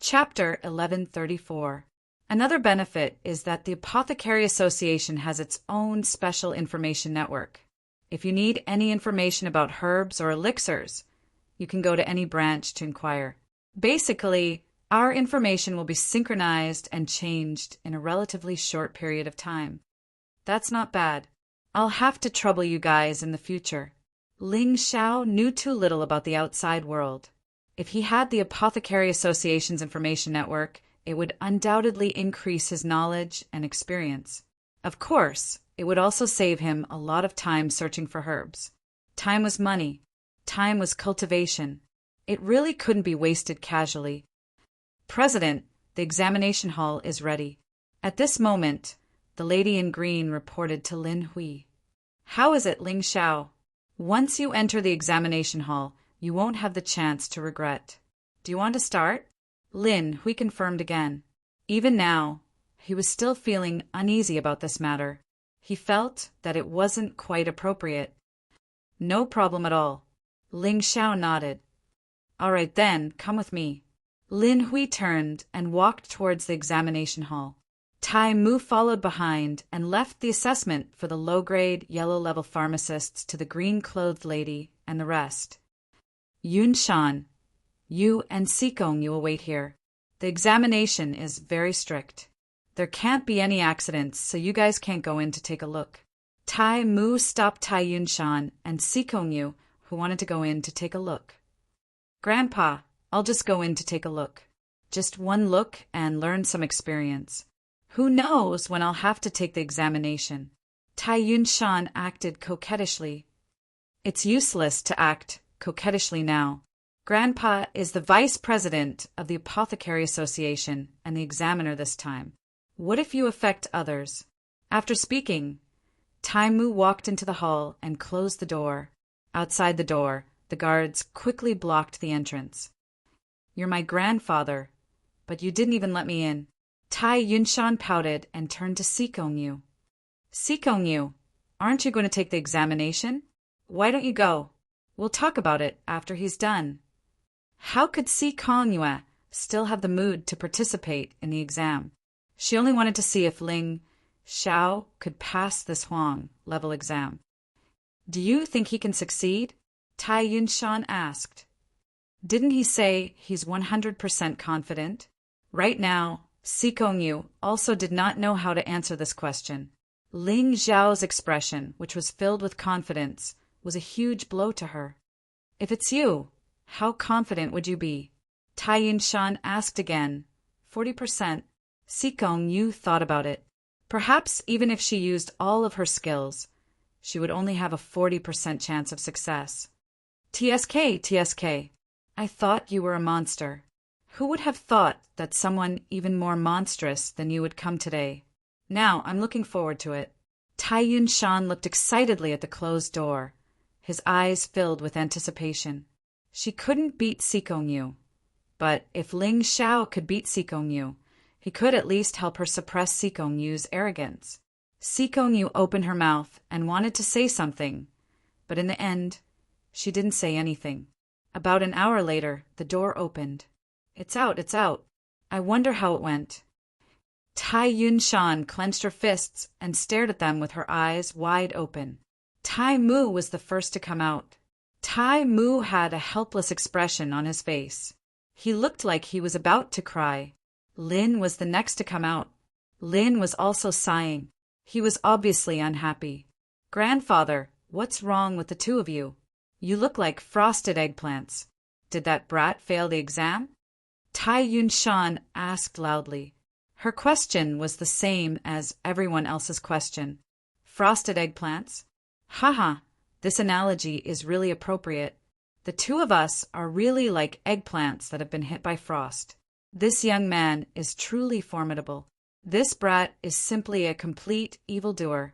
Chapter 1134. Another benefit is that the Apothecary Association has its own special information network. If you need any information about herbs or elixirs, you can go to any branch to inquire. Basically, our information will be synchronized and changed in a relatively short period of time. That's not bad. I'll have to trouble you guys in the future. Ling Xiao knew too little about the outside world. If he had the Apothecary Association's information network, it would undoubtedly increase his knowledge and experience. Of course, it would also save him a lot of time searching for herbs. Time was money. Time was cultivation. It really couldn't be wasted casually. President, the examination hall is ready. At this moment, the lady in green reported to Lin Hui. How is it, Ling Xiao? Once you enter the examination hall, you won't have the chance to regret. Do you want to start? Lin Hui confirmed again. Even now, he was still feeling uneasy about this matter. He felt that it wasn't quite appropriate. No problem at all. Ling Xiao nodded. All right then, come with me. Lin Hui turned and walked towards the examination hall. Tai Mu followed behind and left the assessment for the low-grade, yellow-level pharmacists to the green-clothed lady and the rest. Yun Shan, you and Sikong you will wait here. The examination is very strict. There can't be any accidents, so you guys can't go in to take a look. Tai Mu stopped Tai Yun Shan and Sikong Yu, who wanted to go in to take a look. Grandpa, I'll just go in to take a look. Just one look and learn some experience. Who knows when I'll have to take the examination? Tai Yun Shan acted coquettishly. It's useless to act coquettishly now. Grandpa is the vice president of the Apothecary Association and the examiner this time. What if you affect others? After speaking, Tai Mu walked into the hall and closed the door. Outside the door, the guards quickly blocked the entrance. You're my grandfather, but you didn't even let me in. Tai Yunshan pouted and turned to Sikong Yu. Sikong Yu, aren't you going to take the examination? Why don't you go? We'll talk about it after he's done. How could Sikong Yu still have the mood to participate in the exam? She only wanted to see if Ling Xiao could pass this Huang-level exam. Do you think he can succeed? Tai Yunshan asked. Didn't he say he's 100% confident? Right now, Sikong Yu also did not know how to answer this question. Ling Xiao's expression, which was filled with confidence, was a huge blow to her. If it's you, how confident would you be? Tai Yunshan asked again. 40%. Sikong Yu thought about it. Perhaps even if she used all of her skills, she would only have a 40% chance of success. TSK. I thought you were a monster. Who would have thought that someone even more monstrous than you would come today? Now I'm looking forward to it. Tai Yunshan looked excitedly at the closed door, his eyes filled with anticipation. She couldn't beat Sikong Yu, but if Ling Xiao could beat Sikong Yu, he could at least help her suppress Sikong Yu's arrogance. Sikong Yu opened her mouth and wanted to say something, but in the end, she didn't say anything. About an hour later, the door opened. It's out. I wonder how it went. Tai Yunshan clenched her fists and stared at them with her eyes wide open. Tai Mu was the first to come out. Tai Mu had a helpless expression on his face. He looked like he was about to cry. Lin was the next to come out. Lin was also sighing. He was obviously unhappy. Grandfather, what's wrong with the two of you? You look like frosted eggplants. Did that brat fail the exam? Tai Yunshan asked loudly. Her question was the same as everyone else's question. Frosted eggplants? Haha, this analogy is really appropriate. The two of us are really like eggplants that have been hit by frost. This young man is truly formidable. This brat is simply a complete evildoer.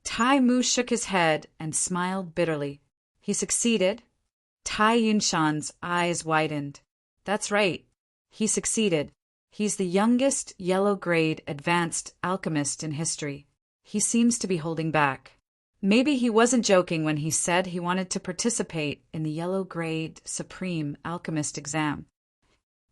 Tai Mu shook his head and smiled bitterly. He succeeded. Tai Yunshan's eyes widened. That's right. He succeeded. He's the youngest yellow-grade advanced alchemist in history. He seems to be holding back. Maybe he wasn't joking when he said he wanted to participate in the yellow-grade Supreme Alchemist exam.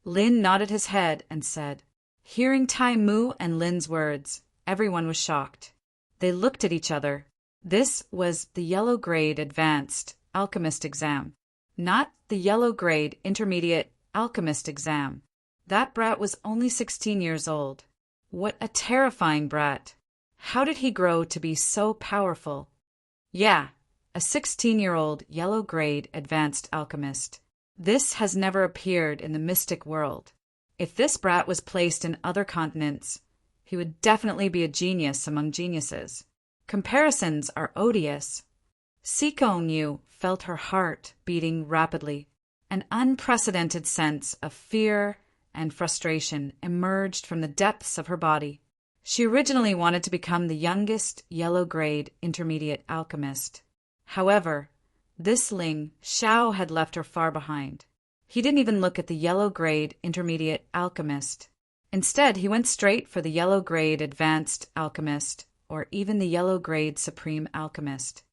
Lin nodded his head and said. Hearing Tai Mu and Lin's words, everyone was shocked. They looked at each other. This was the yellow grade advanced alchemist exam, not the yellow grade intermediate alchemist exam. That brat was only 16 years old. What a terrifying brat. How did he grow to be so powerful? Yeah, a 16-year-old yellow grade advanced alchemist. This has never appeared in the mystic world. If this brat was placed in other continents, he would definitely be a genius among geniuses. Comparisons are odious. Sikong Yu felt her heart beating rapidly. An unprecedented sense of fear and frustration emerged from the depths of her body. She originally wanted to become the youngest yellow grade intermediate alchemist. However, this Ling Xiao had left her far behind. He didn't even look at the yellow grade intermediate alchemist. Instead, he went straight for the yellow grade advanced alchemist, or even the yellow grade supreme alchemist.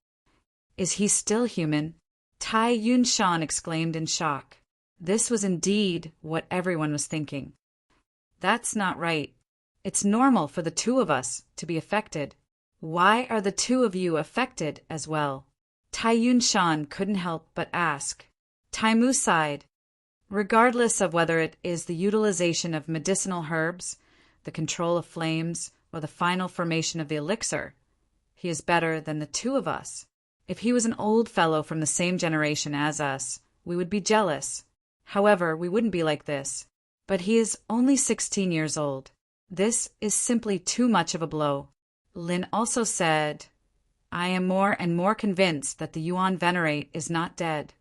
Is he still human? Tai Yunshan exclaimed in shock. This was indeed what everyone was thinking. That's not right. It's normal for the two of us to be affected. Why are the two of you affected as well? Tai Yunshan couldn't help but ask. Tai Mu sighed. Regardless of whether it is the utilization of medicinal herbs, the control of flames, or the final formation of the elixir, he is better than the two of us. If he was an old fellow from the same generation as us, we would be jealous. However, we wouldn't be like this. But he is only 16 years old. This is simply too much of a blow. Lin also said, I am more and more convinced that the Yuan Venerate is not dead.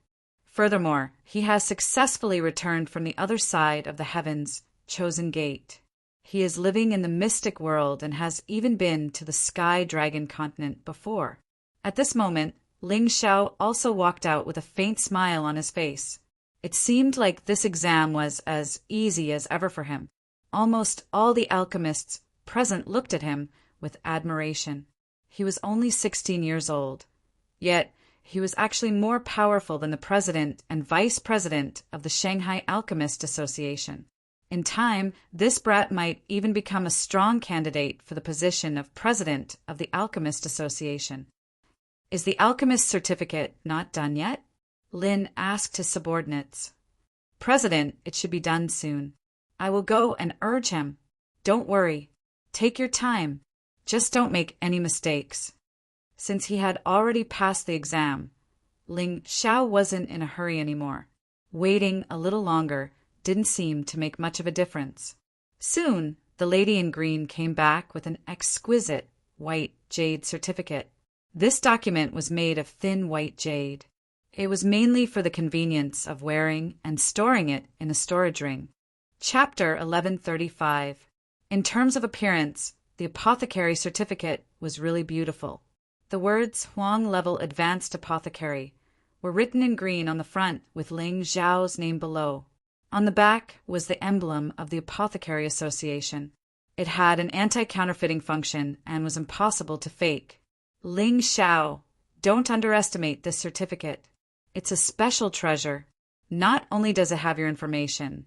Furthermore, he has successfully returned from the other side of the heavens, chosen gate. He is living in the mystic world and has even been to the Sky Dragon continent before. At this moment, Ling Xiao also walked out with a faint smile on his face. It seemed like this exam was as easy as ever for him. Almost all the alchemists present looked at him with admiration. He was only 16 years old. Yet, he was actually more powerful than the president and vice president of the Shanghai Alchemist Association. In time, this brat might even become a strong candidate for the position of president of the Alchemist Association. Is the alchemist certificate not done yet? Lin asked his subordinates. President, it should be done soon. I will go and urge him. Don't worry. Take your time. Just don't make any mistakes. Since he had already passed the exam, Ling Xiao wasn't in a hurry anymore. Waiting a little longer didn't seem to make much of a difference. Soon, the lady in green came back with an exquisite white jade certificate. This document was made of thin white jade. It was mainly for the convenience of wearing and storing it in a storage ring. Chapter 1135. In terms of appearance, the apothecary certificate was really beautiful. The words Huang Level Advanced Apothecary were written in green on the front with Ling Xiao's name below. On the back was the emblem of the Apothecary Association. It had an anti-counterfeiting function and was impossible to fake. Ling Xiao, don't underestimate this certificate. It's a special treasure. Not only does it have your information,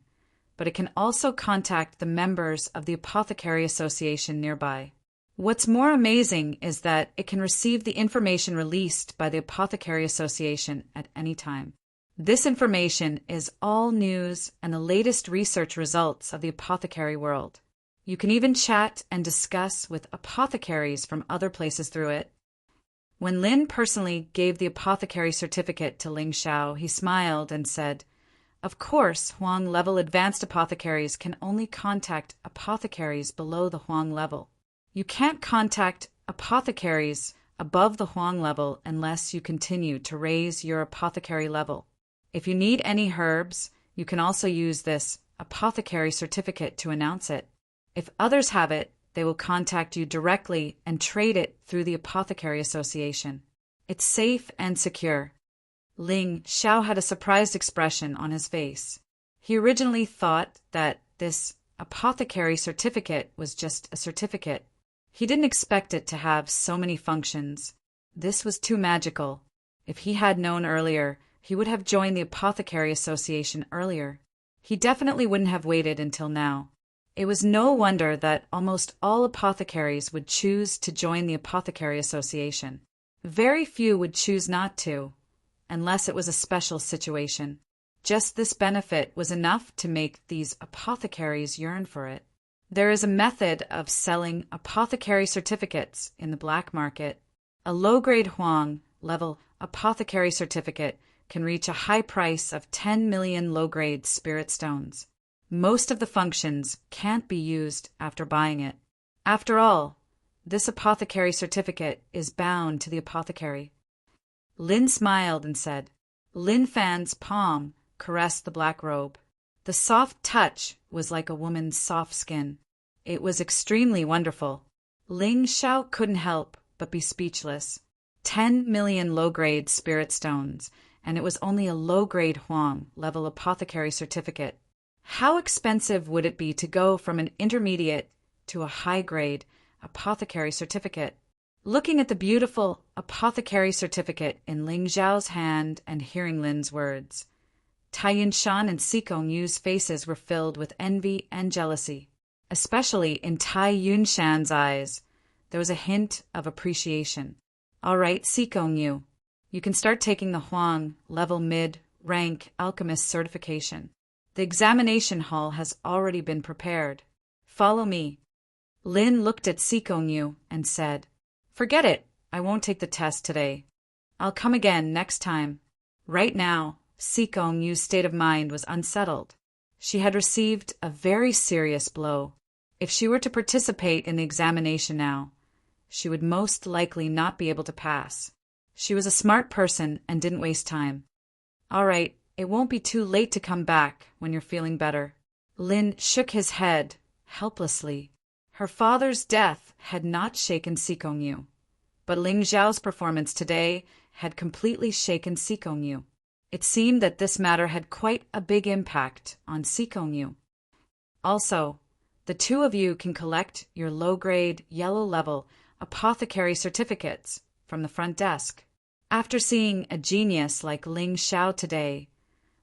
but it can also contact the members of the Apothecary Association nearby. What's more amazing is that it can receive the information released by the Apothecary Association at any time. This information is all news and the latest research results of the apothecary world. You can even chat and discuss with apothecaries from other places through it. When Lin personally gave the apothecary certificate to Ling Xiao, he smiled and said, Of course, Huang level advanced apothecaries can only contact apothecaries below the Huang level. You can't contact apothecaries above the Huang level unless you continue to raise your apothecary level. If you need any herbs, you can also use this apothecary certificate to announce it. If others have it, they will contact you directly and trade it through the Apothecary Association. It's safe and secure. Ling Xiao had a surprised expression on his face. He originally thought that this apothecary certificate was just a certificate. He didn't expect it to have so many functions. This was too magical. If he had known earlier, he would have joined the Apothecary Association earlier. He definitely wouldn't have waited until now. It was no wonder that almost all apothecaries would choose to join the Apothecary Association. Very few would choose not to, unless it was a special situation. Just this benefit was enough to make these apothecaries yearn for it. There is a method of selling apothecary certificates in the black market. A low-grade Huang level apothecary certificate can reach a high price of 10 million low-grade spirit stones. Most of the functions can't be used after buying it. After all, this apothecary certificate is bound to the apothecary. Lin smiled and said. Lin Fan's palm caressed the black robe. The soft touch was like a woman's soft skin. It was extremely wonderful. Ling Xiao couldn't help but be speechless. 10 million low-grade spirit stones, and it was only a low-grade Huang level apothecary certificate. How expensive would it be to go from an intermediate to a high-grade apothecary certificate? Looking at the beautiful apothecary certificate in Ling Xiao's hand and hearing Lin's words, Tai Yunshan and Sikong Yu's faces were filled with envy and jealousy. Especially in Tai Yunshan's eyes, there was a hint of appreciation. All right, Sikong Yu, you can start taking the Huang level mid-rank alchemist certification. The examination hall has already been prepared. Follow me. Lin looked at Sikong Yu and said, Forget it, I won't take the test today. I'll come again next time. Right now, Sikong Yu's state of mind was unsettled. She had received a very serious blow. If she were to participate in the examination now, she would most likely not be able to pass. She was a smart person and didn't waste time. All right, it won't be too late to come back when you're feeling better. Lin shook his head helplessly. Her father's death had not shaken Sikong Yu, but Ling Xiao's performance today had completely shaken Sikong Yu. It seemed that this matter had quite a big impact on Sikong Yu. Also, the two of you can collect your low-grade, yellow-level apothecary certificates from the front desk. After seeing a genius like Ling Xiao today,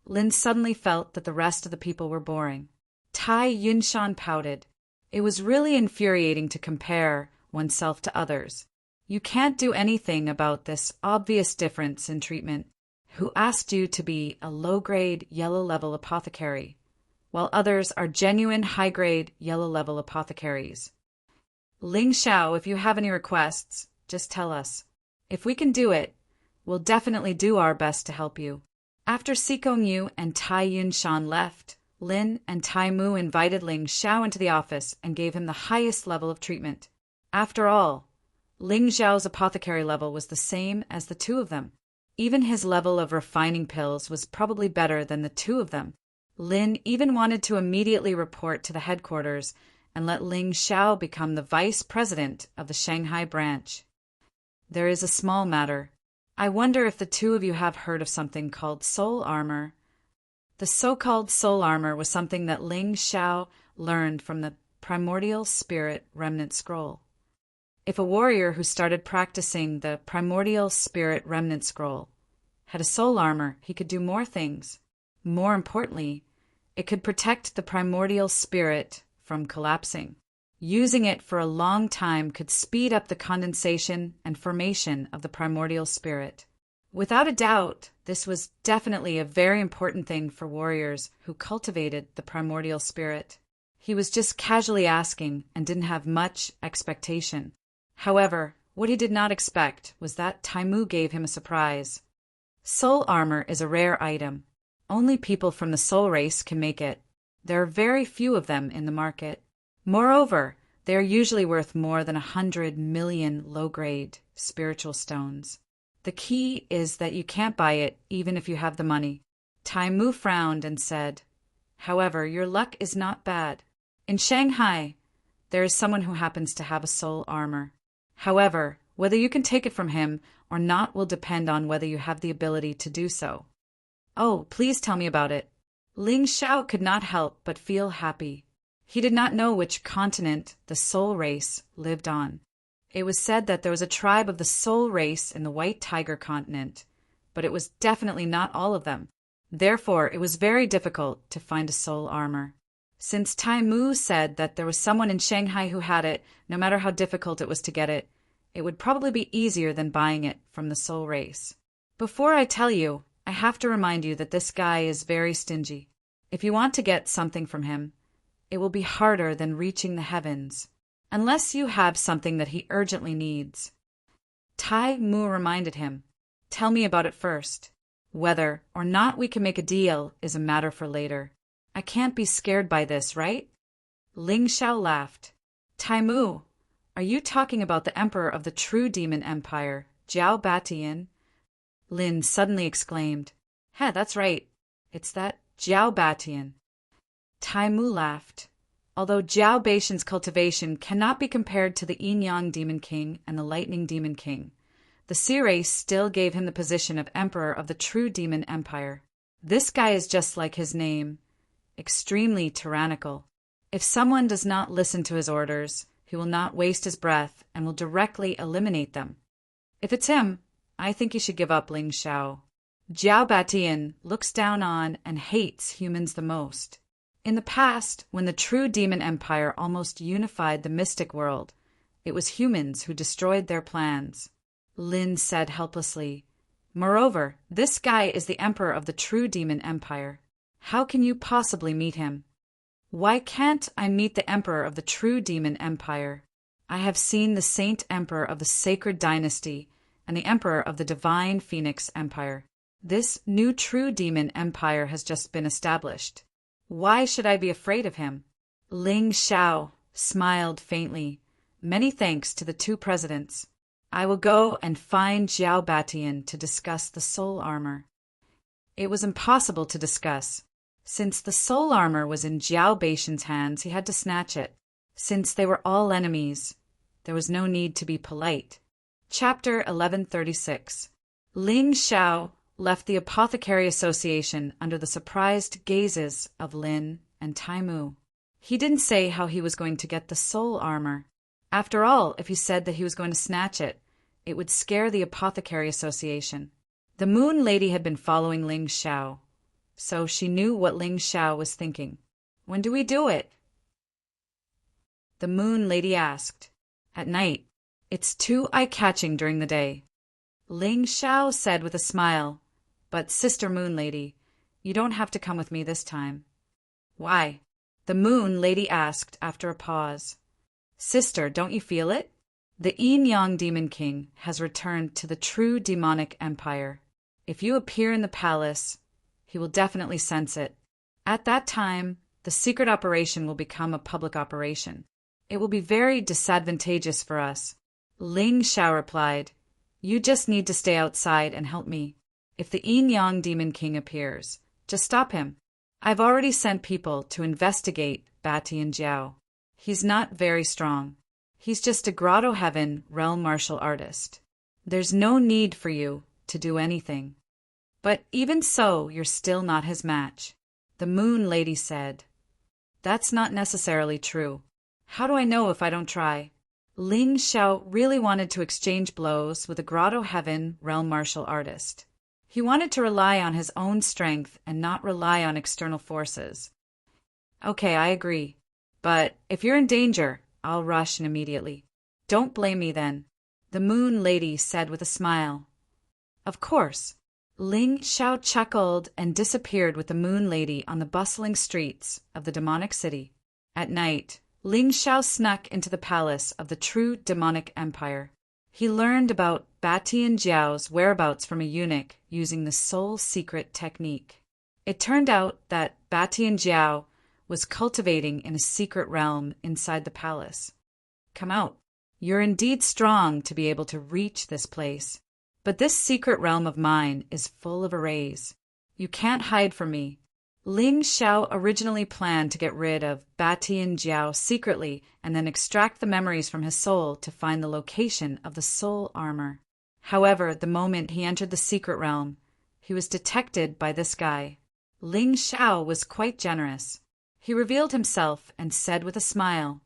Lin suddenly felt that the rest of the people were boring. Tai Yunshan pouted. It was really infuriating to compare oneself to others. You can't do anything about this obvious difference in treatment. Who asked you to be a low-grade, yellow-level apothecary, while others are genuine high-grade, yellow-level apothecaries? Ling Xiao, if you have any requests, just tell us. If we can do it, we'll definitely do our best to help you. After Sikong Yu and Tai Yunshan left, Lin and Tai Mu invited Ling Xiao into the office and gave him the highest level of treatment. After all, Ling Xiao's apothecary level was the same as the two of them. Even his level of refining pills was probably better than the two of them. Lin even wanted to immediately report to the headquarters and let Ling Xiao become the vice president of the Shanghai branch. There is a small matter. I wonder if the two of you have heard of something called soul armor. The so-called soul armor was something that Ling Xiao learned from the Primordial Spirit Remnant Scroll. If a warrior who started practicing the Primordial Spirit Remnant Scroll had a soul armor, he could do more things. More importantly, it could protect the primordial spirit from collapsing. Using it for a long time could speed up the condensation and formation of the primordial spirit. Without a doubt, this was definitely a very important thing for warriors who cultivated the primordial spirit. He was just casually asking and didn't have much expectation. However, what he did not expect was that Taimu gave him a surprise. Soul armor is a rare item. Only people from the soul race can make it. There are very few of them in the market. Moreover, they are usually worth more than 100 million low-grade spiritual stones. The key is that you can't buy it even if you have the money. Taimu frowned and said, However, your luck is not bad. In Shanghai, there is someone who happens to have a soul armor. However, whether you can take it from him or not will depend on whether you have the ability to do so. Oh, please tell me about it. Ling Xiao could not help but feel happy. He did not know which continent the soul race lived on. It was said that there was a tribe of the soul race in the White Tiger continent, but it was definitely not all of them. Therefore, it was very difficult to find a soul armor. Since Tai Mu said that there was someone in Shanghai who had it, no matter how difficult it was to get it would probably be easier than buying it from the soul race. Before I tell you, I have to remind you that this guy is very stingy. If you want to get something from him, it will be harder than reaching the heavens, unless you have something that he urgently needs. Tai Mu reminded him, "Tell me about it first. Whether or not we can make a deal is a matter for later. I can't be scared by this, right?" Ling Xiao laughed. "Tai Mu, are you talking about the emperor of the true demon empire, Jiao Batian?" Lin suddenly exclaimed. "Heh, that's right. It's that Jiao Batian." Tai Mu laughed. Although Jiao Batian's cultivation cannot be compared to the Yin-Yang Demon King and the Lightning Demon King, the Sea race still gave him the position of emperor of the true demon empire. This guy is just like his name, extremely tyrannical. If someone does not listen to his orders, he will not waste his breath and will directly eliminate them. If it's him, I think you should give up Ling Xiao. Jiao Batian looks down on and hates humans the most. In the past, when the true demon empire almost unified the mystic world, it was humans who destroyed their plans. Lin said helplessly, "Moreover, this guy is the emperor of the true demon empire. How can you possibly meet him?" "Why can't I meet the emperor of the true demon empire? I have seen the saint emperor of the sacred dynasty and the emperor of the divine phoenix empire. This new true demon empire has just been established. Why should I be afraid of him?" Ling Xiao smiled faintly. "Many thanks to the two presidents. I will go and find Jiao Batian to discuss the soul armor." It was impossible to discuss. Since the soul armor was in Jiao Batian's hands, he had to snatch it. Since they were all enemies, there was no need to be polite. Chapter 1136. Ling Xiao left the Apothecary Association under the surprised gazes of Lin and Tai Mu. He didn't say how he was going to get the soul armor. After all, if he said that he was going to snatch it, it would scare the Apothecary Association. The Moon Lady had been following Ling Xiao, so she knew what Ling Xiao was thinking. "When do we do it?" The Moon Lady asked. "At night. It's too eye-catching during the day." Ling Xiao said with a smile, "But Sister Moon Lady, you don't have to come with me this time." "Why?" the Moon Lady asked after a pause. "Sister, don't you feel it? The Yin-Yang Demon King has returned to the true demonic empire. If you appear in the palace, he will definitely sense it. At that time, the secret operation will become a public operation. It will be very disadvantageous for us." Ling Xiao replied, "You just need to stay outside and help me. If the Yin-Yang Demon King appears, just stop him. I've already sent people to investigate Batian Jiao. He's not very strong. He's just a Grotto Heaven realm martial artist. There's no need for you to do anything. But even so, you're still not his match." The Moon Lady said, "That's not necessarily true. How do I know if I don't try?" Ling Xiao really wanted to exchange blows with a Grotto Heaven realm martial artist. He wanted to rely on his own strength and not rely on external forces. "Okay, I agree. But if you're in danger, I'll rush in immediately. Don't blame me then," the Moon Lady said with a smile. "Of course." Ling Xiao chuckled and disappeared with the Moon Lady on the bustling streets of the demonic city. At night, Ling Xiao snuck into the palace of the true demonic empire. He learned about Batian Jiao's whereabouts from a eunuch using the soul secret technique. It turned out that Batian Jiao was cultivating in a secret realm inside the palace. "Come out. You're indeed strong to be able to reach this place. But this secret realm of mine is full of arrays. You can't hide from me." Ling Xiao originally planned to get rid of Batian Jiao secretly and then extract the memories from his soul to find the location of the soul armor. However, the moment he entered the secret realm, he was detected by this guy. Ling Xiao was quite generous. He revealed himself and said with a smile,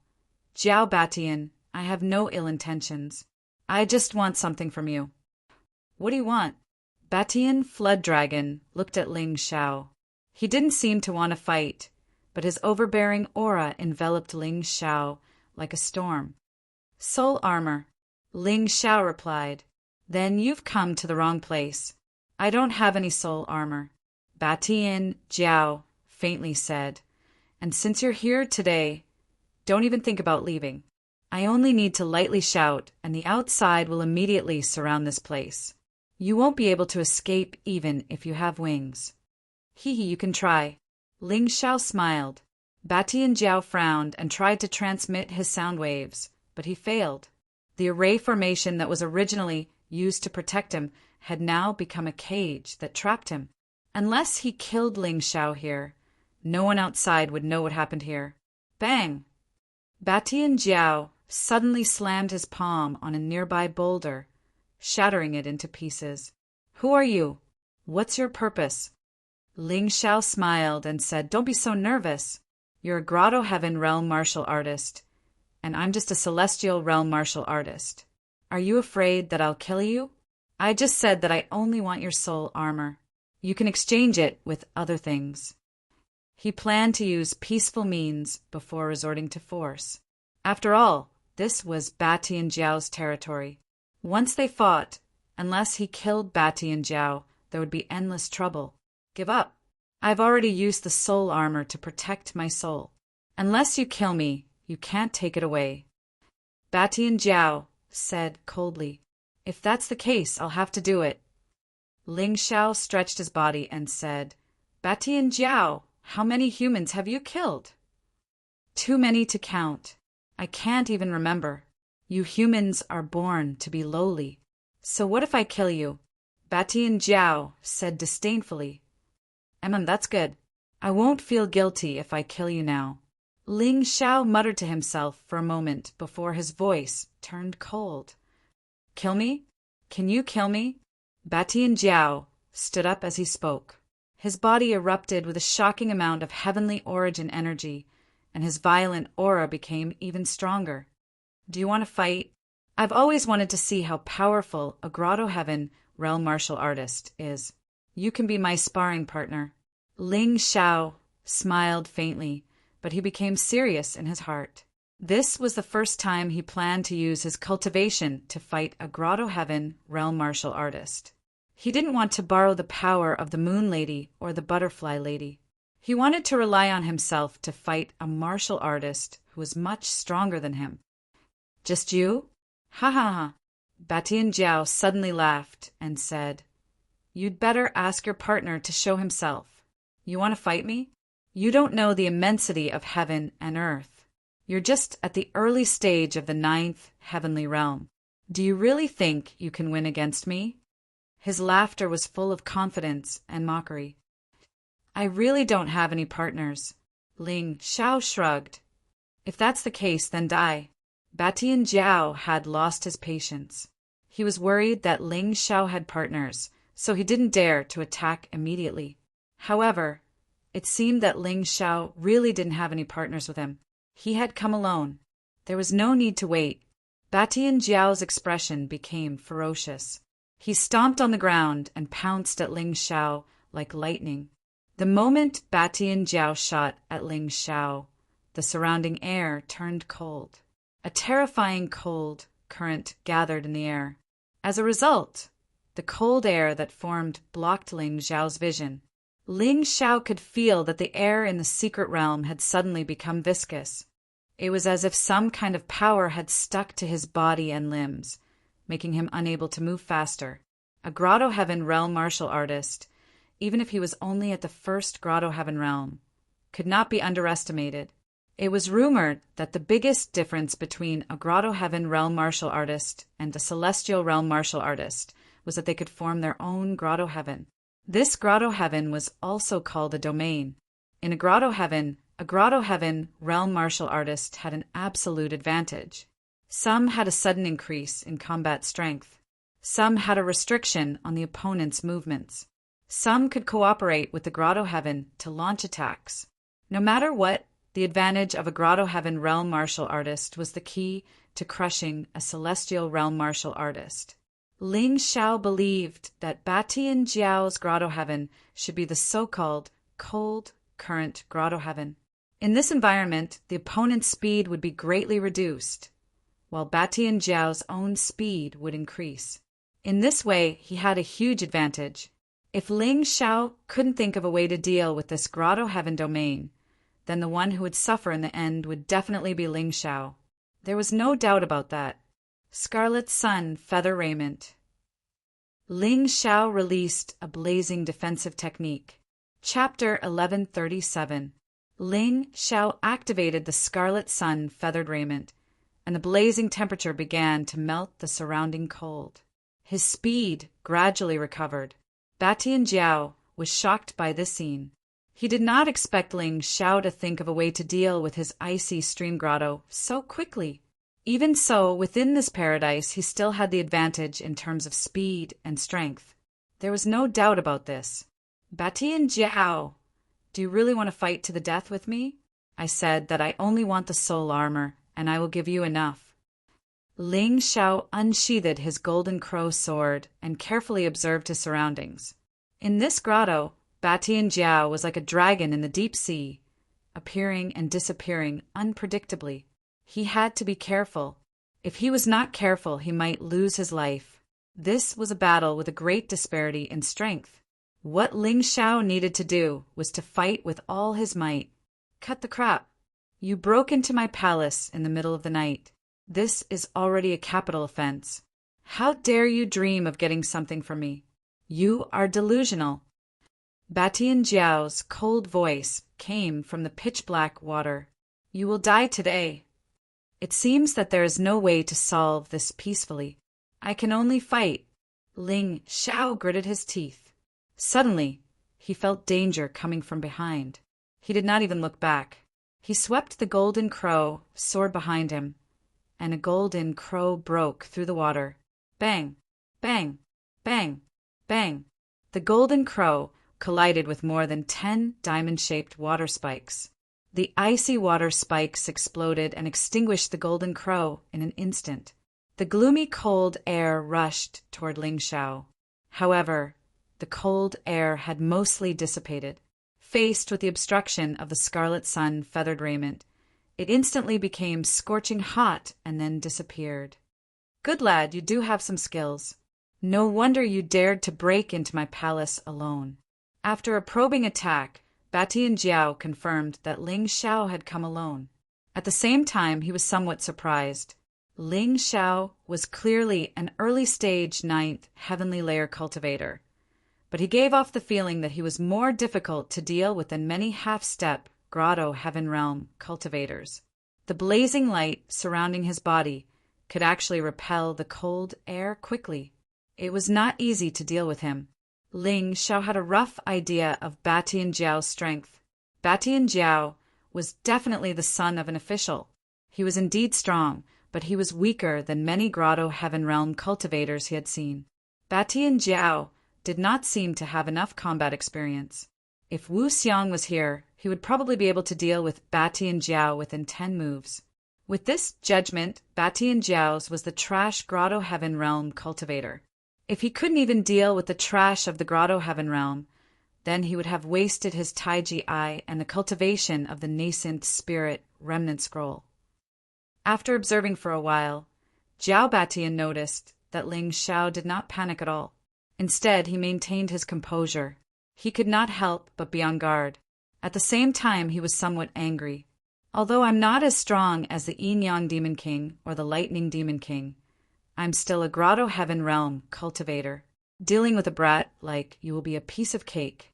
"Jiao Batian, I have no ill intentions. I just want something from you." "What do you want?" Batian Flood Dragon looked at Ling Xiao. He didn't seem to want to fight, but his overbearing aura enveloped Ling Xiao like a storm. Soul armor, Ling Xiao replied. Then you've come to the wrong place. I don't have any soul armor, Batian Jiao faintly said. And since you're here today, don't even think about leaving. I only need to lightly shout, and the outside will immediately surround this place. You won't be able to escape even if you have wings. Hee hee, you can try. Ling Xiao smiled. Batian Jiao frowned and tried to transmit his sound waves, but he failed. The array formation that was originally used to protect him had now become a cage that trapped him. Unless he killed Ling Xiao here, no one outside would know what happened here. Bang! Batian Jiao suddenly slammed his palm on a nearby boulder, shattering it into pieces. Who are you? What's your purpose? Ling Xiao smiled and said, Don't be so nervous. You're a Grotto Heaven realm martial artist, and I'm just a celestial realm martial artist. Are you afraid that I'll kill you? I just said that I only want your soul armor. You can exchange it with other things. He planned to use peaceful means before resorting to force. After all, this was Batian Jiao's territory. Once they fought, unless he killed Batian Jiao, there would be endless trouble. Give up. I've already used the soul armor to protect my soul. Unless you kill me, you can't take it away. Batian Jiao said coldly. If that's the case, I'll have to do it. Ling Xiao stretched his body and said, Batian Jiao, how many humans have you killed? Too many to count. I can't even remember. You humans are born to be lowly. So what if I kill you? Batian Jiao said disdainfully. That's good. I won't feel guilty if I kill you now. Ling Xiao muttered to himself for a moment before his voice turned cold. Kill me? Can you kill me? Batian Jiao stood up as he spoke. His body erupted with a shocking amount of heavenly origin energy, and his violent aura became even stronger. Do you want to fight? I've always wanted to see how powerful a Grotto Heaven realm martial artist is. You can be my sparring partner. Ling Xiao smiled faintly, but he became serious in his heart. This was the first time he planned to use his cultivation to fight a Grotto Heaven realm martial artist. He didn't want to borrow the power of the Moon Lady or the Butterfly Lady. He wanted to rely on himself to fight a martial artist who was much stronger than him. Just you? Ha ha ha. Batian Jiao suddenly laughed and said, You'd better ask your partner to show himself. You want to fight me? You don't know the immensity of heaven and earth. You're just at the early stage of the 9th heavenly realm. Do you really think you can win against me? His laughter was full of confidence and mockery. I really don't have any partners. Ling Xiao shrugged. If that's the case, then die. Batian Jiao had lost his patience. He was worried that Ling Xiao had partners, so he didn't dare to attack immediately. However, it seemed that Ling Xiao really didn't have any partners with him. He had come alone. There was no need to wait. Batian Jiao's expression became ferocious. He stomped on the ground and pounced at Ling Xiao like lightning. The moment Batian Jiao shot at Ling Xiao, the surrounding air turned cold. A terrifying cold current gathered in the air. As a result, the cold air that formed blocked Ling Xiao's vision. Ling Xiao could feel that the air in the secret realm had suddenly become viscous. It was as if some kind of power had stuck to his body and limbs, making him unable to move faster. A Grotto Heaven realm martial artist, even if he was only at the first Grotto Heaven realm, could not be underestimated. It was rumored that the biggest difference between a Grotto Heaven realm martial artist and a Celestial realm martial artist was that they could form their own Grotto Heaven. This Grotto Heaven was also called a domain. In a Grotto Heaven realm martial artist had an absolute advantage. Some had a sudden increase in combat strength. Some had a restriction on the opponent's movements. Some could cooperate with the Grotto Heaven to launch attacks. No matter what, the advantage of a Grotto Heaven realm martial artist was the key to crushing a Celestial realm martial artist. Ling Xiao believed that Batian Jiao's grotto heaven should be the so-called cold current grotto heaven. In this environment, the opponent's speed would be greatly reduced, while Batian Jiao's own speed would increase. In this way, he had a huge advantage. If Ling Xiao couldn't think of a way to deal with this grotto heaven domain, then the one who would suffer in the end would definitely be Ling Xiao. There was no doubt about that. Scarlet Sun Feather Raiment. Ling Xiao released a blazing defensive technique. Chapter 1137. Ling Xiao activated the Scarlet Sun Feathered Raiment, and the blazing temperature began to melt the surrounding cold. His speed gradually recovered. Batian Jiao was shocked by this scene. He did not expect Ling Xiao to think of a way to deal with his icy stream grotto so quickly. Even so, within this paradise, he still had the advantage in terms of speed and strength. There was no doubt about this. Batian Jiao, do you really want to fight to the death with me? I said that I only want the soul armor, and I will give you enough. Ling Xiao unsheathed his golden crow sword and carefully observed his surroundings. In this grotto, Batian Jiao was like a dragon in the deep sea, appearing and disappearing unpredictably. He had to be careful. If he was not careful, he might lose his life. This was a battle with a great disparity in strength. What Ling Xiao needed to do was to fight with all his might. Cut the crap. You broke into my palace in the middle of the night. This is already a capital offense. How dare you dream of getting something from me? You are delusional. Batian Jiao's cold voice came from the pitch-black water. You will die today. It seems that there is no way to solve this peacefully. I can only fight. Ling Xiao gritted his teeth. Suddenly, he felt danger coming from behind. He did not even look back. He swept the golden crow sword behind him, and a golden crow broke through the water. Bang! Bang! Bang! Bang! The golden crow collided with more than 10 diamond-shaped water spikes. The icy water spikes exploded and extinguished the golden crow in an instant. The gloomy cold air rushed toward Ling Xiao. However, the cold air had mostly dissipated. Faced with the obstruction of the Scarlet Sun Feathered Raiment, it instantly became scorching hot and then disappeared. Good lad, you do have some skills. No wonder you dared to break into my palace alone. After a probing attack, Batian Jiao confirmed that Ling Xiao had come alone. At the same time, he was somewhat surprised. Ling Xiao was clearly an early-stage 9th heavenly layer cultivator, but he gave off the feeling that he was more difficult to deal with than many half-step grotto heaven realm cultivators. The blazing light surrounding his body could actually repel the cold air quickly. It was not easy to deal with him. Ling Xiao had a rough idea of Batian Jiao's strength. Batian Jiao was definitely the son of an official. He was indeed strong, but he was weaker than many grotto heaven realm cultivators he had seen. Batian Jiao did not seem to have enough combat experience. If Wu Xiang was here, he would probably be able to deal with Batian Jiao within 10 moves. With this judgment, Batian Jiao's was the trash grotto heaven realm cultivator. If he couldn't even deal with the trash of the grotto heaven realm, then he would have wasted his Taiji Eye and the cultivation of the nascent spirit remnant scroll. After observing for a while, Jiao Batian noticed that Ling Xiao did not panic at all. Instead, he maintained his composure. He could not help but be on guard. At the same time, he was somewhat angry. Although I'm not as strong as the Yin-Yang Demon King or the Lightning Demon King, I'm still a grotto heaven realm cultivator. Dealing with a brat like you will be a piece of cake.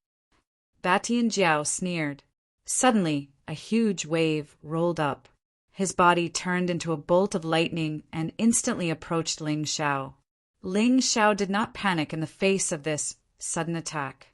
Batian Jiao sneered. Suddenly, a huge wave rolled up. His body turned into a bolt of lightning and instantly approached Ling Xiao. Ling Xiao did not panic in the face of this sudden attack.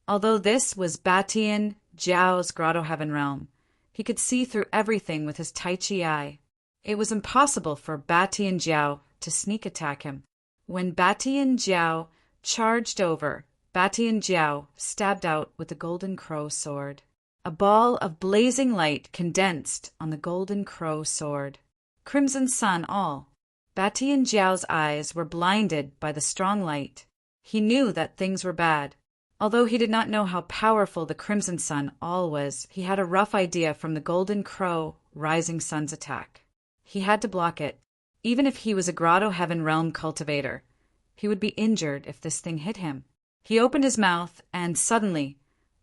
Although this was Batian Jiao's grotto heaven realm, he could see through everything with his Tai Chi eye. It was impossible for Batian Jiao to sneak attack him. When Batian Jiao charged over, Batian Jiao stabbed out with the golden crow sword. A ball of blazing light condensed on the golden crow sword. Crimson sun all. Batian Jiao's eyes were blinded by the strong light. He knew that things were bad. Although he did not know how powerful the Crimson Sun all was, he had a rough idea from the Golden Crow Rising Sun's attack. He had to block it. Even if he was a Grotto Heaven Realm cultivator, he would be injured if this thing hit him. He opened his mouth, and suddenly,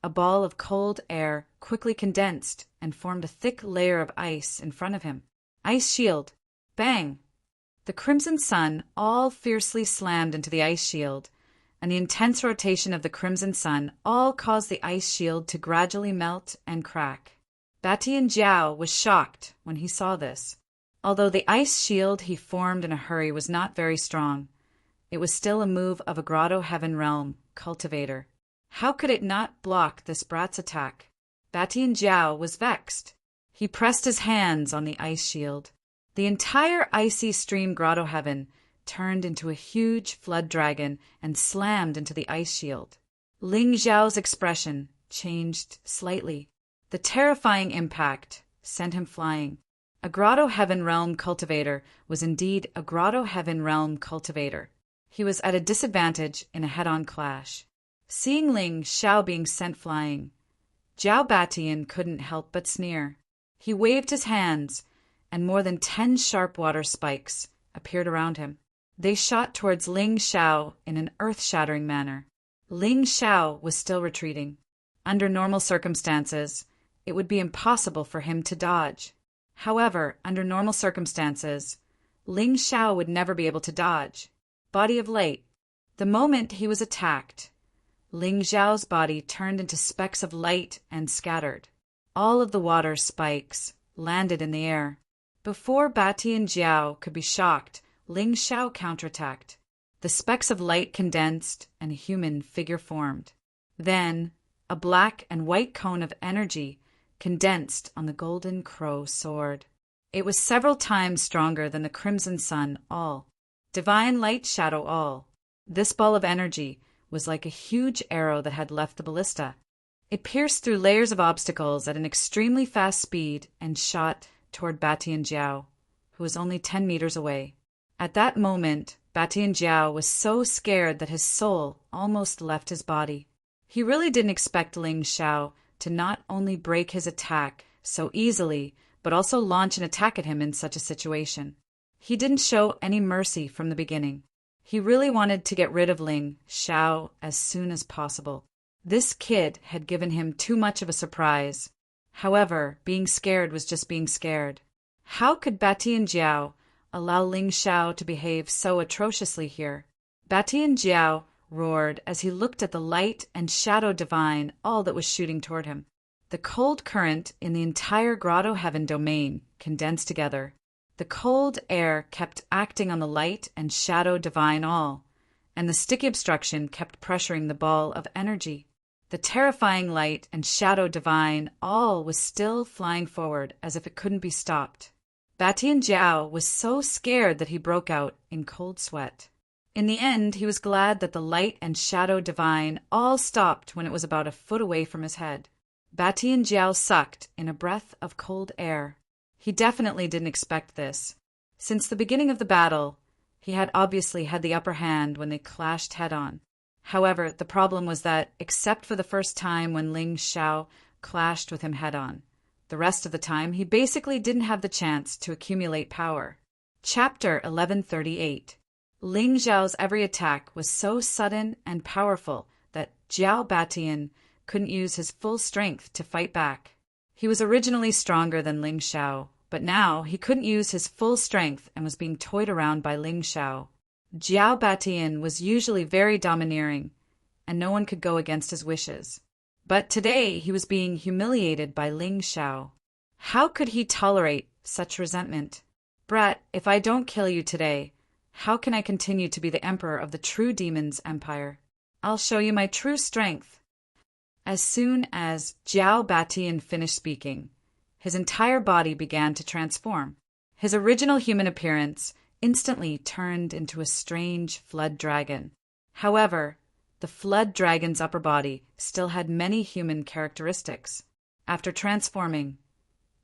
a ball of cold air quickly condensed and formed a thick layer of ice in front of him. Ice shield! Bang! The Crimson Sun all fiercely slammed into the ice shield, and the intense rotation of the Crimson Sun all caused the ice shield to gradually melt and crack. Batian Jiao was shocked when he saw this. Although the ice shield he formed in a hurry was not very strong, it was still a move of a Grotto Heaven Realm cultivator. How could it not block this brat's attack? Batian Jiao was vexed. He pressed his hands on the ice shield. The entire icy stream Grotto Heaven turned into a huge flood dragon and slammed into the ice shield. Ling Xiao's expression changed slightly. The terrifying impact sent him flying. A Grotto Heaven Realm cultivator was indeed a Grotto Heaven Realm cultivator. He was at a disadvantage in a head-on clash. Seeing Ling Xiao being sent flying, Jiao Batian couldn't help but sneer. He waved his hands, and more than 10 sharp water spikes appeared around him. They shot towards Ling Xiao in an earth-shattering manner. Ling Xiao was still retreating. Under normal circumstances, it would be impossible for him to dodge. However, under normal circumstances, Ling Xiao would never be able to dodge. Body of light. The moment he was attacked, Ling Xiao's body turned into specks of light and scattered. All of the water spikes landed in the air. Before Batian Jiao could be shocked, Ling Xiao counterattacked. The specks of light condensed and a human figure formed. Then, a black and white cone of energy condensed on the Golden Crow sword. It was several times stronger than the Crimson Sun all. Divine Light Shadow all. This ball of energy was like a huge arrow that had left the ballista. It pierced through layers of obstacles at an extremely fast speed and shot toward Batian Jiao, who was only 10 meters away. At that moment, Batian Jiao was so scared that his soul almost left his body. He really didn't expect Ling Xiao to not only break his attack so easily, but also launch an attack at him in such a situation. He didn't show any mercy from the beginning. He really wanted to get rid of Ling Xiao as soon as possible. This kid had given him too much of a surprise. However, being scared was just being scared. How could Batian Jiao allow Ling Xiao to behave so atrociously here? Batian Jiao roared as he looked at the light and shadow divine all that was shooting toward him. The cold current in the entire Grotto Heaven domain condensed together. The cold air kept acting on the light and shadow divine all, and the sticky obstruction kept pressuring the ball of energy. The terrifying light and shadow divine all was still flying forward as if it couldn't be stopped. Batian Jiao was so scared that he broke out in cold sweat. In the end, he was glad that the light and shadow divine all stopped when it was about a foot away from his head. Batian Jiao sucked in a breath of cold air. He definitely didn't expect this. Since the beginning of the battle, he had obviously had the upper hand when they clashed head-on. However, the problem was that, except for the first time when Ling Xiao clashed with him head-on, the rest of the time he basically didn't have the chance to accumulate power. Chapter 1138. Ling Xiao's every attack was so sudden and powerful that Jiao Batian couldn't use his full strength to fight back. He was originally stronger than Ling Xiao, but now he couldn't use his full strength and was being toyed around by Ling Xiao. Jiao Batian was usually very domineering, and no one could go against his wishes. But today he was being humiliated by Ling Xiao. How could he tolerate such resentment? Brat, if I don't kill you today, how can I continue to be the emperor of the true demons' empire? I'll show you my true strength. As soon as Jiao Batian finished speaking, his entire body began to transform. His original human appearance instantly turned into a strange flood dragon. However, the flood dragon's upper body still had many human characteristics. After transforming,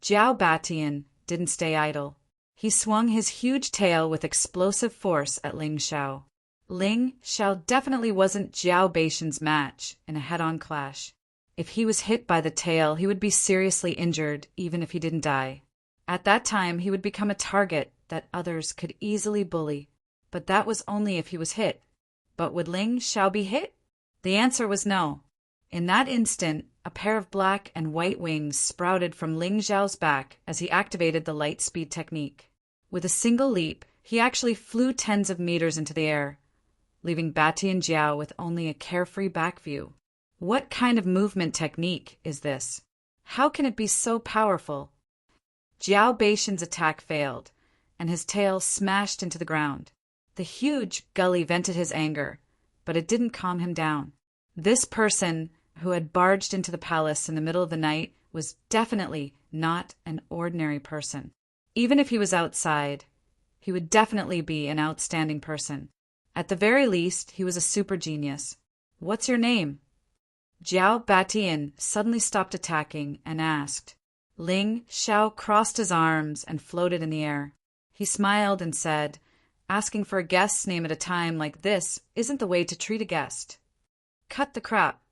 Jiao Batian didn't stay idle. He swung his huge tail with explosive force at Ling Xiao. Ling Xiao definitely wasn't Jiao Beishan's match in a head-on clash. If he was hit by the tail, he would be seriously injured, even if he didn't die. At that time, he would become a target that others could easily bully. But that was only if he was hit. But would Ling Xiao be hit? The answer was no. In that instant, a pair of black and white wings sprouted from Ling Xiao's back as he activated the light speed technique. With a single leap, he actually flew tens of meters into the air, leaving Batian Jiao with only a carefree back view. What kind of movement technique is this? How can it be so powerful? Jiao Beishan's attack failed, and his tail smashed into the ground. The huge gully vented his anger, but it didn't calm him down. This person, who had barged into the palace in the middle of the night, was definitely not an ordinary person. Even if he was outside, he would definitely be an outstanding person. At the very least, he was a super genius. What's your name? Jiao Batian suddenly stopped attacking and asked. Ling Xiao crossed his arms and floated in the air. He smiled and said, asking for a guest's name at a time like this isn't the way to treat a guest. Cut the crap.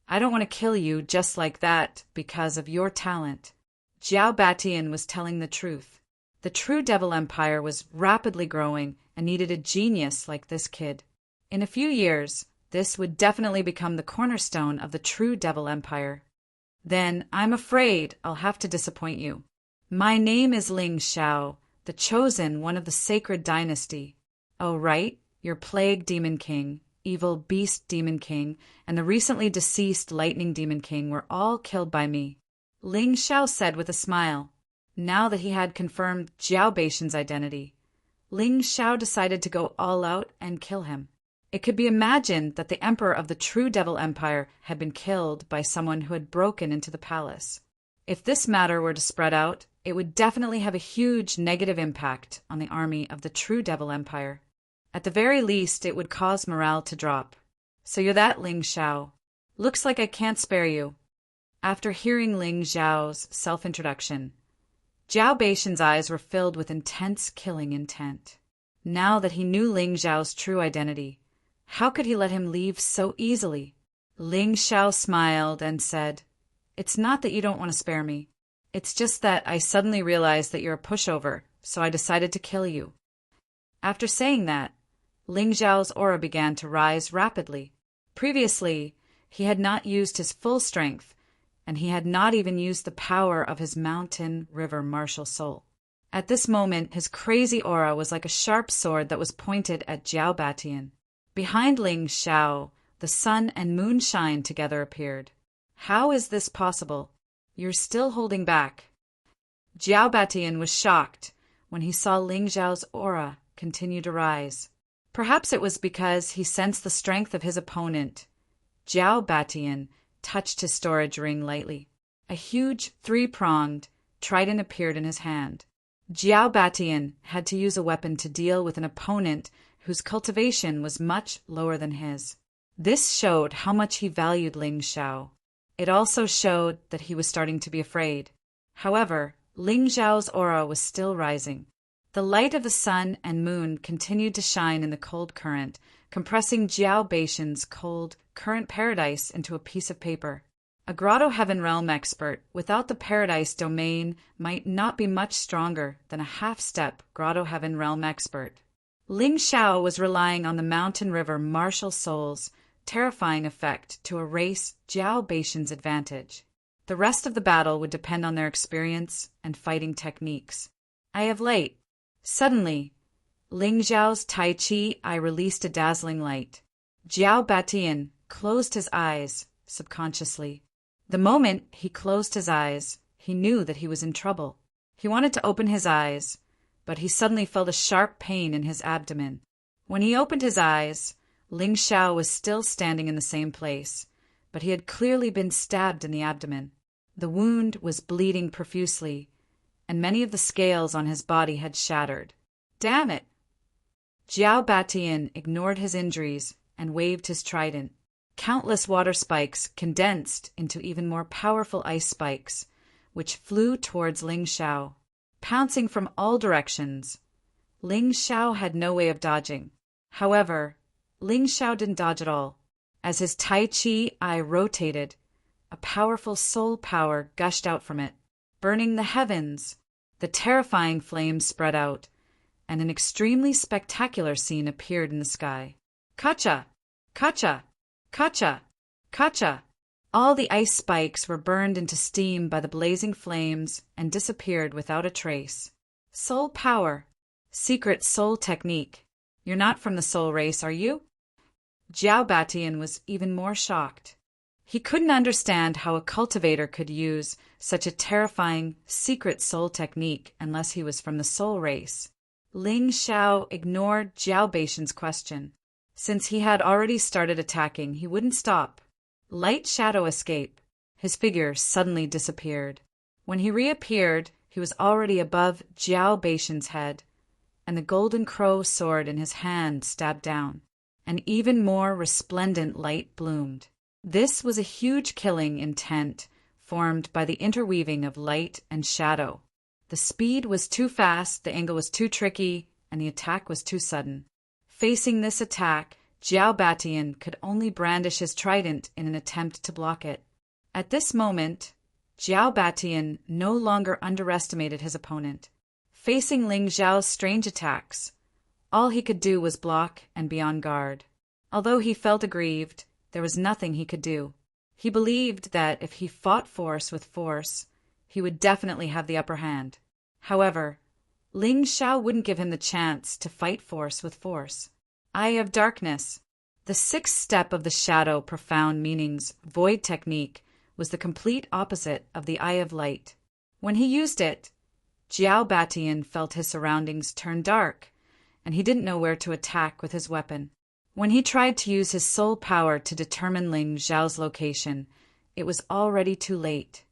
I don't want to kill you just like that because of your talent. Jiao Batian was telling the truth. The true Devil Empire was rapidly growing and needed a genius like this kid. In a few years, this would definitely become the cornerstone of the true Devil Empire. Then I'm afraid I'll have to disappoint you. My name is Ling Xiao, the chosen one of the sacred dynasty. Oh, right, your Plague Demon King, Evil Beast Demon King, and the recently deceased Lightning Demon King were all killed by me. Ling Xiao said with a smile. Now that he had confirmed Jiao Beishan's identity, Ling Xiao decided to go all out and kill him. It could be imagined that the emperor of the true Devil Empire had been killed by someone who had broken into the palace. If this matter were to spread out, it would definitely have a huge negative impact on the army of the true Devil Empire. At the very least, it would cause morale to drop. So you're that Ling Xiao. Looks like I can't spare you. After hearing Ling Xiao's self-introduction, Jiao Beishan's eyes were filled with intense killing intent. Now that he knew Ling Xiao's true identity, how could he let him leave so easily? Ling Xiao smiled and said, It's not that you don't want to spare me. It's just that I suddenly realized that you're a pushover, so I decided to kill you. After saying that, Ling Xiao's aura began to rise rapidly. Previously, he had not used his full strength, and he had not even used the power of his mountain river martial soul. At this moment, his crazy aura was like a sharp sword that was pointed at Jiao Batian. Behind Ling Xiao, the sun and moon shine together appeared. How is this possible? You're still holding back. Jiao Batian was shocked when he saw Ling Xiao's aura continue to rise. Perhaps it was because he sensed the strength of his opponent. Jiao Batian touched his storage ring lightly. A huge, three-pronged trident appeared in his hand. Jiao Batian had to use a weapon to deal with an opponent whose cultivation was much lower than his. This showed how much he valued Ling Xiao. It also showed that he was starting to be afraid. However, Ling Xiao's aura was still rising. The light of the sun and moon continued to shine in the cold current, compressing Jiao Beishan's cold current paradise into a piece of paper. A Grotto Heaven Realm expert without the paradise domain might not be much stronger than a half-step Grotto Heaven Realm expert. Ling Xiao was relying on the mountain river martial soul's terrifying effect to erase Jiao Beishan's advantage. The rest of the battle would depend on their experience and fighting techniques. I have late. Suddenly, Ling Xiao's Tai Chi eye released a dazzling light. Jiao Batian closed his eyes subconsciously. The moment he closed his eyes, he knew that he was in trouble. He wanted to open his eyes, but he suddenly felt a sharp pain in his abdomen. When he opened his eyes, Ling Xiao was still standing in the same place, but he had clearly been stabbed in the abdomen. The wound was bleeding profusely, and many of the scales on his body had shattered. Damn it! Jiao Batian ignored his injuries and waved his trident. Countless water spikes condensed into even more powerful ice spikes, which flew towards Ling Xiao. pouncing from all directions. Ling Xiao had no way of dodging. However, Ling Xiao didn't dodge at all. As his Tai Chi eye rotated, a powerful soul power gushed out from it, burning the heavens. The terrifying flames spread out, and an extremely spectacular scene appeared in the sky. Kacha! Kacha! Kacha! Kacha! All the ice spikes were burned into steam by the blazing flames and disappeared without a trace. Soul power. Secret soul technique. You're not from the soul race, are you? Jiao Batian was even more shocked. He couldn't understand how a cultivator could use such a terrifying, secret soul technique unless he was from the soul race. Ling Xiao ignored Jiao Baishan's question. Since he had already started attacking, he wouldn't stop. Light shadow escape. His figure suddenly disappeared. When he reappeared, he was already above Jiao Baishan's head, and the golden crow sword in his hand stabbed down. An even more resplendent light bloomed. This was a huge killing intent formed by the interweaving of light and shadow. The speed was too fast, the angle was too tricky, and the attack was too sudden. Facing this attack, Jiao Batian could only brandish his trident in an attempt to block it. At this moment, Jiao Batian no longer underestimated his opponent. Facing Ling Xiao's strange attacks, all he could do was block and be on guard. Although he felt aggrieved, there was nothing he could do. He believed that if he fought force with force, he would definitely have the upper hand. However, Ling Xiao wouldn't give him the chance to fight force with force. Eye of Darkness. The sixth step of the Shadow Profound Meanings Void technique was the complete opposite of the Eye of Light. When he used it, Jiao Batian felt his surroundings turn dark, and he didn't know where to attack with his weapon. When he tried to use his soul power to determine Ling Xiao's location, it was already too late.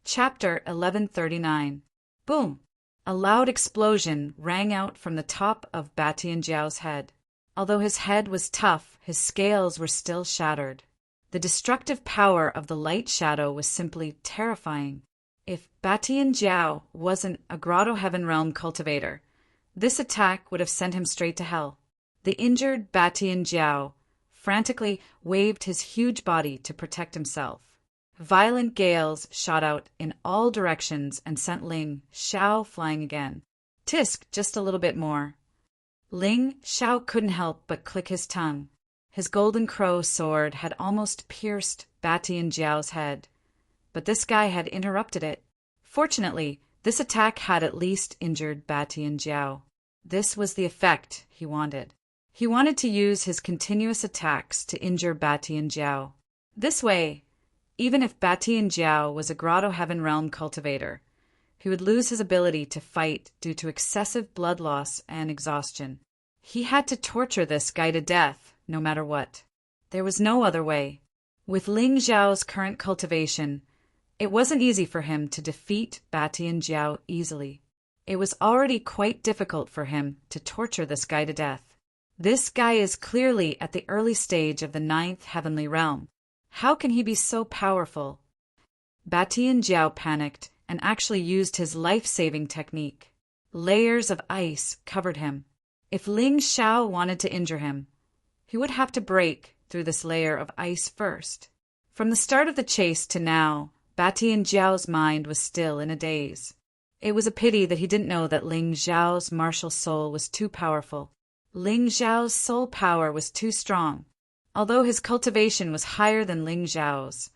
Chapter 1139. Boom! A loud explosion rang out from the top of Batian Jiao's head. Although his head was tough, his scales were still shattered. The destructive power of the light shadow was simply terrifying. If Batian Jiao wasn't a Grotto Heaven Realm cultivator, this attack would have sent him straight to hell. The injured Batian Jiao frantically waved his huge body to protect himself. Violent gales shot out in all directions and sent Ling Xiao flying again. Tisk, just a little bit more. Ling Xiao couldn't help but click his tongue. His golden crow sword had almost pierced Batian Jiao's head, but this guy had interrupted it. Fortunately, this attack had at least injured Batian Jiao. This was the effect he wanted. He wanted to use his continuous attacks to injure Batian Jiao. This way, even if Batian Jiao was a Grotto Heaven Realm cultivator, he would lose his ability to fight due to excessive blood loss and exhaustion. He had to torture this guy to death, no matter what. There was no other way. With Ling Xiao's current cultivation, it wasn't easy for him to defeat Batian Jiao easily. It was already quite difficult for him to torture this guy to death. This guy is clearly at the early stage of the 9th heavenly realm. How can he be so powerful? Batian Jiao panicked and actually used his life-saving technique. Layers of ice covered him. If Ling Xiao wanted to injure him, he would have to break through this layer of ice first. From the start of the chase to now, Batian Jiao's mind was still in a daze. It was a pity that he didn't know that Ling Xiao's martial soul was too powerful. Ling Xiao's soul power was too strong. Although his cultivation was higher than Ling Xiao's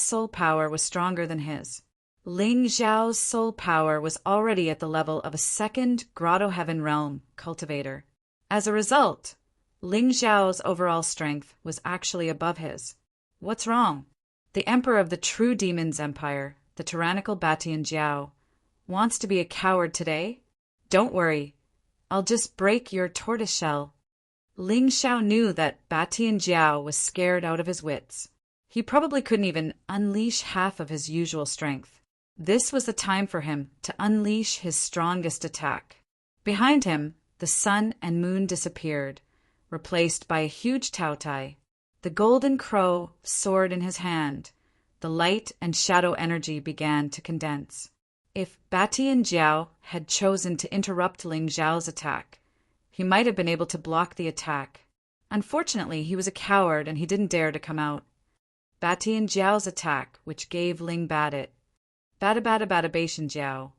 soul power was stronger than his. Ling Xiao's soul power was already at the level of a second Grotto Heaven Realm cultivator. As a result, Ling Xiao's overall strength was actually above his. What's wrong? The Emperor of the True Demons Empire, the tyrannical Batian Jiao, wants to be a coward today? Don't worry. I'll just break your tortoiseshell. Ling Xiao knew that Batian Jiao was scared out of his wits. He probably couldn't even unleash half of his usual strength. This was the time for him to unleash his strongest attack. Behind him, the sun and moon disappeared, replaced by a huge Taotai. The golden crow sword in his hand, the light and shadow energy began to condense. If Batian Jiao had chosen to interrupt Ling Zhao's attack, he might have been able to block the attack. Unfortunately, he was a coward and he didn't dare to come out. Batian Jiao's attack, which gave Ling Bat it. Bada bada bada Bashan Jiao.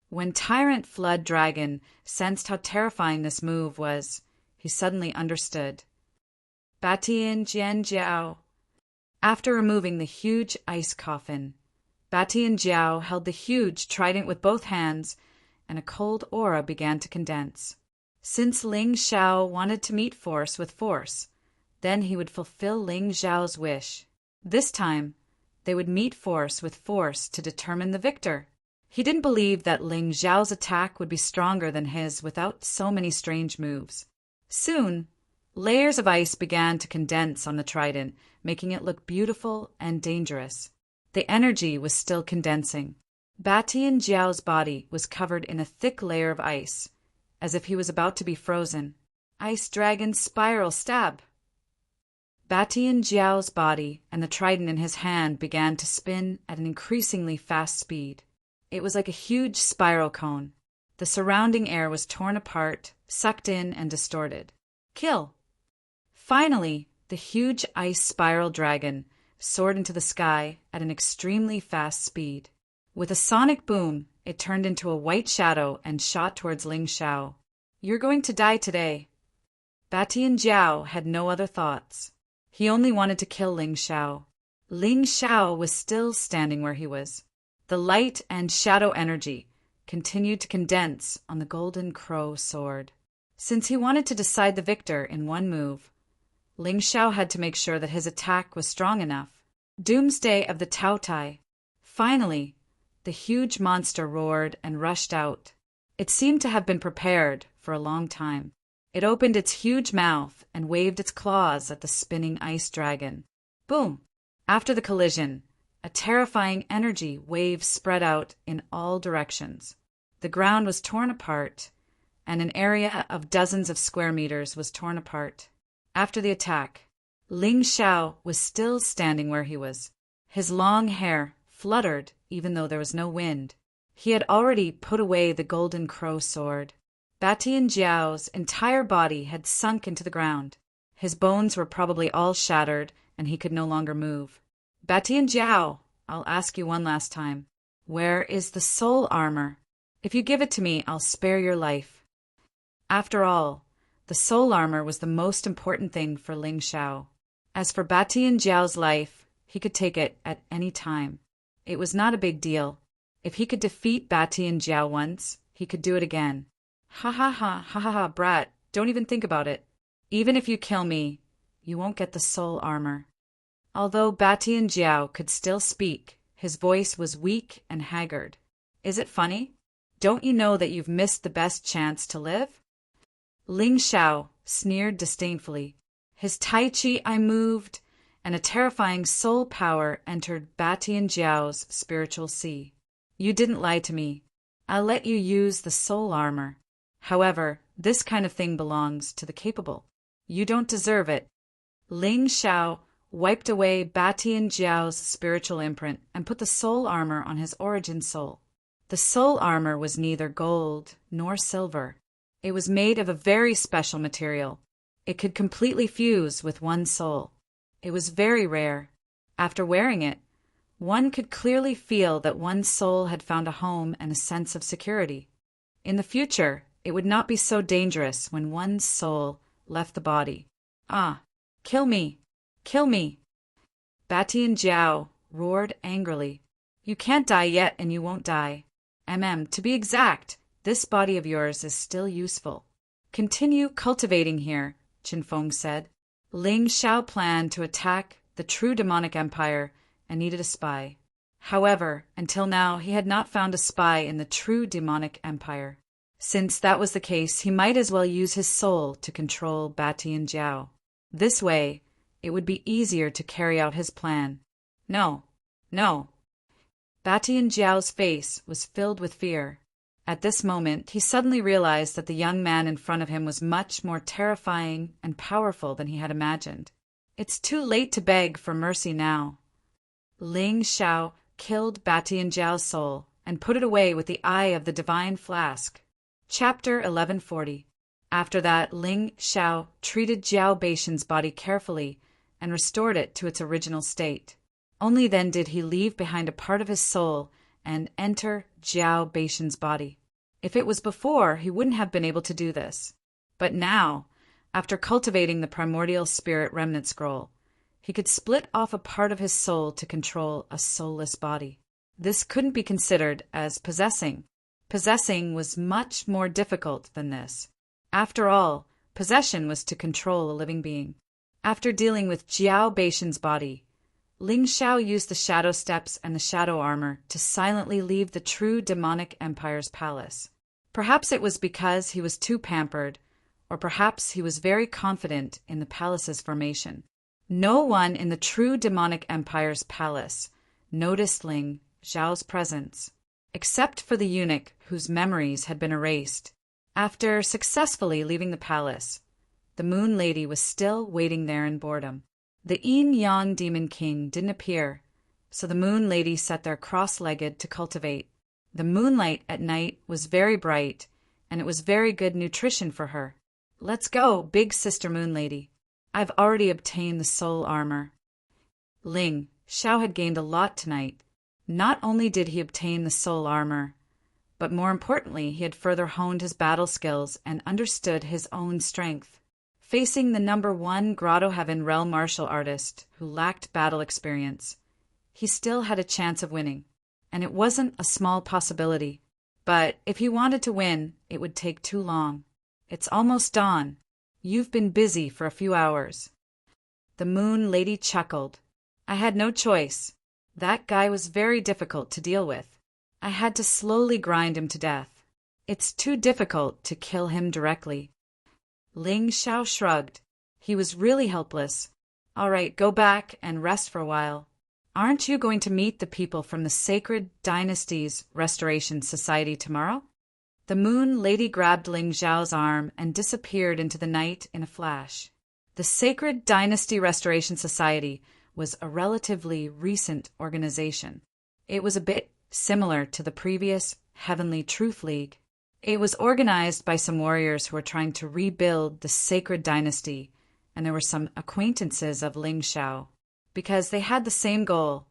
When Tyrant Flood Dragon sensed how terrifying this move was, he suddenly understood. Batian Jian Jiao. After removing the huge ice coffin, Batian Jiao held the huge trident with both hands, and a cold aura began to condense. Since Ling Xiao wanted to meet force with force, then he would fulfill Ling Zhao's wish. This time, they would meet force with force to determine the victor. He didn't believe that Ling Zhao's attack would be stronger than his without so many strange moves. Soon, layers of ice began to condense on the trident, making it look beautiful and dangerous. The energy was still condensing. Batian Jiao's body was covered in a thick layer of ice, as if he was about to be frozen. Ice Dragon Spiral Stab! Batian Jiao's body and the trident in his hand began to spin at an increasingly fast speed. It was like a huge spiral cone. The surrounding air was torn apart, sucked in, and distorted. Kill! Finally, the huge ice spiral dragon soared into the sky at an extremely fast speed. With a sonic boom, it turned into a white shadow and shot towards Ling Xiao. You're going to die today. Batian Jiao had no other thoughts. He only wanted to kill Ling Xiao. Ling Xiao was still standing where he was. The light and shadow energy continued to condense on the golden crow sword. Since he wanted to decide the victor in one move, Ling Xiao had to make sure that his attack was strong enough. Doomsday of the Taotai. Finally, the huge monster roared and rushed out. It seemed to have been prepared for a long time. It opened its huge mouth and waved its claws at the spinning ice dragon. Boom! After the collision, a terrifying energy wave spread out in all directions. The ground was torn apart, and an area of dozens of square meters was torn apart. After the attack, Ling Xiao was still standing where he was. His long hair fluttered even though there was no wind. He had already put away the golden crow sword. Batian Jiao's entire body had sunk into the ground. His bones were probably all shattered, and he could no longer move. Batian Jiao, I'll ask you one last time. Where is the soul armor? If you give it to me, I'll spare your life. After all, the soul armor was the most important thing for Ling Xiao. As for Batian Jiao's life, he could take it at any time. It was not a big deal. If he could defeat Batian Jiao once, he could do it again. Ha ha ha ha ha ha, brat, don't even think about it. Even if you kill me, you won't get the soul armor. Although Batian Jiao could still speak, his voice was weak and haggard. Is it funny? Don't you know that you've missed the best chance to live? Ling Xiao sneered disdainfully. His Tai Chi eye moved, and a terrifying soul power entered Batian Jiao's spiritual sea. You didn't lie to me. I'll let you use the soul armor. However, this kind of thing belongs to the capable. You don't deserve it. Ling Xiao wiped away Batian Jiao's spiritual imprint and put the soul armor on his origin soul. The soul armor was neither gold nor silver. It was made of a very special material. It could completely fuse with one's soul. It was very rare. After wearing it, one could clearly feel that one's soul had found a home and a sense of security. In the future, it would not be so dangerous when one's soul left the body. Ah, kill me! Kill me! Batian Jiao roared angrily. You can't die yet, and you won't die. To be exact, this body of yours is still useful. Continue cultivating here, Qinfeng said. Ling Xiao planned to attack the true demonic empire and needed a spy. However, until now he had not found a spy in the true demonic empire. Since that was the case, he might as well use his soul to control Batian Jiao. This way, it would be easier to carry out his plan. No, no. Batian Jiao's face was filled with fear. At this moment, he suddenly realized that the young man in front of him was much more terrifying and powerful than he had imagined. It's too late to beg for mercy now. Ling Xiao killed Batian Jiao's soul and put it away with the eye of the divine flask. Chapter 1140. After that, Ling Xiao treated Jiao Beishan's body carefully and restored it to its original state. Only then did he leave behind a part of his soul and enter Jiao Beishan's body. If it was before, he wouldn't have been able to do this. But now, after cultivating the primordial spirit remnant scroll, he could split off a part of his soul to control a soulless body. This couldn't be considered as possessing. Possessing was much more difficult than this. After all, possession was to control a living being. After dealing with Jiao Beishan's body, Ling Xiao used the shadow steps and the shadow armor to silently leave the true demonic empire's palace. Perhaps it was because he was too pampered, or perhaps he was very confident in the palace's formation. No one in the true demonic empire's palace noticed Ling Xiao's presence, except for the eunuch whose memories had been erased. After successfully leaving the palace, the Moon Lady was still waiting there in boredom. The Yin-Yang Demon King didn't appear, so the Moon Lady sat there cross-legged to cultivate. The moonlight at night was very bright, and it was very good nutrition for her. Let's go, big sister Moon Lady. I've already obtained the soul armor. Ling Xiao had gained a lot tonight. Not only did he obtain the soul armor, but more importantly, he had further honed his battle skills and understood his own strength. Facing the #1 Grotto Heaven realm martial artist who lacked battle experience, he still had a chance of winning, and it wasn't a small possibility. But if he wanted to win, it would take too long. It's almost dawn. You've been busy for a few hours. The Moon Lady chuckled. I had no choice. That guy was very difficult to deal with. I had to slowly grind him to death. It's too difficult to kill him directly. Ling Xiao shrugged. He was really helpless. All right, go back and rest for a while. Aren't you going to meet the people from the Sacred Dynasty's Restoration Society tomorrow? The Moon Lady grabbed Ling Xiao's arm and disappeared into the night in a flash. The Sacred Dynasty Restoration Society was a relatively recent organization. It was a bit similar to the previous Heavenly Truth League. It was organized by some warriors who were trying to rebuild the Sacred Dynasty, and there were some acquaintances of Ling Xiao. Because they had the same goal,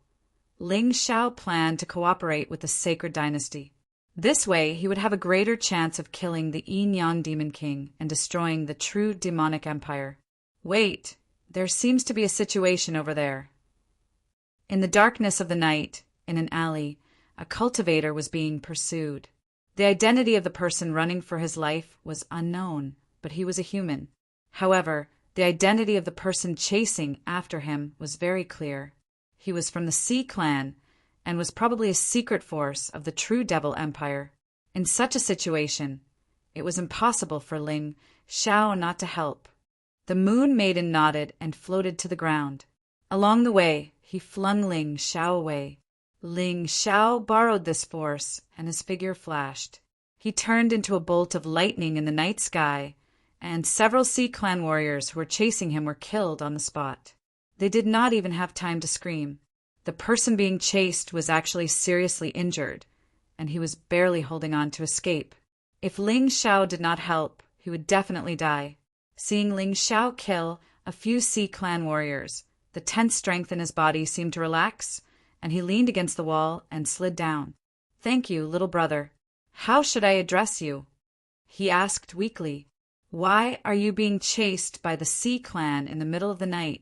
Ling Xiao planned to cooperate with the Sacred Dynasty. This way, he would have a greater chance of killing the Yin-Yang Demon King and destroying the true demonic empire. Wait, there seems to be a situation over there. In the darkness of the night, in an alley, a cultivator was being pursued. The identity of the person running for his life was unknown, but he was a human. However, the identity of the person chasing after him was very clear. He was from the Sea Clan and was probably a secret force of the true Devil Empire. In such a situation, it was impossible for Ling Xiao not to help. The Moon Maiden nodded and floated to the ground. Along the way, he flung Ling Xiao away. Ling Xiao borrowed this force, and his figure flashed. He turned into a bolt of lightning in the night sky, and several Sea Clan warriors who were chasing him were killed on the spot. They did not even have time to scream. The person being chased was actually seriously injured, and he was barely holding on to escape. If Ling Xiao did not help, he would definitely die. Seeing Ling Xiao kill a few Sea Clan warriors, the tense strength in his body seemed to relax, and he leaned against the wall and slid down. Thank you, little brother. How should I address you? He asked weakly. Why are you being chased by the Sea Clan in the middle of the night?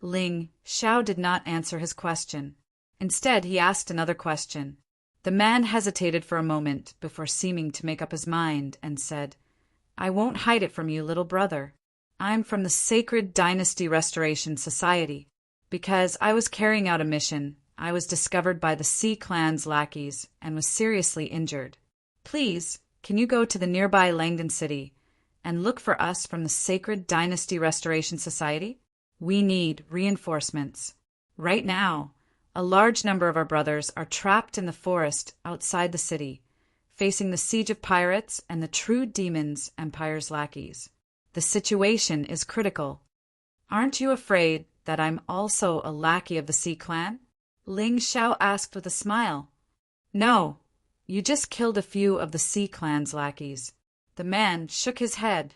Ling Xiao did not answer his question. Instead, he asked another question. The man hesitated for a moment before seeming to make up his mind and said, I won't hide it from you, little brother. I'm from the Sacred Dynasty Restoration Society. Because I was carrying out a mission, I was discovered by the Sea Clan's lackeys and was seriously injured. Please, can you go to the nearby Langdon City and look for us from the Sacred Dynasty Restoration Society? We need reinforcements. Right now, a large number of our brothers are trapped in the forest outside the city, facing the siege of pirates and the true demons Empire's lackeys. The situation is critical. Aren't you afraid that I'm also a lackey of the Sea Clan? Ling Xiao asked with a smile. No, you just killed a few of the Sea Clan's lackeys. The man shook his head.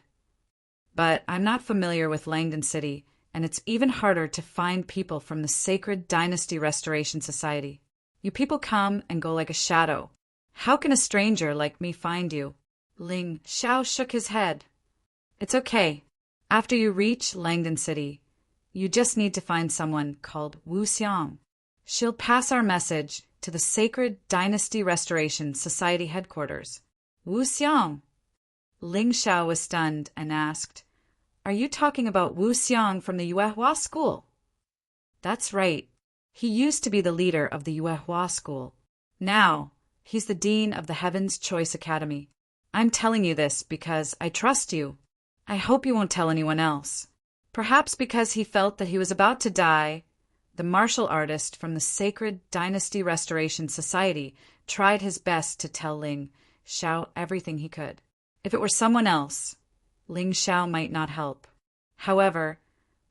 But I'm not familiar with Langdon City, and it's even harder to find people from the Sacred Dynasty Restoration Society. You people come and go like a shadow. How can a stranger like me find you? Ling Xiao shook his head. It's okay. After you reach Langdon City, you just need to find someone called Wu Xiang. She'll pass our message to the Sacred Dynasty Restoration Society headquarters. Wu Xiang. Ling Xiao was stunned and asked, Are you talking about Wu Xiang from the Yuehua school? That's right. He used to be the leader of the Yuehua school. Now, he's the dean of the Heaven's Choice Academy. I'm telling you this because I trust you. I hope you won't tell anyone else. Perhaps because he felt that he was about to die, the martial artist from the Sacred Dynasty Restoration Society tried his best to tell Ling Xiao everything he could. If it were someone else, Ling Xiao might not help. However,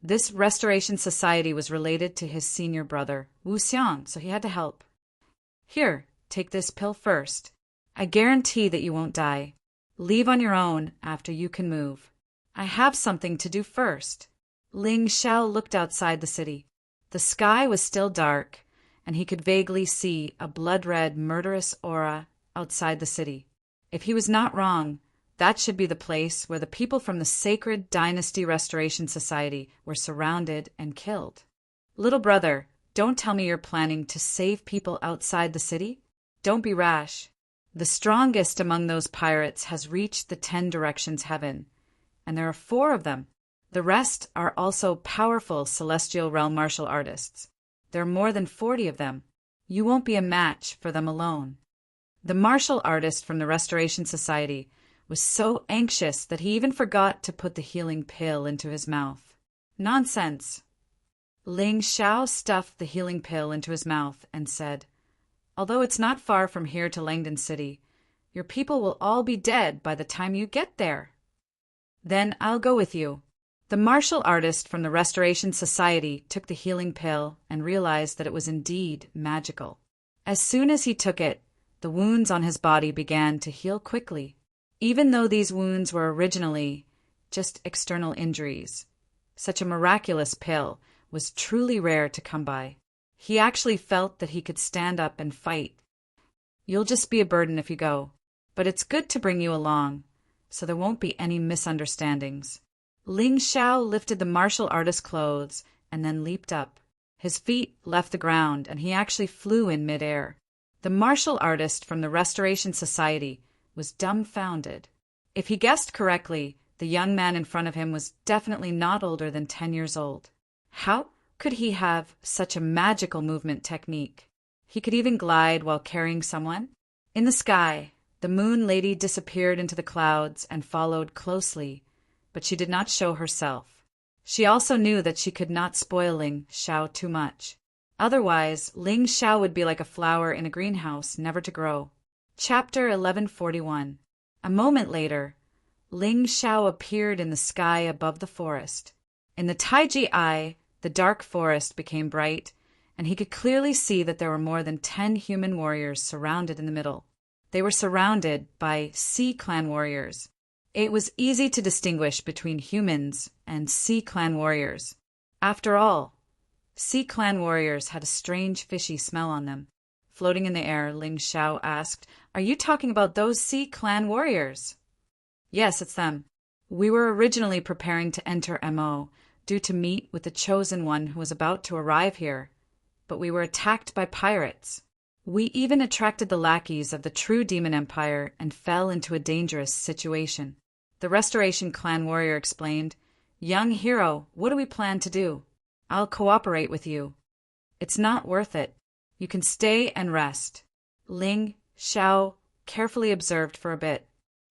this restoration society was related to his senior brother, Wu Xiang, so he had to help. Here, take this pill first. I guarantee that you won't die. Leave on your own after you can move. I have something to do first. Ling Xiao looked outside the city. The sky was still dark, and he could vaguely see a blood-red, murderous aura outside the city. If he was not wrong, that should be the place where the people from the Sacred Dynasty Restoration Society were surrounded and killed. Little brother, don't tell me you're planning to save people outside the city. Don't be rash. The strongest among those pirates has reached the 10 Directions Heaven, and there are 4 of them. The rest are also powerful Celestial Realm martial artists. There are more than 40 of them. You won't be a match for them alone. The martial artist from the Restoration Society was so anxious that he even forgot to put the healing pill into his mouth. Nonsense. Ling Xiao stuffed the healing pill into his mouth and said, Although it's not far from here to Langdon City, your people will all be dead by the time you get there. Then I'll go with you. The martial artist from the Restoration Society took the healing pill and realized that it was indeed magical. As soon as he took it, the wounds on his body began to heal quickly, even though these wounds were originally just external injuries. Such a miraculous pill was truly rare to come by. He actually felt that he could stand up and fight. You'll just be a burden if you go, but it's good to bring you along, so there won't be any misunderstandings. Ling Xiao lifted the martial artist's clothes and then leaped up. His feet left the ground and he actually flew in midair. The martial artist from the Restoration Society was dumbfounded. If he guessed correctly, the young man in front of him was definitely not older than 10 years old. How could he have such a magical movement technique? He could even glide while carrying someone. In the sky, the moon lady disappeared into the clouds and followed closely, but she did not show herself. She also knew that she could not spoil Ling Xiao too much. Otherwise, Ling Xiao would be like a flower in a greenhouse, never to grow. Chapter 1141. A moment later, Ling Xiao appeared in the sky above the forest. In the Taiji eye, the dark forest became bright, and he could clearly see that there were more than 10 human warriors surrounded in the middle. They were surrounded by Sea Clan warriors. It was easy to distinguish between humans and Sea Clan warriors. After all, Sea Clan warriors had a strange fishy smell on them. Floating in the air, Ling Xiao asked, Are you talking about those Sea Clan warriors? Yes, it's them. We were originally preparing to enter MO, due to meet with the Chosen One who was about to arrive here, but we were attacked by pirates. We even attracted the lackeys of the true Demon Empire and fell into a dangerous situation. The Restoration Clan warrior explained, Young hero, what do we plan to do? I'll cooperate with you. It's not worth it. You can stay and rest. Ling Xiao carefully observed for a bit.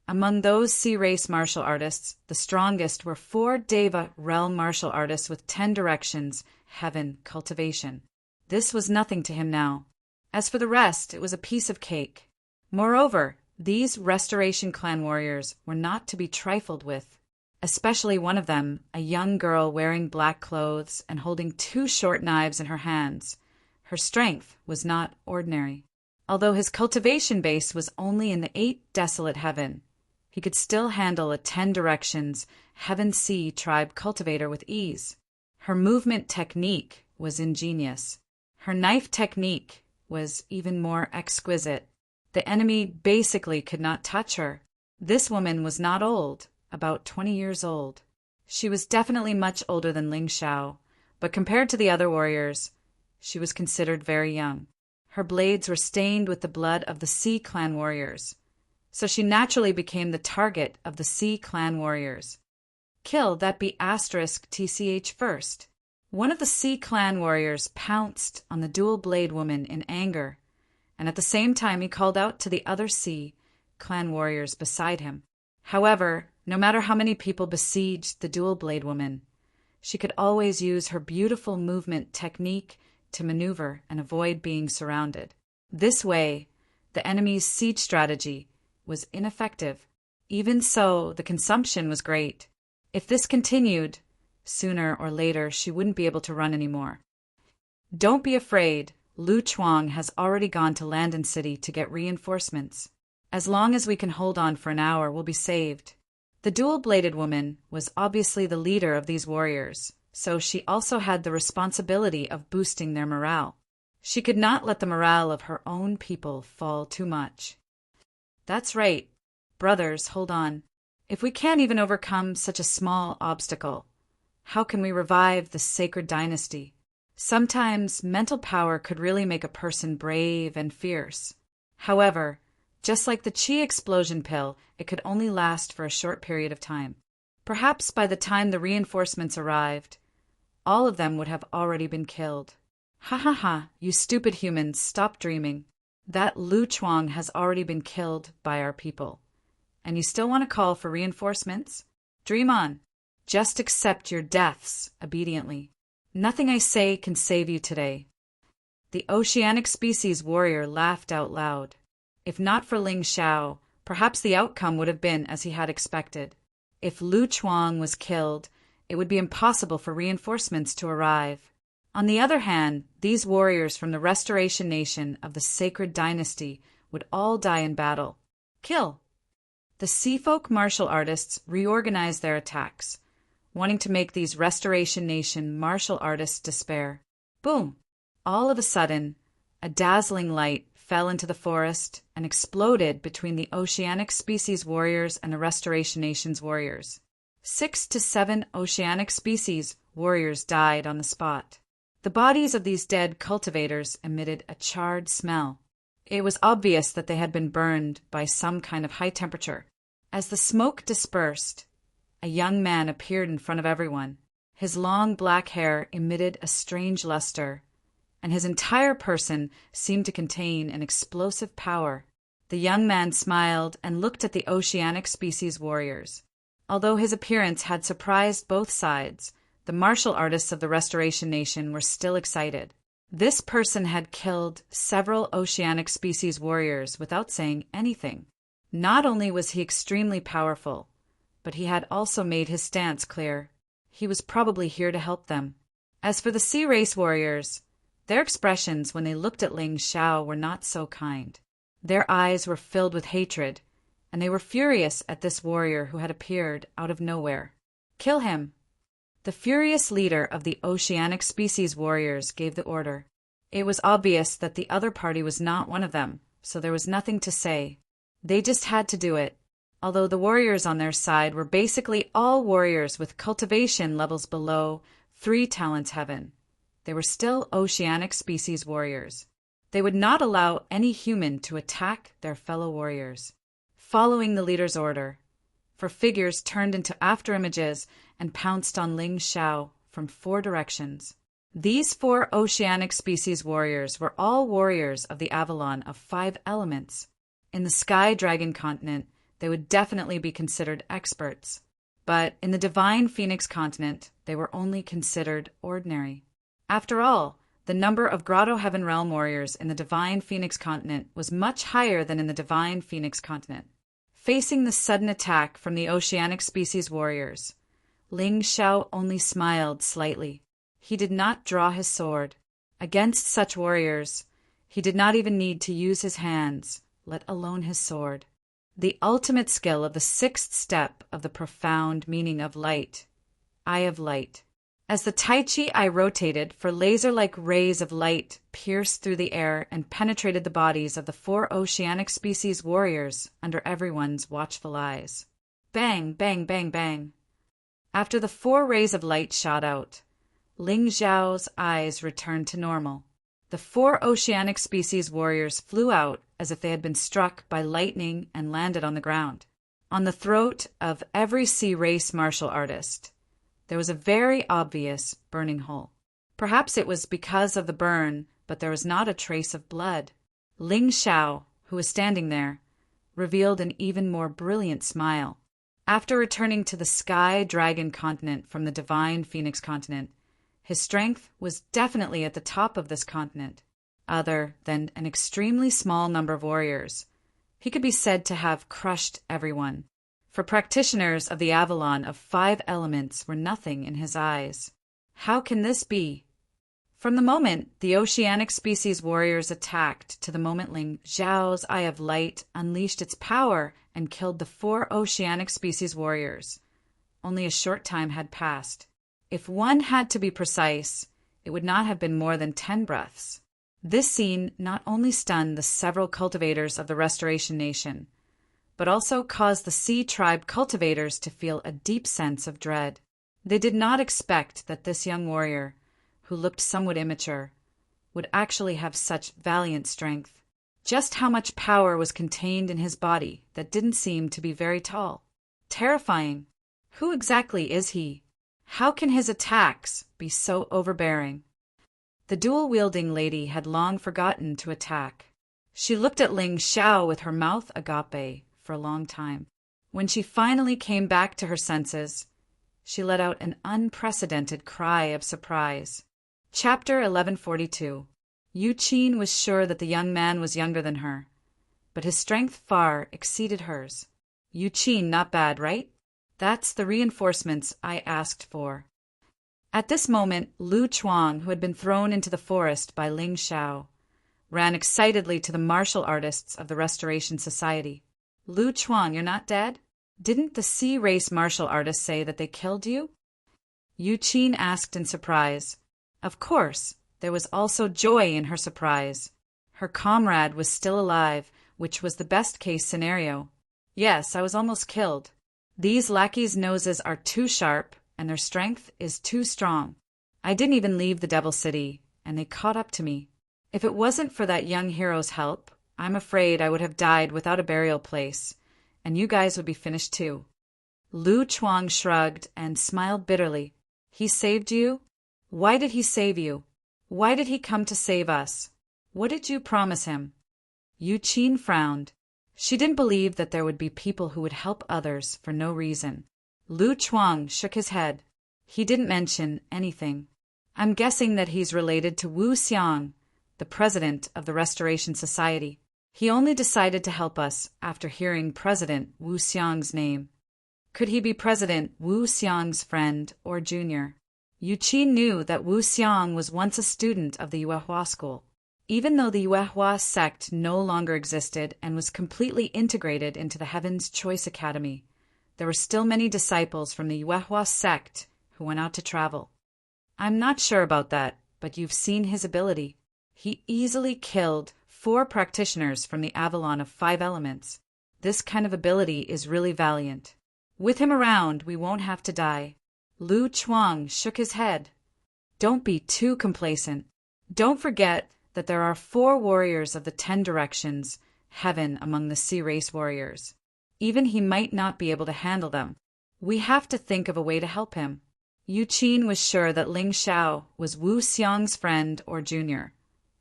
Among those sea race martial artists, the strongest were 4 Deva realm martial artists with 10 directions, heaven, cultivation. This was nothing to him now. As for the rest, it was a piece of cake. Moreover, these Restoration Clan warriors were not to be trifled with, especially one of them, a young girl wearing black clothes and holding 2 short knives in her hands. Her strength was not ordinary. Although his cultivation base was only in the 8th desolate heaven, he could still handle a 10 directions Heaven Sea tribe cultivator with ease. Her movement technique was ingenious. Her knife technique was even more exquisite. The enemy basically could not touch her. This woman was not old, about 20 years old. She was definitely much older than Ling Xiao, but compared to the other warriors, she was considered very young. Her blades were stained with the blood of the Sea Clan warriors, so she naturally became the target of the Sea Clan warriors. Kill that be *TCH first. One of the Sea Clan warriors pounced on the dual blade woman in anger, and at the same time he called out to the other Sea Clan warriors beside him. However, no matter how many people besieged the dual blade woman, she could always use her beautiful movement technique to maneuver and avoid being surrounded. This way, the enemy's siege strategy was ineffective. Even so, the consumption was great. If this continued, sooner or later she wouldn't be able to run anymore. Don't be afraid, Lu Chuang has already gone to Landon City to get reinforcements. As long as we can hold on for an hour, we'll be saved. The dual-bladed woman was obviously the leader of these warriors, so she also had the responsibility of boosting their morale. She could not let the morale of her own people fall too much. That's right. Brothers, hold on. If we can't even overcome such a small obstacle, how can we revive the sacred dynasty? Sometimes mental power could really make a person brave and fierce. However, just like the chi explosion pill, it could only last for a short period of time. Perhaps by the time the reinforcements arrived, all of them would have already been killed. Ha ha ha, you stupid humans, stop dreaming. That Lu Chuang has already been killed by our people. And you still want to call for reinforcements? Dream on. Just accept your deaths obediently. Nothing I say can save you today. The oceanic species warrior laughed out loud. If not for Ling Xiao, perhaps the outcome would have been as he had expected. If Lu Chuang was killed, it would be impossible for reinforcements to arrive. On the other hand, these warriors from the Restoration Nation of the Sacred Dynasty would all die in battle. Kill! The Sea Folk martial artists reorganized their attacks, wanting to make these Restoration Nation martial artists despair. Boom! All of a sudden, a dazzling light fell into the forest and exploded between the oceanic species warriors and the Restoration Nation's warriors. 6 to 7 oceanic species warriors died on the spot. The bodies of these dead cultivators emitted a charred smell. It was obvious that they had been burned by some kind of high temperature. As the smoke dispersed, a young man appeared in front of everyone. His long black hair emitted a strange luster, and his entire person seemed to contain an explosive power. The young man smiled and looked at the oceanic species warriors. Although his appearance had surprised both sides, the martial artists of the Restoration Nation were still excited. This person had killed several oceanic species warriors without saying anything. Not only was he extremely powerful, but he had also made his stance clear. He was probably here to help them. As for the sea race warriors, their expressions when they looked at Ling Xiao were not so kind. Their eyes were filled with hatred, and they were furious at this warrior who had appeared out of nowhere. Kill him! The furious leader of the oceanic species warriors gave the order. It was obvious that the other party was not one of them, so there was nothing to say. They just had to do it. Although the warriors on their side were basically all warriors with cultivation levels below 3 talents heaven, they were still oceanic species warriors. They would not allow any human to attack their fellow warriors. Following the leader's order, for figures turned into afterimages and pounced on Ling Xiao from 4 directions. These 4 oceanic species warriors were all warriors of the Avalon of 5 elements. In the Sky Dragon continent, they would definitely be considered experts, but in the Divine Phoenix continent, they were only considered ordinary. After all, the number of Grotto Heaven Realm warriors in the Divine Phoenix continent was much higher than in the Divine Phoenix continent. Facing the sudden attack from the oceanic species warriors, Ling Xiao only smiled slightly. He did not draw his sword. Against such warriors, He did not even need to use his hands, let alone his sword. The ultimate skill of the sixth step of the profound meaning of light, eye of light. As the Tai Chi eye rotated, for laser-like rays of light pierced through the air and penetrated the bodies of the 4 oceanic species warriors under everyone's watchful eyes. Bang, bang, bang, bang. After the 4 rays of light shot out, Ling Xiao's eyes returned to normal. The 4 oceanic species warriors flew out as if they had been struck by lightning and landed on the ground. On the throat of every sea race martial artist, there was a very obvious burning hole. Perhaps it was because of the burn, but there was not a trace of blood. Ling Xiao, who was standing there, revealed an even more brilliant smile. After returning to the Sky Dragon continent from the Divine Phoenix continent, his strength was definitely at the top of this continent. Other than an extremely small number of warriors, he could be said to have crushed everyone. For practitioners of the Avalon of 5 elements were nothing in his eyes. How can this be? From the moment the oceanic species warriors attacked to the moment Ling Xiao's eye of light unleashed its power and killed the 4 oceanic species warriors, only a short time had passed. If one had to be precise, it would not have been more than 10 breaths. This scene not only stunned the several cultivators of the Restoration Nation, but also caused the Sea Tribe cultivators to feel a deep sense of dread. They did not expect that this young warrior, who looked somewhat immature, would actually have such valiant strength. Just how much power was contained in his body that didn't seem to be very tall. Terrifying. Who exactly is he? How can his attacks be so overbearing? The dual-wielding lady had long forgotten to attack. She looked at Ling Xiao with her mouth agape for a long time. When she finally came back to her senses, she let out an unprecedented cry of surprise. Chapter 1142. Yu Qin was sure that the young man was younger than her, but his strength far exceeded hers. Yu Qin, not bad, right? That's the reinforcements I asked for. At this moment, Lu Chuang, who had been thrown into the forest by Ling Xiao, ran excitedly to the martial artists of the Restoration Society. Lu Chuang, you're not dead? Didn't the sea race martial artists say that they killed you? Yu Qin asked in surprise. Of course, there was also joy in her surprise. Her comrade was still alive, which was the best-case scenario. Yes, I was almost killed. These lackeys' noses are too sharp, and their strength is too strong. I didn't even leave the Devil City, and they caught up to me. If it wasn't for that young hero's help, I'm afraid I would have died without a burial place, and you guys would be finished too. Lu Chuang shrugged and smiled bitterly. He saved you? Why did he save you? Why did he come to save us? What did you promise him? Yu Qin frowned. She didn't believe that there would be people who would help others for no reason. Lu Chuang shook his head. He didn't mention anything. I'm guessing that he's related to Wu Xiang, the president of the Restoration Society. He only decided to help us after hearing President Wu Xiang's name. Could he be President Wu Xiang's friend or junior? Yu Qin knew that Wu Xiang was once a student of the Yuehua school. Even though the Yuehua sect no longer existed and was completely integrated into the Heaven's Choice Academy, there were still many disciples from the Yuehua sect who went out to travel. I'm not sure about that, but you've seen his ability. He easily killed 4 practitioners from the Avalon of 5 elements. This kind of ability is really valiant. With him around, we won't have to die. Lu Chuang shook his head. Don't be too complacent. Don't forget that there are 4 warriors of the 10 directions, heaven among the sea race warriors. Even he might not be able to handle them. We have to think of a way to help him. Yu Qin was sure that Ling Xiao was Wu Xiang's friend or junior,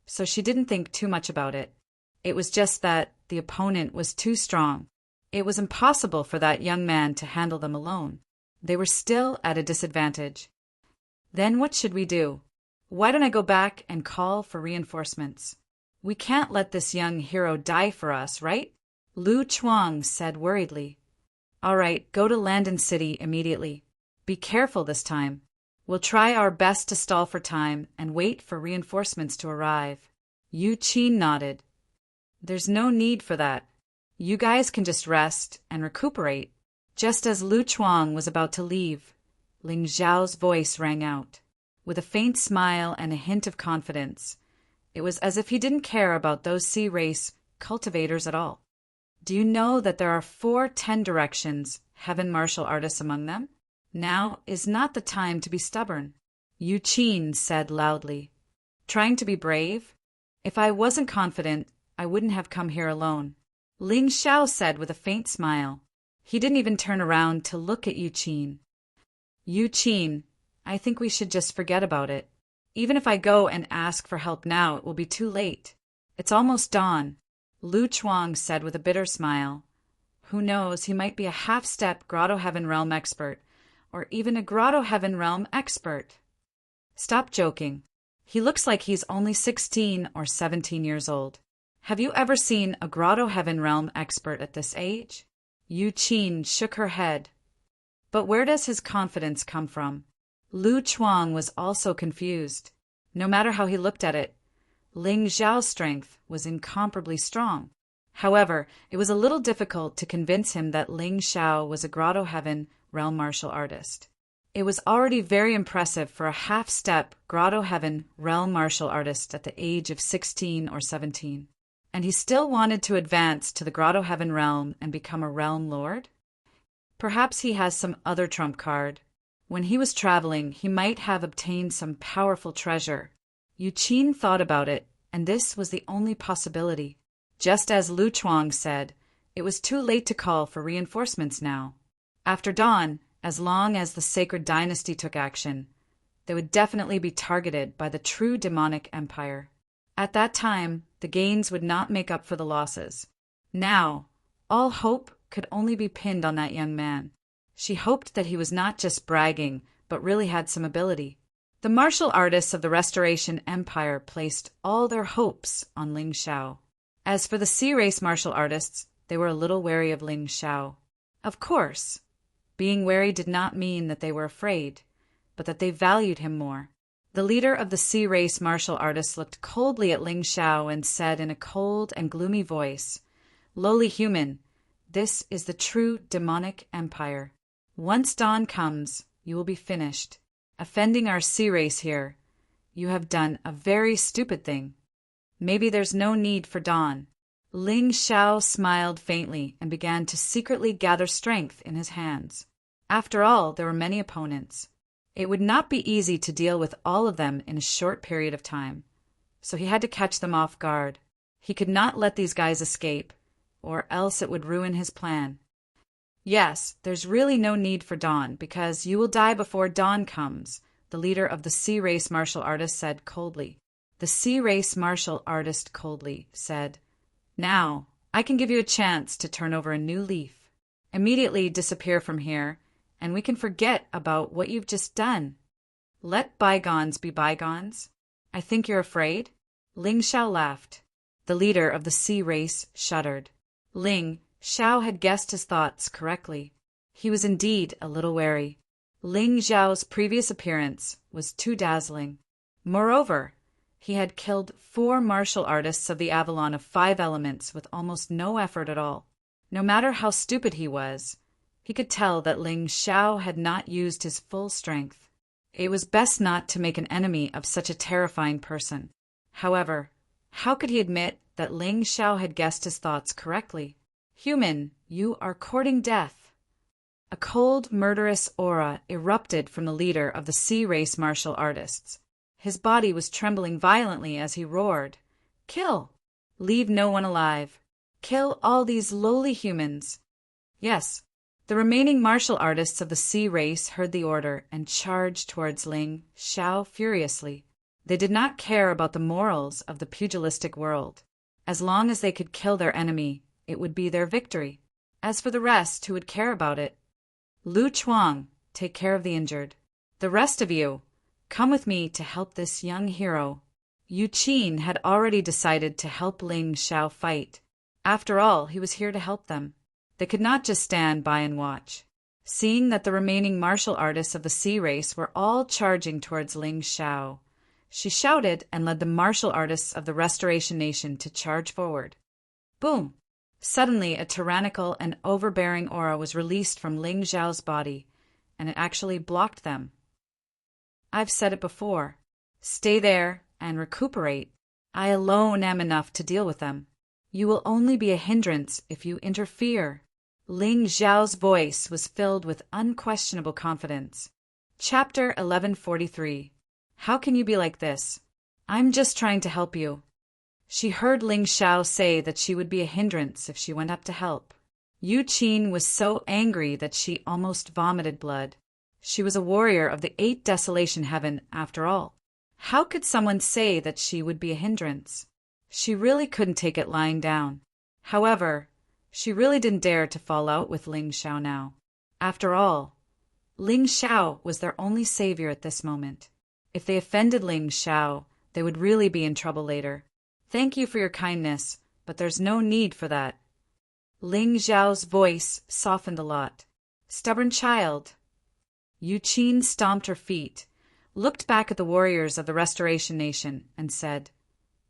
so she didn't think too much about it. It was just that the opponent was too strong. It was impossible for that young man to handle them alone. They were still at a disadvantage. Then what should we do? Why don't I go back and call for reinforcements? We can't let this young hero die for us, right? Lu Chuang said worriedly. All right, go to Landon City immediately. Be careful this time. We'll try our best to stall for time and wait for reinforcements to arrive. Yu Qin nodded. There's no need for that. You guys can just rest and recuperate. Just as Lu Chuang was about to leave, Ling Zhao's voice rang out. With a faint smile and a hint of confidence, it was as if he didn't care about those sea race cultivators at all. Do you know that there are 4 10 directions heaven martial artists among them? Now is not the time to be stubborn, Yu Qin said loudly. Trying to be brave? If I wasn't confident, I wouldn't have come here alone, Ling Xiao said with a faint smile. He didn't even turn around to look at Yu Qin. Yu Qin, I think we should just forget about it. Even if I go and ask for help now, it will be too late. It's almost dawn, Lu Chuang said with a bitter smile. Who knows, he might be a half-step Grotto Heaven Realm expert, or even a Grotto Heaven Realm expert. Stop joking. He looks like he's only 16 or 17 years old. Have you ever seen a Grotto Heaven Realm expert at this age? Yu Qin shook her head. But where does his confidence come from? Lu Chuang was also confused. No matter how he looked at it, Ling Zhao's strength was incomparably strong. However, it was a little difficult to convince him that Ling Xiao was a Grotto Heaven Realm martial artist. It was already very impressive for a half-step Grotto Heaven Realm martial artist at the age of 16 or 17. And he still wanted to advance to the Grotto Heaven Realm and become a Realm Lord? Perhaps he has some other trump card. When he was traveling, he might have obtained some powerful treasure. Yu Qin thought about it, and this was the only possibility. Just as Lu Chuang said, it was too late to call for reinforcements now. After dawn, as long as the Sacred Dynasty took action, they would definitely be targeted by the true demonic empire. At that time, the gains would not make up for the losses. Now, all hope could only be pinned on that young man. She hoped that he was not just bragging, but really had some ability. The martial artists of the Restoration Empire placed all their hopes on Ling Xiao. As for the sea race martial artists, they were a little wary of Ling Xiao. Of course, being wary did not mean that they were afraid, but that they valued him more. The leader of the sea race martial artists looked coldly at Ling Xiao and said in a cold and gloomy voice, "Lowly human, this is the true demonic empire. Once dawn comes, you will be finished. Offending our sea race here, you have done a very stupid thing. Maybe there's no need for dawn." Ling Xiao smiled faintly and began to secretly gather strength in his hands. After all, there were many opponents. It would not be easy to deal with all of them in a short period of time, so he had to catch them off guard. He could not let these guys escape, or else it would ruin his plan. "Yes, there's really no need for dawn, because you will die before dawn comes," the leader of the sea race martial artist said coldly. The sea race martial artist coldly said, "Now, I can give you a chance to turn over a new leaf. Immediately disappear from here, and we can forget about what you've just done. Let bygones be bygones. I think you're afraid?" Ling Xiao laughed. The leader of the sea race shuddered. Ling Xiao had guessed his thoughts correctly. He was indeed a little wary. Ling Xiao's previous appearance was too dazzling. Moreover, he had killed 4 martial artists of the Avalon of 5 elements with almost no effort at all. No matter how stupid he was, he could tell that Ling Xiao had not used his full strength. It was best not to make an enemy of such a terrifying person. However, how could he admit that Ling Xiao had guessed his thoughts correctly? "Human, you are courting death." A cold, murderous aura erupted from the leader of the sea race martial artists. His body was trembling violently as he roared, "Kill! Leave no one alive. Kill all these lowly humans." Yes, the remaining martial artists of the sea race heard the order and charged towards Ling Xiao furiously. They did not care about the morals of the pugilistic world. As long as they could kill their enemy, it would be their victory. As for the rest, who would care about it? Lu Chuang, take care of the injured. The rest of you, come with me to help this young hero. Yu Qin had already decided to help Ling Xiao fight. After all, he was here to help them. They could not just stand by and watch. Seeing that the remaining martial artists of the sea race were all charging towards Ling Xiao, She shouted and led the martial artists of the Restoration Nation to charge forward. Boom! Suddenly, a tyrannical and overbearing aura was released from Ling Xiao's body, and it actually blocked them. I've said it before. Stay there and recuperate. I alone am enough to deal with them. You will only be a hindrance if you interfere. Ling Xiao's voice was filled with unquestionable confidence. Chapter 1143. How can you be like this? I'm just trying to help you. She heard Ling Xiao say that she would be a hindrance if she went up to help. Yu Qin was so angry that she almost vomited blood. She was a warrior of the 8th Desolation Heaven, after all. How could someone say that she would be a hindrance? She really couldn't take it lying down. However, she really didn't dare to fall out with Ling Xiao now. After all, Ling Xiao was their only savior at this moment. If they offended Ling Xiao, they would really be in trouble later. Thank you for your kindness, but there's no need for that. Ling Xiao's voice softened a lot. Stubborn child. Yu Qin stomped her feet, looked back at the warriors of the Restoration Nation, and said,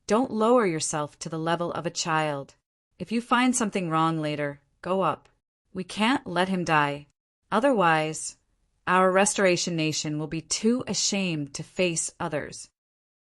Don't lower yourself to the level of a child. If you find something wrong later, go up. We can't let him die. Otherwise, our Restoration Nation will be too ashamed to face others.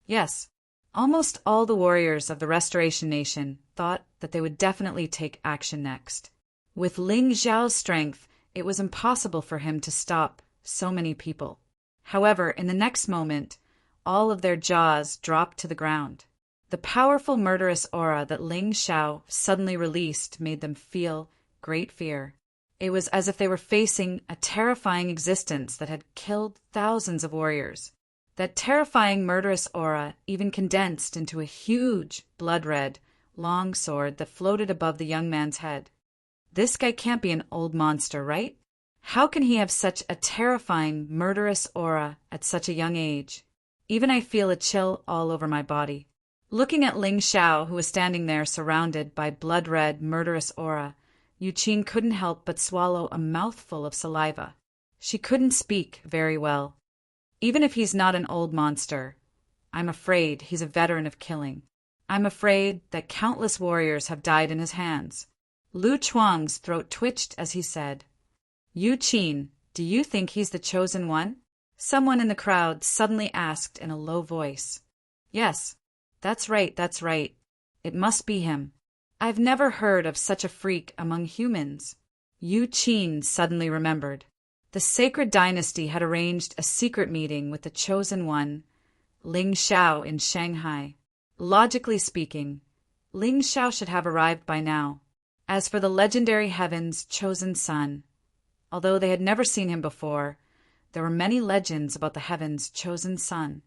Yes, almost all the warriors of the Restoration Nation thought that they would definitely take action next. With Ling Xiao's strength, it was impossible for him to stop so many people. However, in the next moment, all of their jaws dropped to the ground. The powerful murderous aura that Ling Xiao suddenly released made them feel great fear. It was as if they were facing a terrifying existence that had killed thousands of warriors. That terrifying murderous aura even condensed into a huge, blood-red, long sword that floated above the young man's head. This guy can't be an old monster, right? How can he have such a terrifying, murderous aura at such a young age? Even I feel a chill all over my body. Looking at Ling Xiao, who was standing there surrounded by blood-red, murderous aura, Yu Qin couldn't help but swallow a mouthful of saliva. She couldn't speak very well. Even if he's not an old monster, I'm afraid he's a veteran of killing. I'm afraid that countless warriors have died in his hands. Lu Chuang's throat twitched as he said, Yu Qin, do you think he's the chosen one? Someone in the crowd suddenly asked in a low voice. Yes, that's right. It must be him. I've never heard of such a freak among humans. Yu Qin suddenly remembered. The sacred dynasty had arranged a secret meeting with the chosen one, Ling Xiao, in Shanghai. Logically speaking, Ling Xiao should have arrived by now. As for the legendary heaven's chosen son, although they had never seen him before, there were many legends about the heaven's chosen son.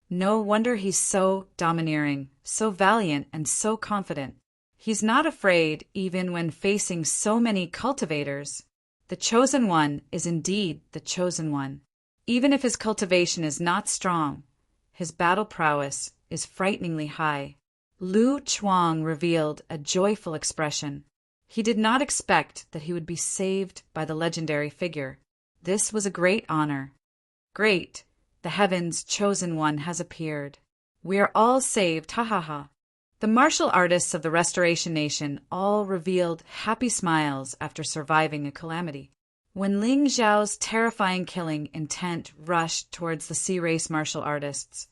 No wonder he's so domineering, so valiant, and so confident. He's not afraid even when facing so many cultivators. The chosen one is indeed the chosen one. Even if his cultivation is not strong, his battle prowess is frighteningly high. Lu Chuang revealed a joyful expression. He did not expect that he would be saved by the legendary figure. This was a great honor. Great, the heaven's chosen one has appeared. We are all saved, ha ha ha. The martial artists of the Restoration Nation all revealed happy smiles after surviving a calamity. When Ling Xiao's terrifying killing intent rushed towards the Sea-Race martial artists,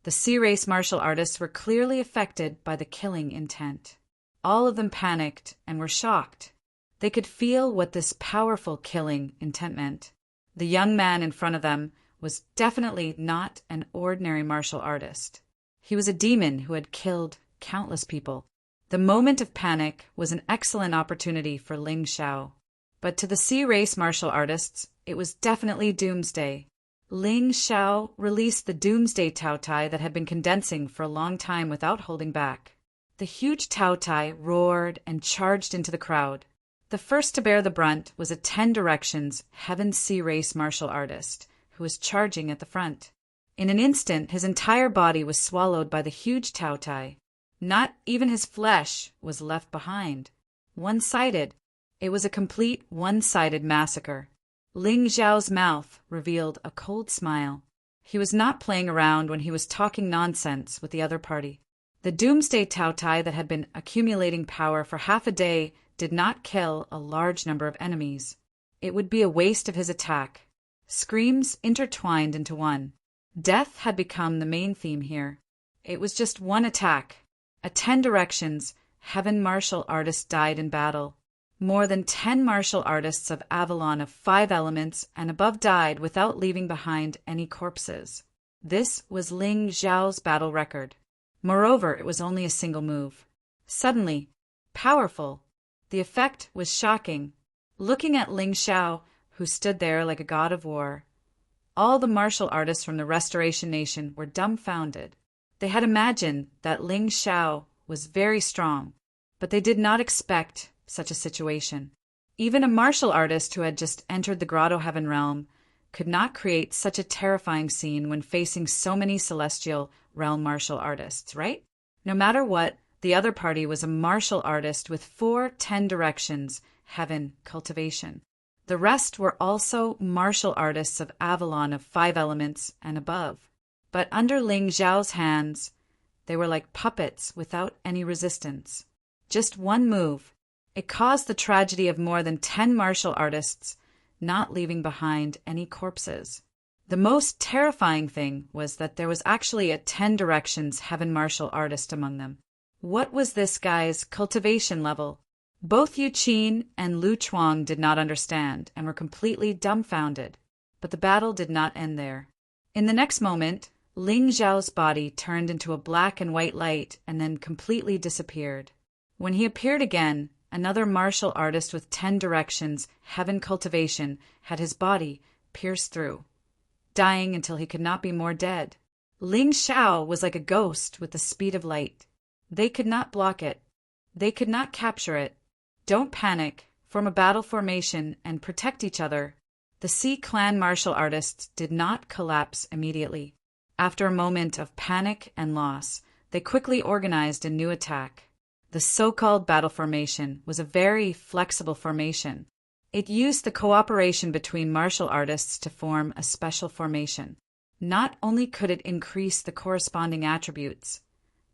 the Sea-Race martial artists were clearly affected by the killing intent. All of them panicked and were shocked. They could feel what this powerful killing intent meant. The young man in front of them was definitely not an ordinary martial artist. He was a demon who had killed countless people. The moment of panic was an excellent opportunity for Ling Xiao. But to the Sea-Race martial artists, it was definitely doomsday. Ling Xiao released the doomsday Taotai that had been condensing for a long time without holding back. The huge Taotai roared and charged into the crowd. The first to bear the brunt was a 10 Directions Heaven Sea-Race martial artist, who was charging at the front. In an instant, his entire body was swallowed by the huge Taotai. Not even his flesh was left behind. One-sided. It was a complete one-sided massacre. Ling Xiao's mouth revealed a cold smile. He was not playing around when he was talking nonsense with the other party. The doomsday Taotai that had been accumulating power for half a day did not kill a large number of enemies. It would be a waste of his attack. Screams intertwined into one. Death had become the main theme here. It was just one attack. A 10 directions, heaven martial artist died in battle. More than 10 martial artists of Avalon of 5 elements and above died without leaving behind any corpses. This was Ling Xiao's battle record. Moreover, it was only a single move. Suddenly, powerful. The effect was shocking. Looking at Ling Xiao, who stood there like a god of war, all the martial artists from the Restoration Nation were dumbfounded. They had imagined that Ling Xiao was very strong, but they did not expect such a situation. Even a martial artist who had just entered the Grotto Heaven realm could not create such a terrifying scene when facing so many celestial realm martial artists, right? No matter what, the other party was a martial artist with 4 10 directions, heaven, cultivation. The rest were also martial artists of Avalon of 5 elements and above. But under Ling Xiao's hands, they were like puppets without any resistance. Just one move. It caused the tragedy of more than 10 martial artists not leaving behind any corpses. The most terrifying thing was that there was actually a 10 directions heaven martial artist among them. What was this guy's cultivation level? Both Yu Qin and Lu Chuang did not understand and were completely dumbfounded. But the battle did not end there. In the next moment, Ling Xiao's body turned into a black and white light and then completely disappeared. When he appeared again, another martial artist with 10 directions, heaven cultivation, had his body pierced through, dying until he could not be more dead. Ling Xiao was like a ghost with the speed of light. They could not block it. They could not capture it. Don't panic, form a battle formation, and protect each other. The Sea Clan martial artists did not collapse immediately. After a moment of panic and loss, they quickly organized a new attack. The so-called battle formation was a very flexible formation. It used the cooperation between martial artists to form a special formation. Not only could it increase the corresponding attributes,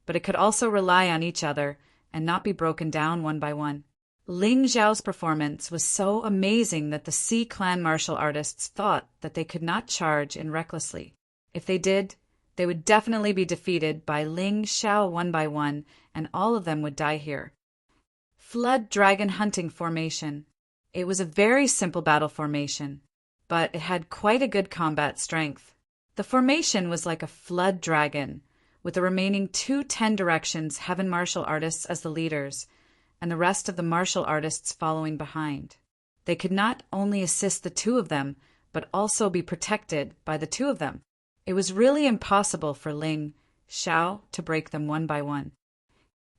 but it could also rely on each other and not be broken down one by one. Ling Xiao's performance was so amazing that the Sea Clan martial artists thought that they could not charge in recklessly. If they did, they would definitely be defeated by Ling Xiao one by one, and all of them would die here. Flood Dragon Hunting Formation. It was a very simple battle formation, but it had quite a good combat strength. The formation was like a flood dragon, with the remaining 2 10 directions heaven martial artists as the leaders, and the rest of the martial artists following behind. They could not only assist the 2 of them, but also be protected by the 2 of them. It was really impossible for Ling Xiao to break them one by one.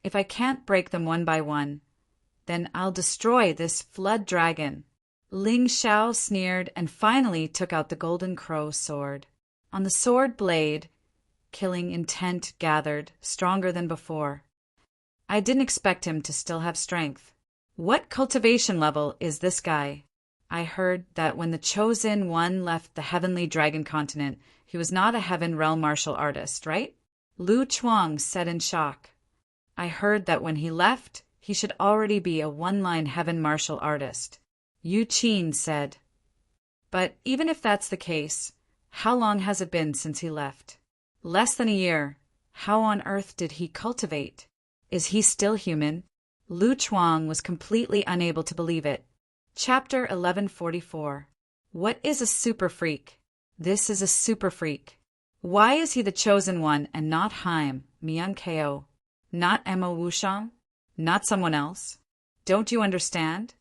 If I can't break them one by one, then I'll destroy this flood dragon. Ling Xiao sneered and finally took out the golden crow sword. On the sword blade, killing intent gathered, stronger than before. I didn't expect him to still have strength. What cultivation level is this guy? I heard that when the Chosen One left the Heavenly Dragon Continent, he was not a Heaven Realm martial artist, right? Lu Chuang said in shock. I heard that when he left, he should already be a one-line Heaven martial artist. Yu Qin said. But even if that's the case, how long has it been since he left? Less than a year. How on earth did he cultivate? Is he still human? Lu Chuang was completely unable to believe it. Chapter 1144. What is a super freak? This is a super freak. Why is he the chosen one and not Haim, Mian Ko? Not Emma Wushang? Not someone else? Don't you understand?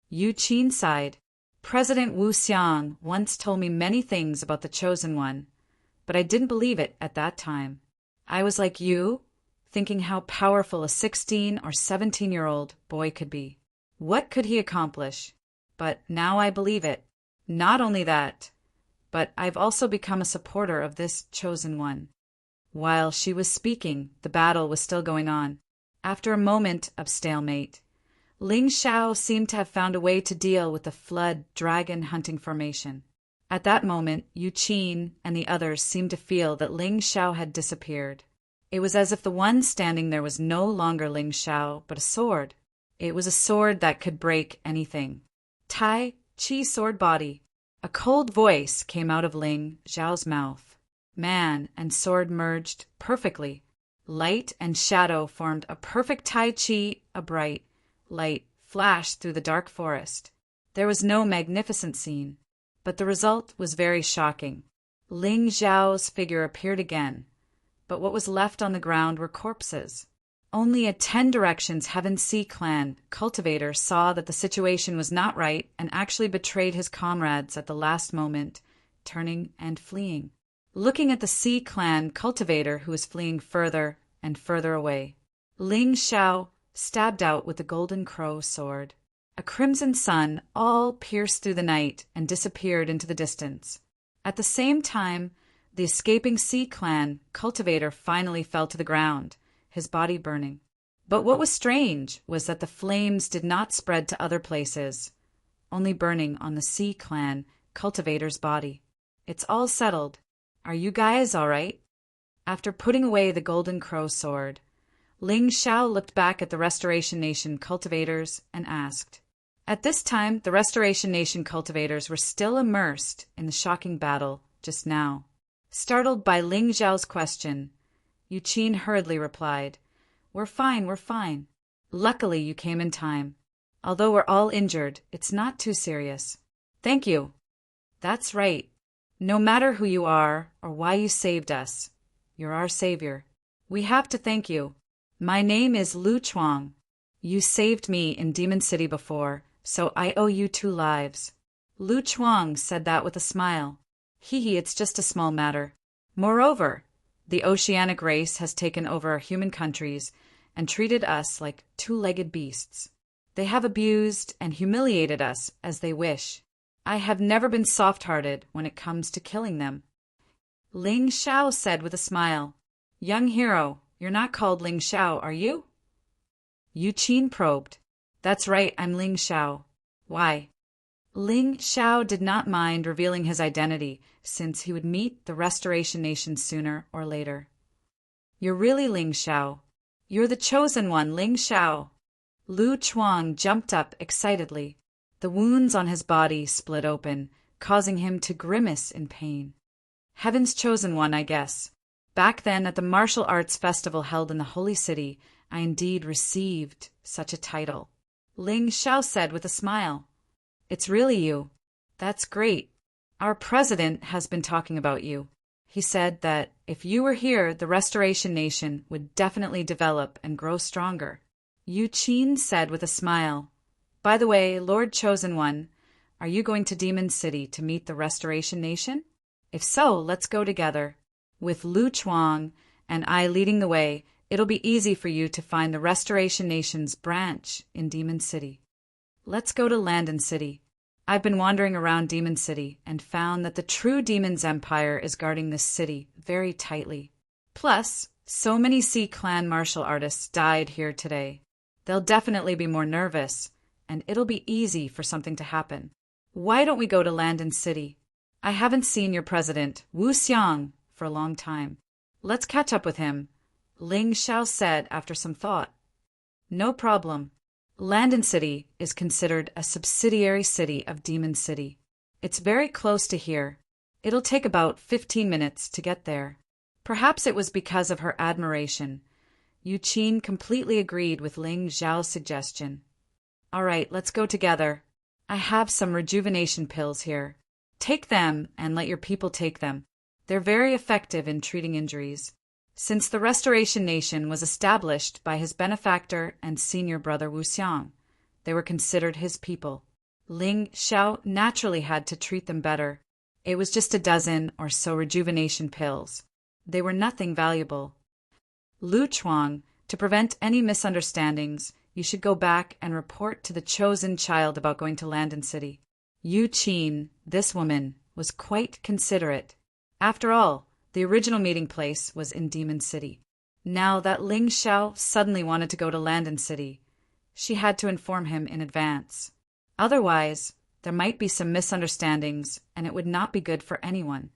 Yu Qin sighed. President Wu Xiang once told me many things about the chosen one, but I didn't believe it at that time. I was like you, thinking how powerful a 16 or 17-year-old boy could be. What could he accomplish? But now I believe it. Not only that, but I've also become a supporter of this chosen one. While she was speaking, the battle was still going on. After a moment of stalemate, Ling Xiao seemed to have found a way to deal with the flood dragon hunting formation. At that moment, Yu Qin and the others seemed to feel that Ling Xiao had disappeared. It was as if the one standing there was no longer Ling Xiao, but a sword. It was a sword that could break anything. Tai Chi sword body. A cold voice came out of Ling Xiao's mouth. Man and sword merged perfectly. Light and shadow formed a perfect Tai Chi. A bright light flashed through the dark forest. There was no magnificent scene, but the result was very shocking. Ling Xiao's figure appeared again, but what was left on the ground were corpses. Only a 10 Directions Heaven Sea Clan cultivator saw that the situation was not right and actually betrayed his comrades at the last moment, turning and fleeing. Looking at the Sea Clan cultivator who was fleeing further and further away, Ling Xiao stabbed out with the golden crow sword. A crimson sun all pierced through the night and disappeared into the distance. At the same time, the escaping Sea Clan cultivator finally fell to the ground, his body burning. But what was strange was that the flames did not spread to other places, only burning on the Sea Clan cultivator's body. It's all settled. Are you guys all right? After putting away the golden crow sword, Ling Xiao looked back at the Restoration Nation cultivators and asked. At this time, the Restoration Nation cultivators were still immersed in the shocking battle just now. Startled by Ling Xiao's question, Yu Qin hurriedly replied, We're fine, we're fine. Luckily you came in time. Although we're all injured, it's not too serious. Thank you. That's right. No matter who you are or why you saved us, you're our savior. We have to thank you. My name is Lu Chuang. You saved me in Demon City before, so I owe you 2 lives. Lu Chuang said that with a smile. Hee, it's just a small matter. Moreover, the oceanic race has taken over our human countries and treated us like 2-legged beasts. They have abused and humiliated us as they wish. I have never been soft-hearted when it comes to killing them. Ling Xiao said with a smile, Young hero, you're not called Ling Xiao, are you? Yu Qin probed. That's right, I'm Ling Xiao. Why? Ling Xiao did not mind revealing his identity, since he would meet the Restoration Nation sooner or later. You're really Ling Xiao. You're the chosen one, Ling Xiao. Lu Chuang jumped up excitedly. The wounds on his body split open, causing him to grimace in pain. Heaven's chosen one, I guess. Back then, at the martial arts festival held in the Holy City, I indeed received such a title. Ling Xiao said with a smile. It's really you. That's great. Our president has been talking about you. He said that if you were here, the Restoration Nation would definitely develop and grow stronger. Yu Qin said with a smile. By the way, Lord Chosen One, are you going to Demon City to meet the Restoration Nation? If so, let's go together. With Lu Chuang and I leading the way, it'll be easy for you to find the Restoration Nation's branch in Demon City. Let's go to Landon City. I've been wandering around Demon City and found that the true Demon's Empire is guarding this city very tightly. Plus, so many Sea Clan martial artists died here today. They'll definitely be more nervous, and it'll be easy for something to happen. Why don't we go to Landon City? I haven't seen your president, Wu Xiang, for a long time. Let's catch up with him, Ling Xiao said after some thought. No problem. Landon City is considered a subsidiary city of Demon City. It's very close to here. It'll take about 15 minutes to get there. Perhaps it was because of her admiration. Yu Qin completely agreed with Ling Xiao's suggestion. All right, let's go together. I have some rejuvenation pills here. Take them and let your people take them. They're very effective in treating injuries. Since the Restoration Nation was established by his benefactor and senior brother Wu Xiang, they were considered his people. Ling Xiao naturally had to treat them better. It was just a dozen or so rejuvenation pills. They were nothing valuable. Lu Chuang, to prevent any misunderstandings, you should go back and report to the chosen child about going to Landon City. Yu Qin, this woman, was quite considerate. After all, the original meeting place was in Demon City. Now that Ling Xiao suddenly wanted to go to Landon City, she had to inform him in advance. Otherwise, There might be some misunderstandings, and it would not be good for anyone.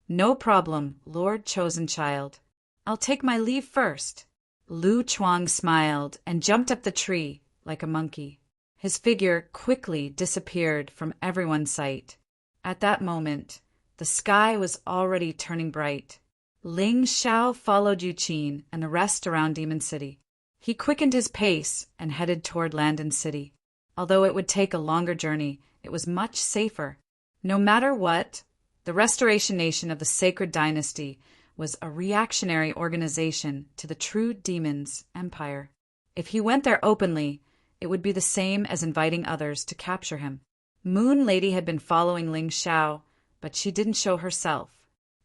No problem, Lord Chosen Child. I'll take my leave first. Lu Chuang smiled and jumped up the tree like a monkey. His figure quickly disappeared from everyone's sight. At that moment, the sky was already turning bright. Ling Xiao followed Yu Qin and the rest around Demon City. He quickened his pace and headed toward Landon City. Although it would take a longer journey, it was much safer. No matter what, the Restoration Nation of the Sacred Dynasty was a reactionary organization to the True Demon's empire. If he went there openly, it would be the same as inviting others to capture him. Moon Lady had been following Ling Xiao, but she didn't show herself.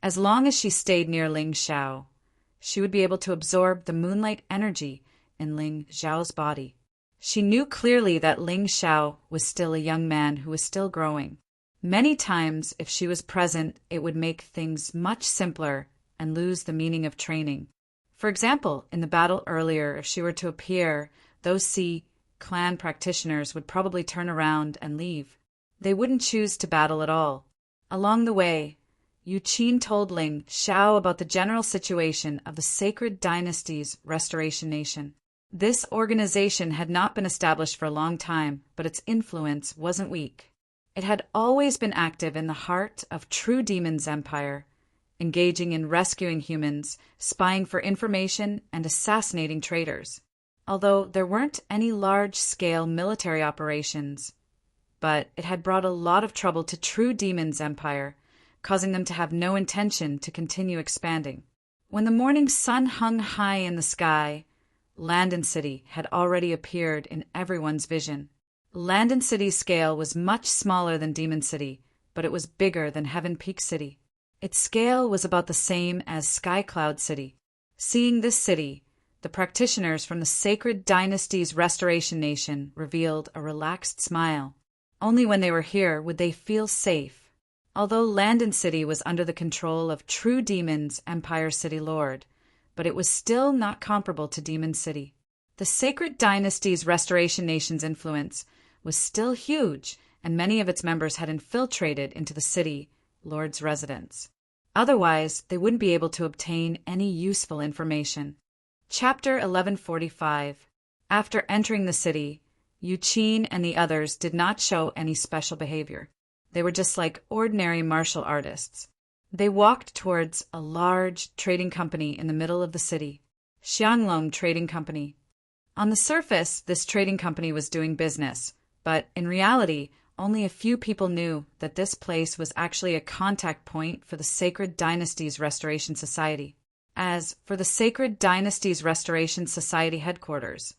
As long as she stayed near Ling Xiao, she would be able to absorb the moonlight energy in Ling Xiao's body. She knew clearly that Ling Xiao was still a young man who was still growing. Many times, if she was present, it would make things much simpler and lose the meaning of training. For example, in the battle earlier, if she were to appear, those Sea clan practitioners would probably turn around and leave. They wouldn't choose to battle at all. Along the way, Yu Qin told Ling Xiao about the general situation of the Sacred Dynasty's Restoration Nation. This organization had not been established for a long time, but its influence wasn't weak. It had always been active in the heart of True Demon's empire, engaging in rescuing humans, spying for information, and assassinating traitors. Although there weren't any large-scale military operations, but it had brought a lot of trouble to True Demon's empire, causing them to have no intention to continue expanding. When the morning sun hung high in the sky, Landon City had already appeared in everyone's vision. Landon City's scale was much smaller than Demon City, but it was bigger than Heaven Peak City. Its scale was about the same as Sky Cloud City. Seeing this city, the practitioners from the Sacred Dynasty's Restoration Nation revealed a relaxed smile. Only when they were here would they feel safe. Although Landon City was under the control of True Demon's Empire City Lord, but it was still not comparable to Demon City. The Sacred Dynasty's Restoration Nation's influence was still huge, and many of its members had infiltrated into the city Lord's residence. Otherwise, they wouldn't be able to obtain any useful information. Chapter 1145. After entering the city, Yu Qin and the others did not show any special behavior. They were just like ordinary martial artists. They walked towards a large trading company in the middle of the city, Xianglong Trading Company. On the surface, this trading company was doing business, but in reality, only a few people knew that this place was actually a contact point for the Sacred Dynasty's Restoration Society. As for the Sacred Dynasty's Restoration Society headquarters,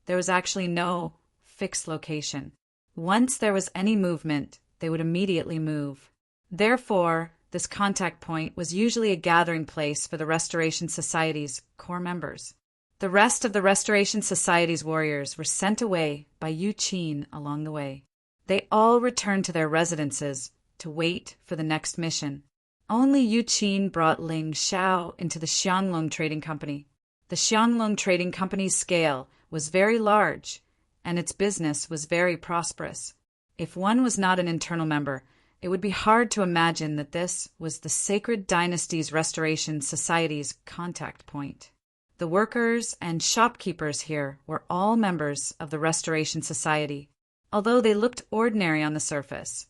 there was actually no fixed location. Once there was any movement, they would immediately move. Therefore, this contact point was usually a gathering place for the Restoration Society's core members. The rest of the Restoration Society's warriors were sent away by Yu Qin along the way. They all returned to their residences to wait for the next mission. Only Yu Qin brought Ling Xiao into the Xianglong Trading Company. The Xianglong Trading Company's scale was very large, and its business was very prosperous. If one was not an internal member, it would be hard to imagine that this was the Sacred Dynasty's Restoration Society's contact point. The workers and shopkeepers here were all members of the Restoration Society. Although they looked ordinary on the surface,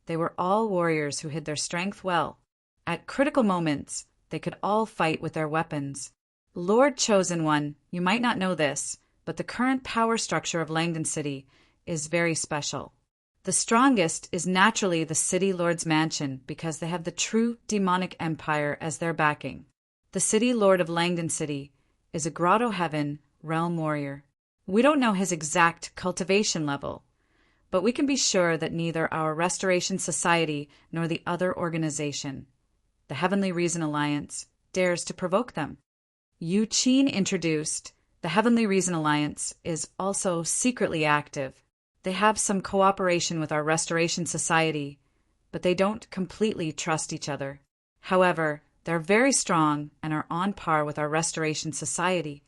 they were all warriors who hid their strength well. At critical moments, they could all fight with their weapons. Lord Chosen One, you might not know this, but the current power structure of Langdon City is very special. The strongest is naturally the City Lord's mansion because they have the true demonic empire as their backing. The City Lord of Langdon City is a Grotto Heaven realm warrior. We don't know his exact cultivation level, but we can be sure that neither our Restoration Society nor the other organization, the Heavenly Reason Alliance, dares to provoke them. Yu Qin introduced, the Heavenly Reason Alliance is also secretly active. They have some cooperation with our Restoration Society, but they don't completely trust each other. However, they're very strong and are on par with our Restoration Society.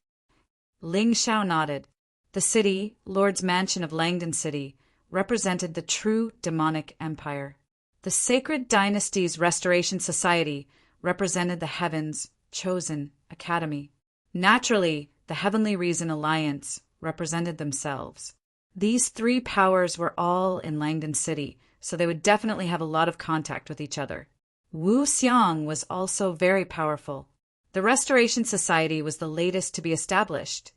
Ling Xiao nodded. The city, Lord's Mansion of Langdon City, represented the true demonic empire. The Sacred Dynasty's Restoration Society represented the Heaven's chosen academy. Naturally, the Heavenly Reason Alliance represented themselves. These three powers were all in Langdon City, so they would definitely have a lot of contact with each other. Wu Xiang was also very powerful. The Restoration Society was the latest to be established,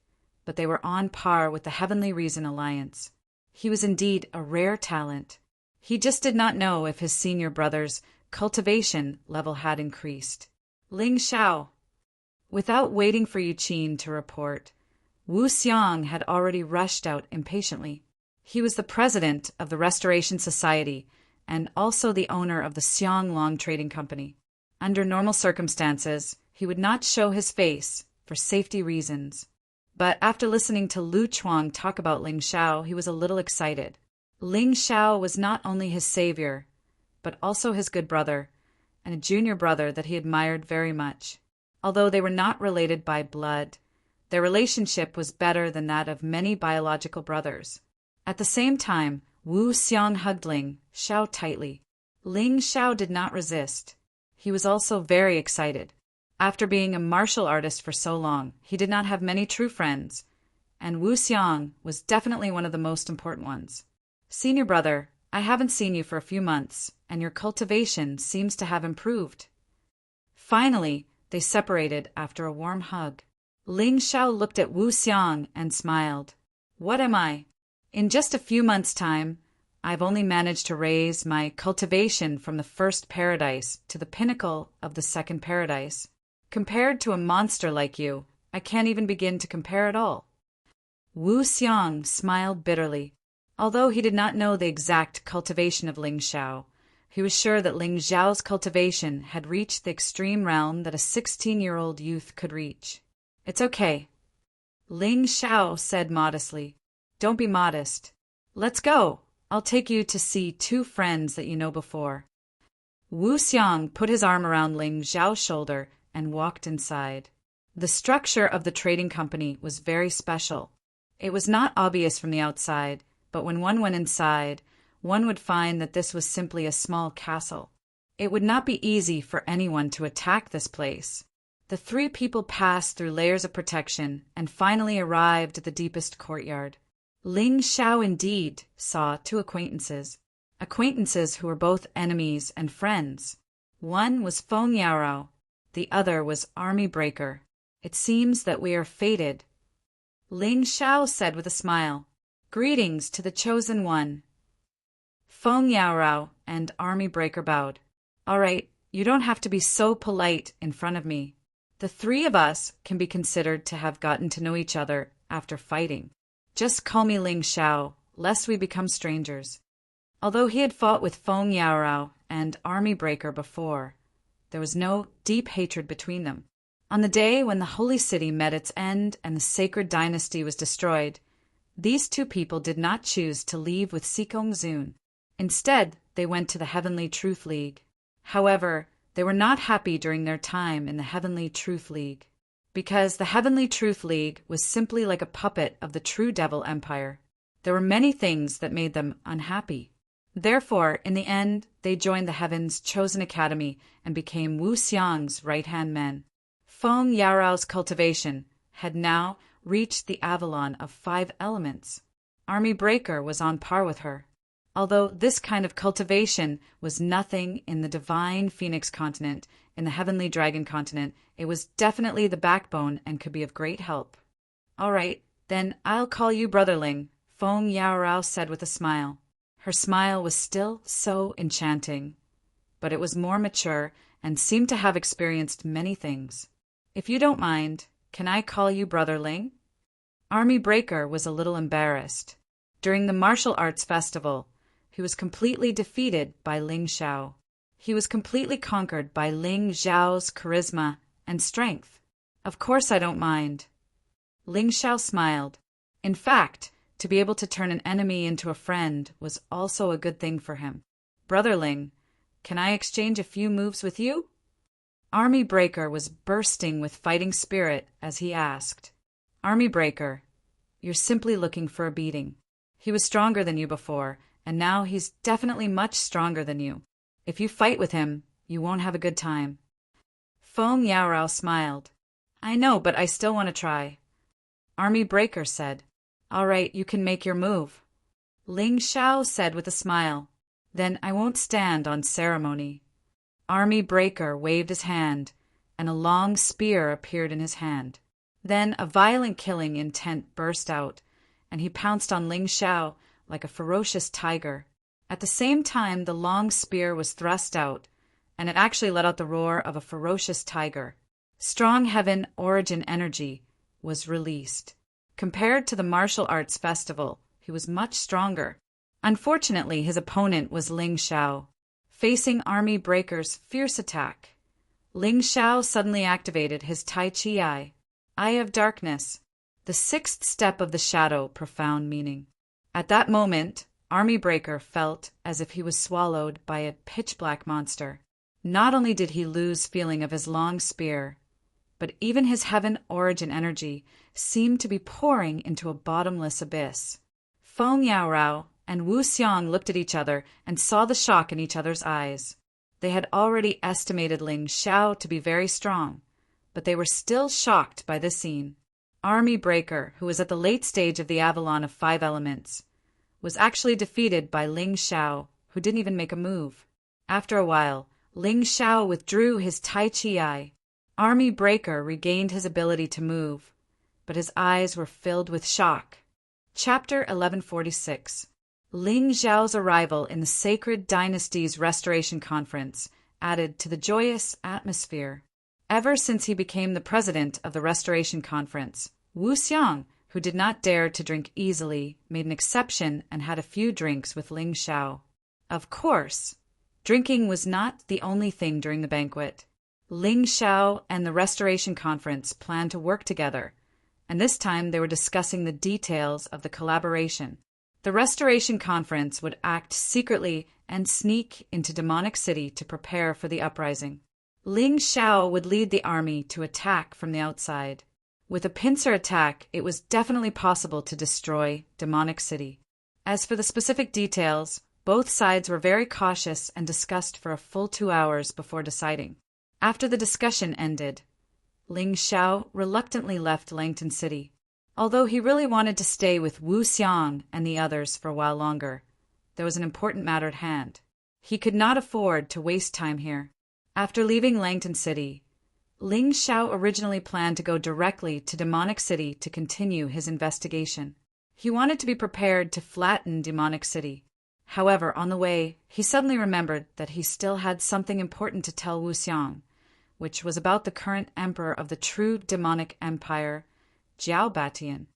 but they were on par with the Heavenly Reason Alliance. He was indeed a rare talent. He just did not know if his senior brother's cultivation level had increased. Ling Xiao. Without waiting for Yuqin to report, Wu Xiang had already rushed out impatiently. He was the president of the Restoration Society and also the owner of the Xianglong Trading Company. Under normal circumstances, he would not show his face for safety reasons. But after listening to Lu Chuang talk about Ling Xiao, he was a little excited. Ling Xiao was not only his savior, but also his good brother, and a junior brother that he admired very much. Although they were not related by blood, their relationship was better than that of many biological brothers. At the same time, Wu Xiang hugged Ling Xiao tightly. Ling Xiao did not resist. He was also very excited. After being a martial artist for so long, he did not have many true friends, and Wu Xiang was definitely one of the most important ones. Senior brother, I haven't seen you for a few months, and your cultivation seems to have improved. Finally, they separated after a warm hug. Ling Xiao looked at Wu Xiang and smiled. What am I? In just a few months' time, I've only managed to raise my cultivation from the first paradise to the pinnacle of the second paradise. Compared to a monster like you, I can't even begin to compare at all. Wu Xiang smiled bitterly. Although he did not know the exact cultivation of Ling Xiao, he was sure that Ling Xiao's cultivation had reached the extreme realm that a 16-year-old youth could reach. It's okay. Ling Xiao said modestly. Don't be modest. Let's go. I'll take you to see two friends that you know before. Wu Xiang put his arm around Ling Xiao's shoulder and walked inside. The structure of the trading company was very special. It was not obvious from the outside, but when one went inside, one would find that this was simply a small castle. It would not be easy for anyone to attack this place. The three people passed through layers of protection and finally arrived at the deepest courtyard. Ling Xiao indeed saw two acquaintances who were both enemies and friends. One was Feng Yarao, the other was Army Breaker. It seems that we are fated. Ling Xiao said with a smile. Greetings to the chosen one. Feng Yarao and Army Breaker bowed. All right, you don't have to be so polite in front of me. The three of us can be considered to have gotten to know each other after fighting. Just call me Ling Xiao, lest we become strangers. Although he had fought with Feng Yarao and Army Breaker before, there was no deep hatred between them. On the day when the Holy City met its end and the Sacred Dynasty was destroyed, these two people did not choose to leave with Sikong Zun. Instead, they went to the Heavenly Truth League. However, they were not happy during their time in the Heavenly Truth League, because the Heavenly Truth League was simply like a puppet of the True Devil Empire. There were many things that made them unhappy. Therefore, in the end, they joined the Heaven's Chosen Academy and became Wu Xiang's right-hand men. Feng Yarao's cultivation had now reached the Avalon of 5 elements. Army Breaker was on par with her. Although this kind of cultivation was nothing in the Divine Phoenix continent, in the Heavenly Dragon continent, it was definitely the backbone and could be of great help. All right, then I'll call you Brotherling, Feng Yarao said with a smile. Her smile was still so enchanting, but it was more mature and seemed to have experienced many things. If you don't mind, can I call you Brotherling? Army Breaker was a little embarrassed. During the martial arts festival, he was completely defeated by Ling Xiao. He was completely conquered by Ling Xiao's charisma and strength. Of course I don't mind. Ling Xiao smiled. In fact, to be able to turn an enemy into a friend was also a good thing for him. Brotherling, can I exchange a few moves with you? Army Breaker was bursting with fighting spirit as he asked. Army Breaker, you're simply looking for a beating. He was stronger than you before, and now he's definitely much stronger than you. If you fight with him, you won't have a good time." Feng Yaorao smiled. "I know, but I still want to try." Army Breaker said, "All right, you can make your move." Ling Xiao said with a smile, "Then I won't stand on ceremony." Army Breaker waved his hand, and a long spear appeared in his hand. Then a violent killing intent burst out, and he pounced on Ling Xiao like a ferocious tiger. At the same time, the long spear was thrust out, and it actually let out the roar of a ferocious tiger. Strong heaven origin energy was released. Compared to the martial arts festival, he was much stronger. Unfortunately, his opponent was Ling Xiao. Facing Army Breaker's fierce attack, Ling Xiao suddenly activated his Tai Chi Eye of Darkness, the sixth step of the shadow, profound meaning. At that moment, Army Breaker felt as if he was swallowed by a pitch-black monster. Not only did he lose feeling of his long spear, but even his heaven origin energy seemed to be pouring into a bottomless abyss. Feng Yaorao and Wu Xiang looked at each other and saw the shock in each other's eyes. They had already estimated Ling Xiao to be very strong, but they were still shocked by this scene. Army Breaker, who was at the late stage of the Avalon of 5 elements, was actually defeated by Ling Xiao, who didn't even make a move. After a while, Ling Xiao withdrew his Tai Chi Eye. Army Breaker regained his ability to move, but his eyes were filled with shock. Chapter 1146. Ling Xiao's arrival in the Sacred Dynasty's Restoration Conference added to the joyous atmosphere. Ever since he became the president of the Restoration Conference, Wu Xiang, who did not dare to drink easily, made an exception and had a few drinks with Ling Xiao. Of course, drinking was not the only thing during the banquet. Ling Xiao and the Restoration Conference planned to work together, and this time they were discussing the details of the collaboration. The Restoration Conference would act secretly and sneak into Demonic City to prepare for the uprising. Ling Xiao would lead the army to attack from the outside. With a pincer attack, it was definitely possible to destroy Demonic City. As for the specific details, both sides were very cautious and discussed for a full 2 hours before deciding. After the discussion ended, Ling Xiao reluctantly left Langton City. Although he really wanted to stay with Wu Xiang and the others for a while longer, there was an important matter at hand. He could not afford to waste time here. After leaving Langton City, Ling Xiao originally planned to go directly to Demonic City to continue his investigation. He wanted to be prepared to flatten Demonic City. However, on the way, he suddenly remembered that he still had something important to tell Wu Xiang, which was about the current emperor of the true demonic empire, Jiao Batian.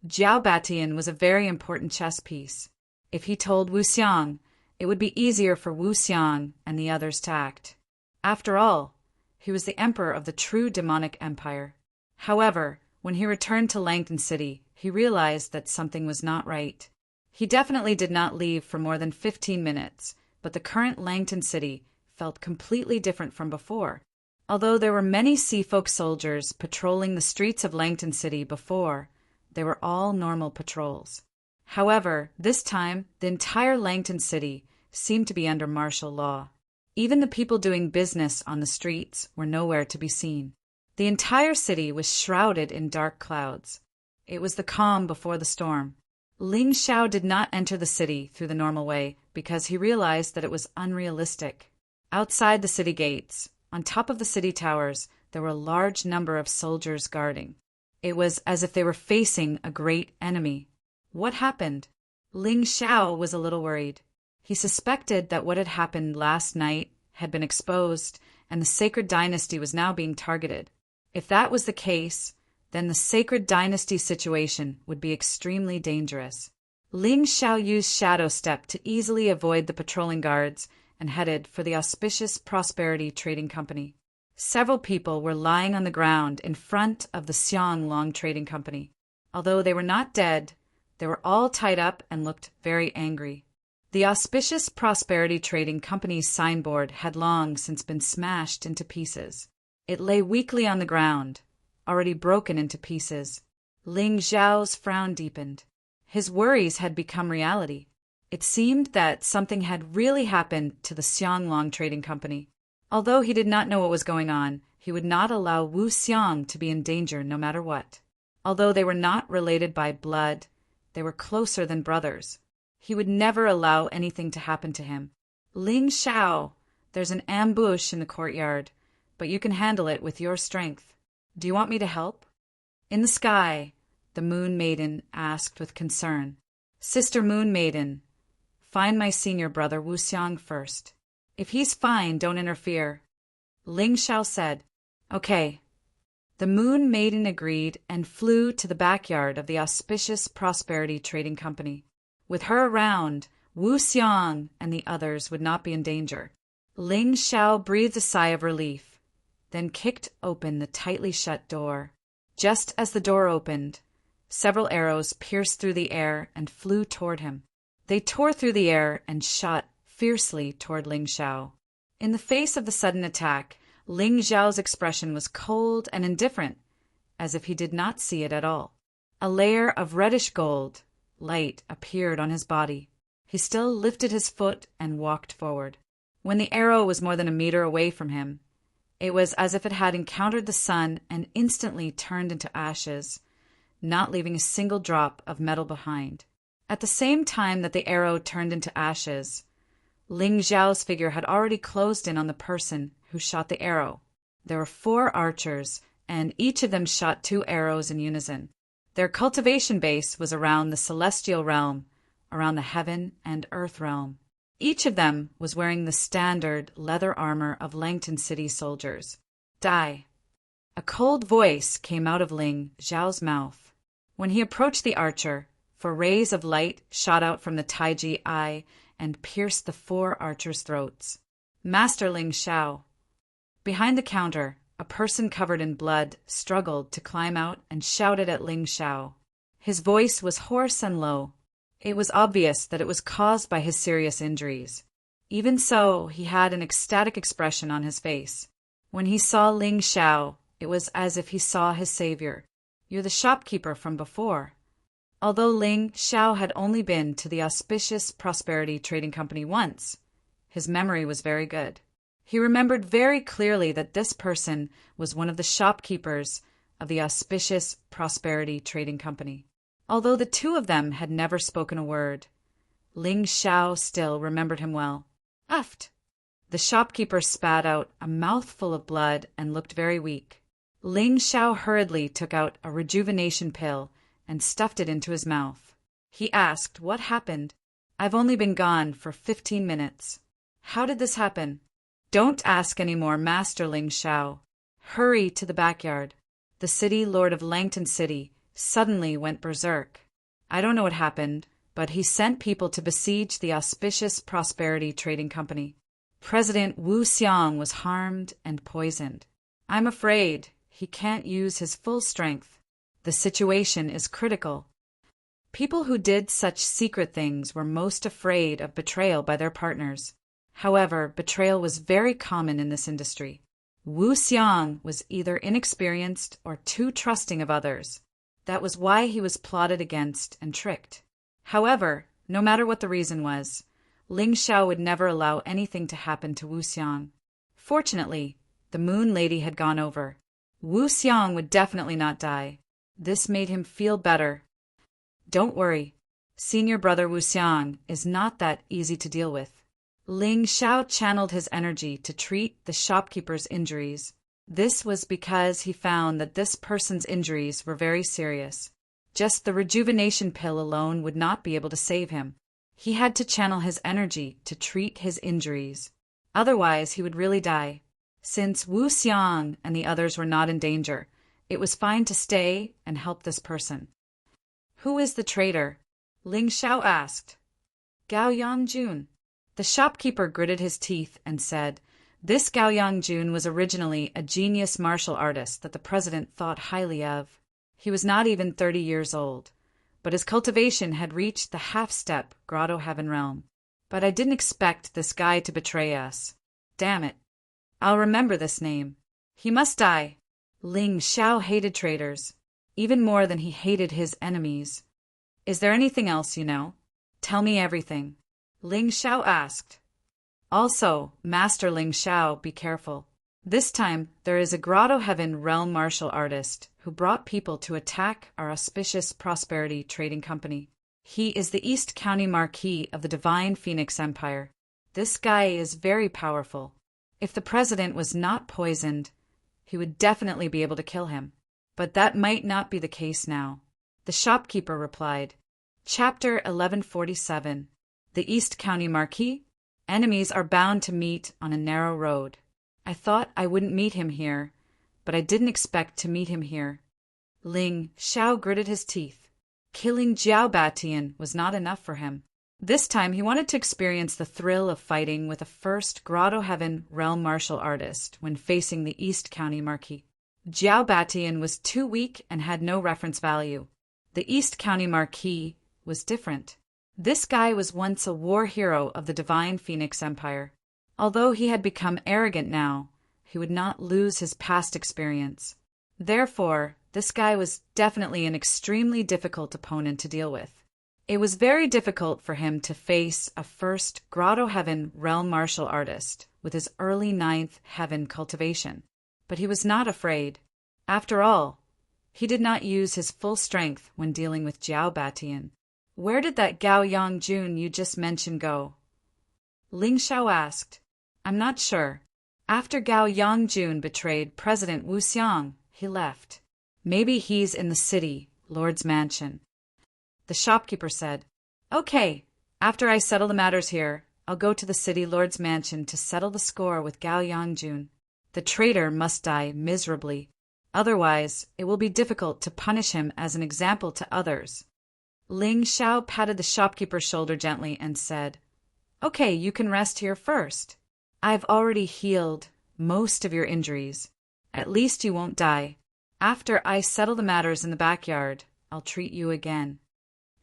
Jiao Batian was a very important chess piece. If he told Wu Xiang, it would be easier for Wu Xiang and the others to act. After all, he was the emperor of the true demonic empire. However, when he returned to Langton City, he realized that something was not right. He definitely did not leave for more than 15 minutes, but the current Langton City felt completely different from before. Although there were many Seafolk soldiers patrolling the streets of Langton City before, they were all normal patrols. However, this time, the entire Langton City seemed to be under martial law. Even the people doing business on the streets were nowhere to be seen. The entire city was shrouded in dark clouds. It was the calm before the storm. Ling Xiao did not enter the city through the normal way because he realized that it was unrealistic. Outside the city gates, on top of the city towers, there were a large number of soldiers guarding. It was as if they were facing a great enemy. What happened? Ling Xiao was a little worried. He suspected that what had happened last night had been exposed, and the Sacred Dynasty was now being targeted. If that was the case, then the Sacred Dynasty situation would be extremely dangerous. Ling Xiao used Shadow Step to easily avoid the patrolling guards and headed for the auspicious Prosperity Trading Company. Several people were lying on the ground in front of the Xiang Long Trading Company. Although they were not dead, they were all tied up and looked very angry. The auspicious Prosperity Trading Company's signboard had long since been smashed into pieces. It lay weakly on the ground, already broken into pieces. Ling Xiao's frown deepened. His worries had become reality. It seemed that something had really happened to the Xianglong Trading Company. Although he did not know what was going on, he would not allow Wu Xiang to be in danger no matter what. Although they were not related by blood, they were closer than brothers. He would never allow anything to happen to him. Ling Xiao, there's an ambush in the courtyard, but you can handle it with your strength. Do you want me to help? In the sky, the Moon Maiden asked with concern. Sister Moon Maiden, find my senior brother Wu Xiang first. If he's fine, don't interfere. Ling Xiao said, Okay. The Moon Maiden agreed and flew to the backyard of the auspicious Prosperity Trading Company. With her around, Wu Xiang and the others would not be in danger. Ling Xiao breathed a sigh of relief, then kicked open the tightly shut door. Just as the door opened, several arrows pierced through the air and flew toward him. They tore through the air and shot fiercely toward Ling Xiao. In the face of the sudden attack, Ling Xiao's expression was cold and indifferent, as if he did not see it at all. A layer of reddish gold light appeared on his body. He still lifted his foot and walked forward. When the arrow was more than a meter away from him, it was as if it had encountered the sun and instantly turned into ashes, not leaving a single drop of metal behind. At the same time that the arrow turned into ashes, Ling Xiao's figure had already closed in on the person who shot the arrow. There were 4 archers, and each of them shot 2 arrows in unison. Their cultivation base was around the celestial realm, around the heaven and earth realm. Each of them was wearing the standard leather armor of Langton City soldiers. Die. A cold voice came out of Ling Xiao's mouth. When he approached the archer, 4 rays of light shot out from the Taiji eye and pierced the 4 archers' throats. Master Ling Xiao. Behind the counter, a person covered in blood struggled to climb out and shouted at Ling Xiao. His voice was hoarse and low. It was obvious that it was caused by his serious injuries. Even so, he had an ecstatic expression on his face. When he saw Ling Xiao, it was as if he saw his savior. You're the shopkeeper from before. Although Ling Xiao had only been to the auspicious Prosperity Trading Company once, his memory was very good. He remembered very clearly that this person was one of the shopkeepers of the auspicious Prosperity Trading Company. Although the 2 of them had never spoken a word, Ling Xiao still remembered him well. Uft! The shopkeeper spat out a mouthful of blood and looked very weak. Ling Xiao hurriedly took out a rejuvenation pill and stuffed it into his mouth. He asked what happened. I've only been gone for 15 minutes. How did this happen? Don't ask any more, Master Ling Xiao. Hurry to the backyard. The city lord of Langton City suddenly went berserk. I don't know what happened, but he sent people to besiege the auspicious Prosperity Trading Company. President Wu Xiang was harmed and poisoned. I'm afraid he can't use his full strength. The situation is critical. People who did such secret things were most afraid of betrayal by their partners. However, betrayal was very common in this industry. Wu Xiang was either inexperienced or too trusting of others. That was why he was plotted against and tricked. However, no matter what the reason was, Ling Xiao would never allow anything to happen to Wu Xiang. Fortunately, the Moon Lady had gone over. Wu Xiang would definitely not die. This made him feel better. Don't worry. Senior brother Wu Xiang is not that easy to deal with. Ling Xiao channeled his energy to treat the shopkeeper's injuries. This was because he found that this person's injuries were very serious. Just the rejuvenation pill alone would not be able to save him. He had to channel his energy to treat his injuries. Otherwise, he would really die. Since Wu Xiang and the others were not in danger, it was fine to stay and help this person. Who is the traitor? Ling Xiao asked. Gao Yangjun. The shopkeeper gritted his teeth and said, This Gao Yangjun was originally a genius martial artist that the president thought highly of. He was not even 30 years old, but his cultivation had reached the half-step Grotto Heaven realm. But I didn't expect this guy to betray us. Damn it. I'll remember this name. He must die. Ling Xiao hated traitors, even more than he hated his enemies. Is there anything else you know? Tell me everything. Ling Xiao asked. Also, Master Ling Xiao, be careful. This time, there is a Grotto Heaven realm martial artist who brought people to attack our auspicious prosperity trading company. He is the East County Marquis of the Divine Phoenix Empire. This guy is very powerful. If the president was not poisoned, he would definitely be able to kill him. But that might not be the case now. The shopkeeper replied. Chapter 1147. The East County Marquis? Enemies are bound to meet on a narrow road. I thought I wouldn't meet him here, but I didn't expect to meet him here. Ling Xiao gritted his teeth. Killing Jiao Batian was not enough for him. This time he wanted to experience the thrill of fighting with a first Grotto Heaven realm martial artist when facing the East County Marquis. Jiao Batian was too weak and had no reference value. The East County Marquis was different. This guy was once a war hero of the Divine Phoenix Empire. Although he had become arrogant now, he would not lose his past experience. Therefore, this guy was definitely an extremely difficult opponent to deal with. It was very difficult for him to face a first Grotto Heaven realm martial artist with his early 9th heaven cultivation. But he was not afraid. After all, he did not use his full strength when dealing with Jiao Batian. Where did that Gao Yongjun you just mentioned go? Ling Xiao asked. I'm not sure. After Gao Yongjun betrayed President Wu Xiang, he left. Maybe he's in the city, Lord's mansion. The shopkeeper said, Okay, after I settle the matters here, I'll go to the city Lord's mansion to settle the score with Gao Yongjun. The traitor must die miserably. Otherwise, it will be difficult to punish him as an example to others. Ling Xiao patted the shopkeeper's shoulder gently and said, Okay, you can rest here first. I've already healed most of your injuries. At least you won't die. After I settle the matters in the backyard, I'll treat you again.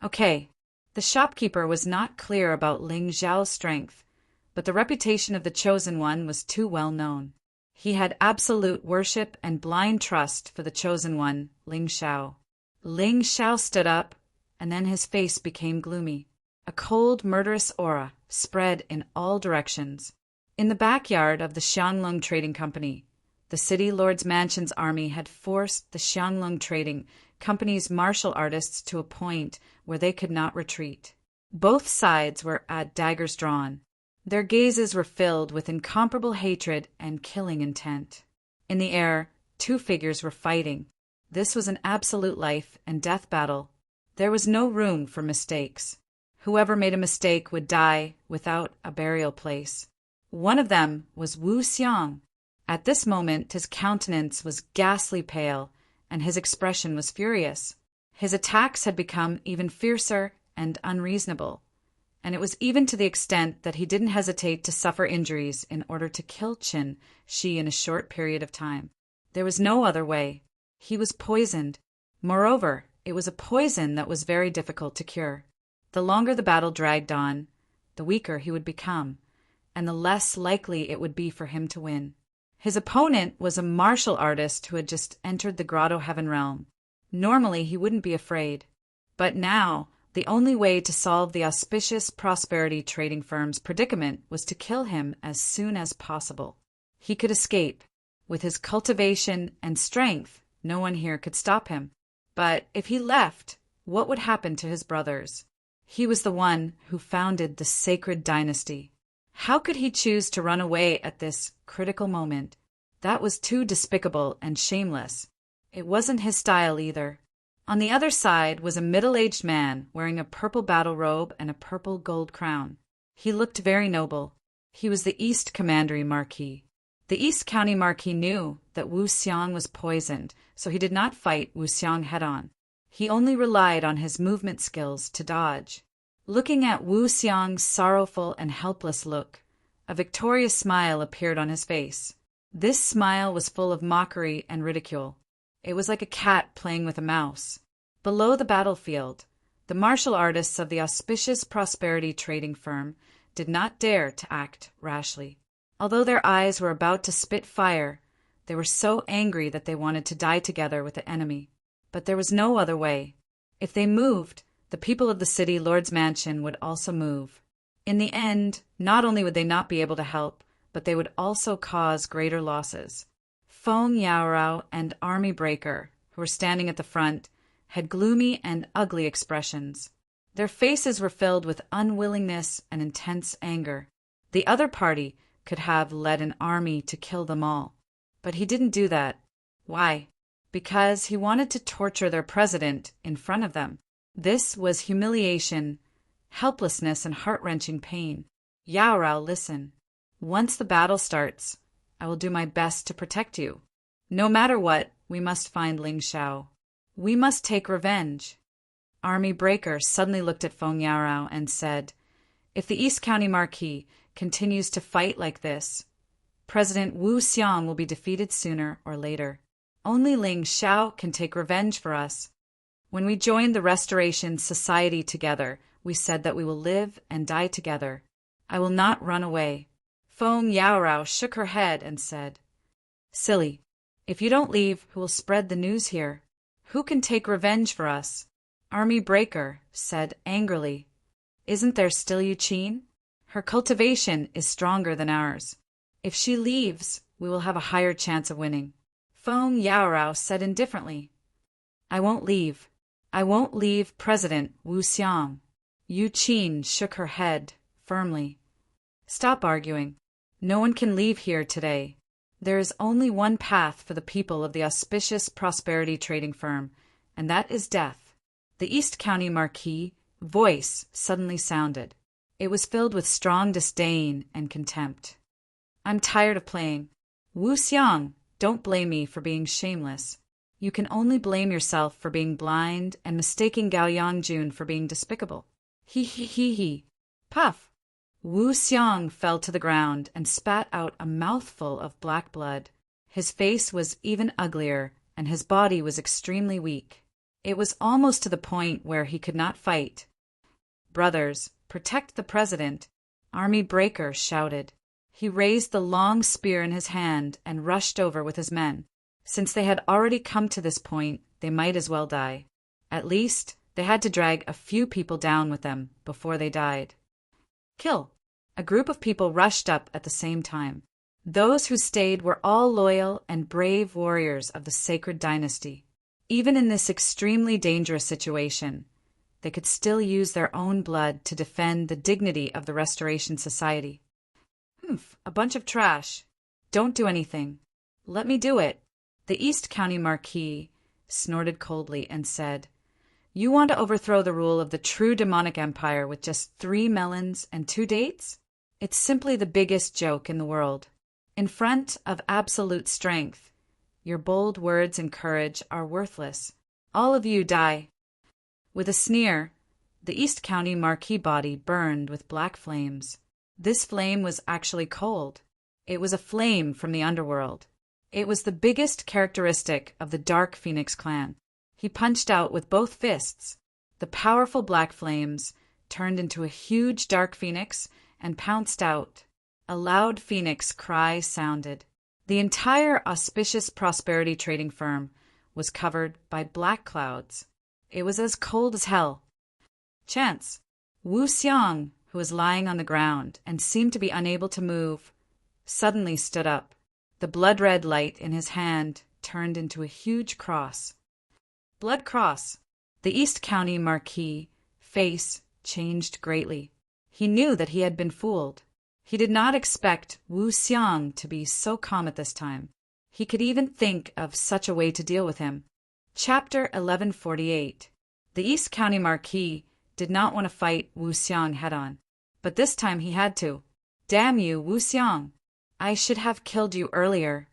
Okay. The shopkeeper was not clear about Ling Xiao's strength, but the reputation of the Chosen One was too well known. He had absolute worship and blind trust for the Chosen One, Ling Xiao. Ling Xiao stood up, and then his face became gloomy. A cold, murderous aura spread in all directions. In the backyard of the Xianglong Trading Company, the City Lord's Mansion's army had forced the Xianglong Trading Company's martial artists to a point where they could not retreat. Both sides were at daggers drawn. Their gazes were filled with incomparable hatred and killing intent. In the air, two figures were fighting. This was an absolute life and death battle. There was no room for mistakes. Whoever made a mistake would die without a burial place. One of them was Wu Xiang. At this moment, his countenance was ghastly pale, and his expression was furious. His attacks had become even fiercer and unreasonable, and it was even to the extent that he didn't hesitate to suffer injuries in order to kill Qin Shi in a short period of time. There was no other way. He was poisoned. Moreover, it was a poison that was very difficult to cure. The longer the battle dragged on, the weaker he would become, and the less likely it would be for him to win. His opponent was a martial artist who had just entered the Grotto Heaven realm. Normally he wouldn't be afraid. But now, the only way to solve the auspicious prosperity trading firm's predicament was to kill him as soon as possible. He could escape. With his cultivation and strength, no one here could stop him. But if he left, what would happen to his brothers? He was the one who founded the sacred dynasty. How could he choose to run away at this critical moment? That was too despicable and shameless. It wasn't his style either. On the other side was a middle-aged man wearing a purple battle robe and a purple gold crown. He looked very noble. He was the East Commandery Marquis. The East County Marquis knew that Wu Xiang was poisoned, so he did not fight Wu Xiang head-on. He only relied on his movement skills to dodge. Looking at Wu Xiang's sorrowful and helpless look, a victorious smile appeared on his face. This smile was full of mockery and ridicule. It was like a cat playing with a mouse. Below the battlefield, the martial artists of the auspicious prosperity trading firm did not dare to act rashly. Although their eyes were about to spit fire, they were so angry that they wanted to die together with the enemy. But there was no other way. If they moved, The people of the city lord's mansion would also move. In the end, not only would they not be able to help, but they would also cause greater losses. Feng Yaorao and Army Breaker, who were standing at the front, had gloomy and ugly expressions. Their faces were filled with unwillingness and intense anger. The other party could have led an army to kill them all. But he didn't do that. Why? Because he wanted to torture their president in front of them. This was humiliation, helplessness, and heart-wrenching pain. Yaorao, listen. Once the battle starts, I will do my best to protect you. No matter what, we must find Ling Xiao. We must take revenge. Army Breaker suddenly looked at Feng Yaorao and said, if the East County Marquis continues to fight like this, President Wu Xiang will be defeated sooner or later. Only Ling Xiao can take revenge for us. When we joined the Restoration Society together, we said that we will live and die together. I will not run away. Feng Yaorao shook her head and said, silly. If you don't leave, who will spread the news here? Who can take revenge for us? Army Breaker said angrily, isn't there still Yu Qin? Her cultivation is stronger than ours. If she leaves, we will have a higher chance of winning. Feng Yaorao said indifferently, I won't leave. I won't leave President Wu Xiang. Yu Qin shook her head firmly. Stop arguing. No one can leave here today. There is only one path for the people of the auspicious prosperity trading firm, and that is death. The East County Marquis' voice suddenly sounded. It was filled with strong disdain and contempt. I'm tired of playing. Wu Xiang, don't blame me for being shameless. You can only blame yourself for being blind and mistaking Gao Yangjun for being despicable. He. Puff! Wu Xiang fell to the ground and spat out a mouthful of black blood. His face was even uglier, and his body was extremely weak. It was almost to the point where he could not fight. Brothers, protect the president, Army Breaker shouted. He raised the long spear in his hand and rushed over with his men. Since they had already come to this point, they might as well die. At least, they had to drag a few people down with them before they died. Kill! A group of people rushed up at the same time. Those who stayed were all loyal and brave warriors of the sacred dynasty. Even in this extremely dangerous situation, they could still use their own blood to defend the dignity of the Restoration Society. A bunch of trash. Don't do anything. Let me do it. The East County Marquis snorted coldly and said, you want to overthrow the rule of the true demonic empire with just 3 melons and 2 dates? It's simply the biggest joke in the world. In front of absolute strength, your bold words and courage are worthless. All of you die. With a sneer, the East County Marquis body burned with black flames. This flame was actually cold. It was a flame from the underworld. It was the biggest characteristic of the Dark Phoenix clan. He punched out with both fists. The powerful black flames turned into a huge dark phoenix and pounced out. A loud phoenix cry sounded. The entire auspicious prosperity trading firm was covered by black clouds. It was as cold as hell. Chance. Wu Xiang, who was lying on the ground and seemed to be unable to move, suddenly stood up. The blood-red light in his hand turned into a huge cross. Blood cross. The East County Marquis' face changed greatly. He knew that he had been fooled. He did not expect Wu Xiang to be so calm at this time. He could even think of such a way to deal with him. Chapter 1148. The East County Marquis did not want to fight Wu Xiang head-on, but this time he had to. Damn you, Wu Xiang! I should have killed you earlier.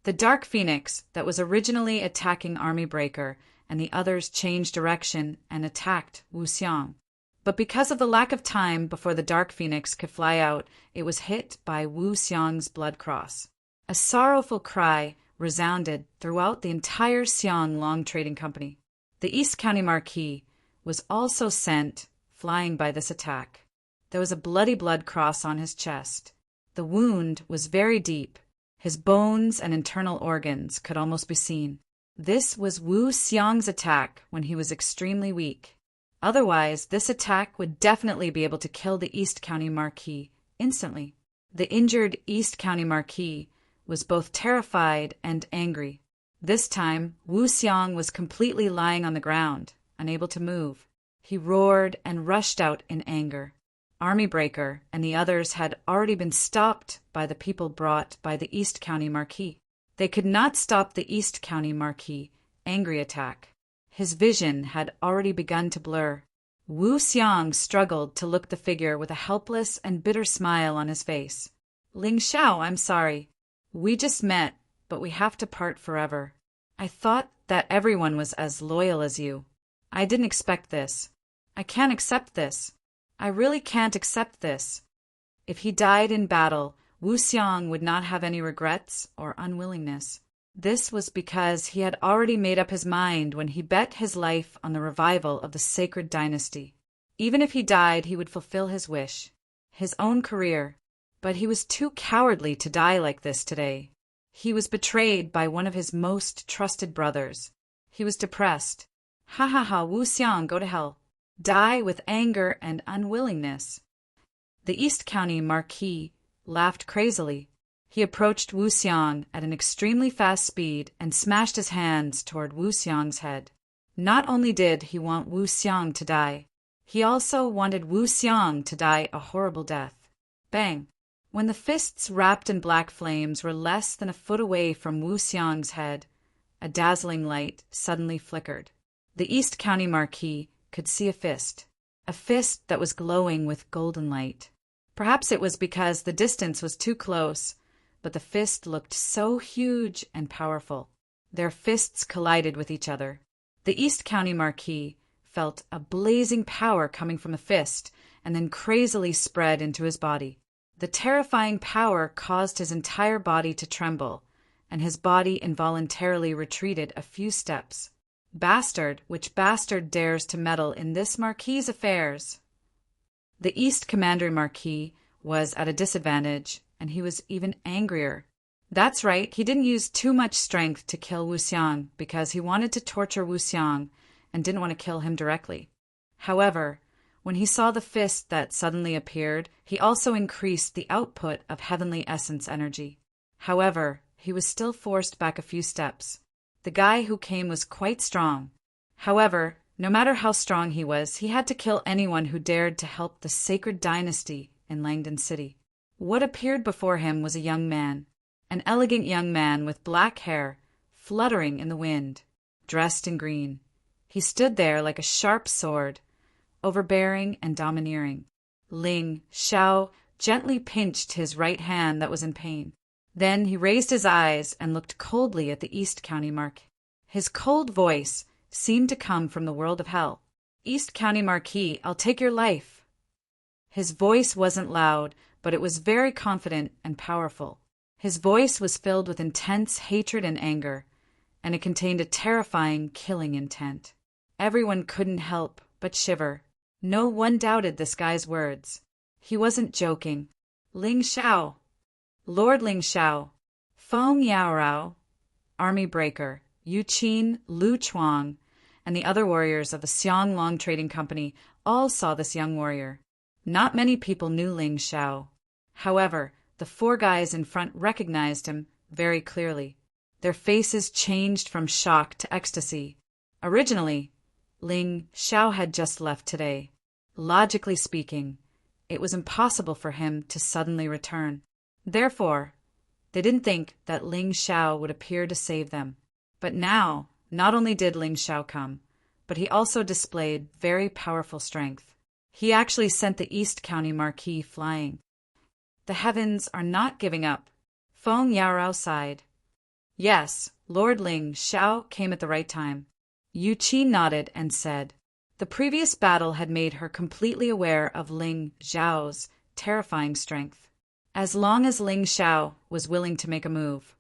The Dark Phoenix that was originally attacking Army Breaker and the others changed direction and attacked Wu Xiang. But because of the lack of time before the Dark Phoenix could fly out, it was hit by Wu Xiang's blood cross. A sorrowful cry resounded throughout the entire Xiang Long Trading Company. The East County Marquis was also sent flying by this attack. There was a bloody blood cross on his chest. The wound was very deep. His bones and internal organs could almost be seen. This was Wu Xiang's attack when he was extremely weak. Otherwise, this attack would definitely be able to kill the East County Marquis instantly. The injured East County Marquis was both terrified and angry. This time, Wu Xiang was completely lying on the ground, unable to move. He roared and rushed out in anger. Army Breaker and the others had already been stopped by the people brought by the East County Marquis. They could not stop the East County Marquis' angry attack. His vision had already begun to blur. Wu Xiang struggled to look the figure with a helpless and bitter smile on his face. Ling Xiao, I'm sorry. We just met, but we have to part forever. I thought that everyone was as loyal as you. I didn't expect this. I can't accept this. I really can't accept this. If he died in battle, Wu Xiang would not have any regrets or unwillingness. This was because he had already made up his mind when he bet his life on the revival of the sacred dynasty. Even if he died, he would fulfill his wish, his own career. But he was too cowardly to die like this today. He was betrayed by one of his most trusted brothers. He was depressed. Ha ha ha, Wu Xiang, go to hell. Die with anger and unwillingness. The East County Marquis laughed crazily. He approached Wu Xiang at an extremely fast speed and smashed his hands toward Wu Xiang's head. Not only did he want Wu Xiang to die, he also wanted Wu Xiang to die a horrible death. Bang! When the fists wrapped in black flames were less than a foot away from Wu Xiang's head, a dazzling light suddenly flickered. The East County Marquis could see a fist that was glowing with golden light. Perhaps it was because the distance was too close, but the fist looked so huge and powerful. Their fists collided with each other. The East County Marquis felt a blazing power coming from the fist and then crazily spread into his body. The terrifying power caused his entire body to tremble, and his body involuntarily retreated a few steps. Bastard, which bastard dares to meddle in this Marquis's affairs? The East Commander Marquis was at a disadvantage, and he was even angrier. That's right, he didn't use too much strength to kill Wu Xiang because he wanted to torture Wu Xiang and didn't want to kill him directly. However, when he saw the fist that suddenly appeared, he also increased the output of heavenly essence energy. However, he was still forced back a few steps. The guy who came was quite strong. However, no matter how strong he was, he had to kill anyone who dared to help the sacred dynasty in Langdon City. What appeared before him was a young man, an elegant young man with black hair, fluttering in the wind, dressed in green. He stood there like a sharp sword, overbearing and domineering. Ling Xiao gently pinched his right hand that was in pain. Then he raised his eyes and looked coldly at the East County Marquis. His cold voice seemed to come from the world of hell. East County Marquis, I'll take your life. His voice wasn't loud, but it was very confident and powerful. His voice was filled with intense hatred and anger, and it contained a terrifying, killing intent. Everyone couldn't help but shiver. No one doubted this guy's words. He wasn't joking. Ling Xiao, Lord Ling Xiao, Feng Yaorao, Army Breaker, Yu Qin, Lu Chuang, and the other warriors of the Xiang Long Trading Company all saw this young warrior. Not many people knew Ling Xiao. However, the four guys in front recognized him very clearly. Their faces changed from shock to ecstasy. Originally, Ling Xiao had just left today. Logically speaking, it was impossible for him to suddenly return. Therefore, they didn't think that Ling Xiao would appear to save them. But now, not only did Ling Xiao come, but he also displayed very powerful strength. He actually sent the East County Marquis flying. The heavens are not giving up. Feng Yaorao sighed. Yes, Lord Ling Xiao came at the right time. Yu Qi nodded and said, the previous battle had made her completely aware of Ling Xiao's terrifying strength. As long as Ling Xiao was willing to make a move,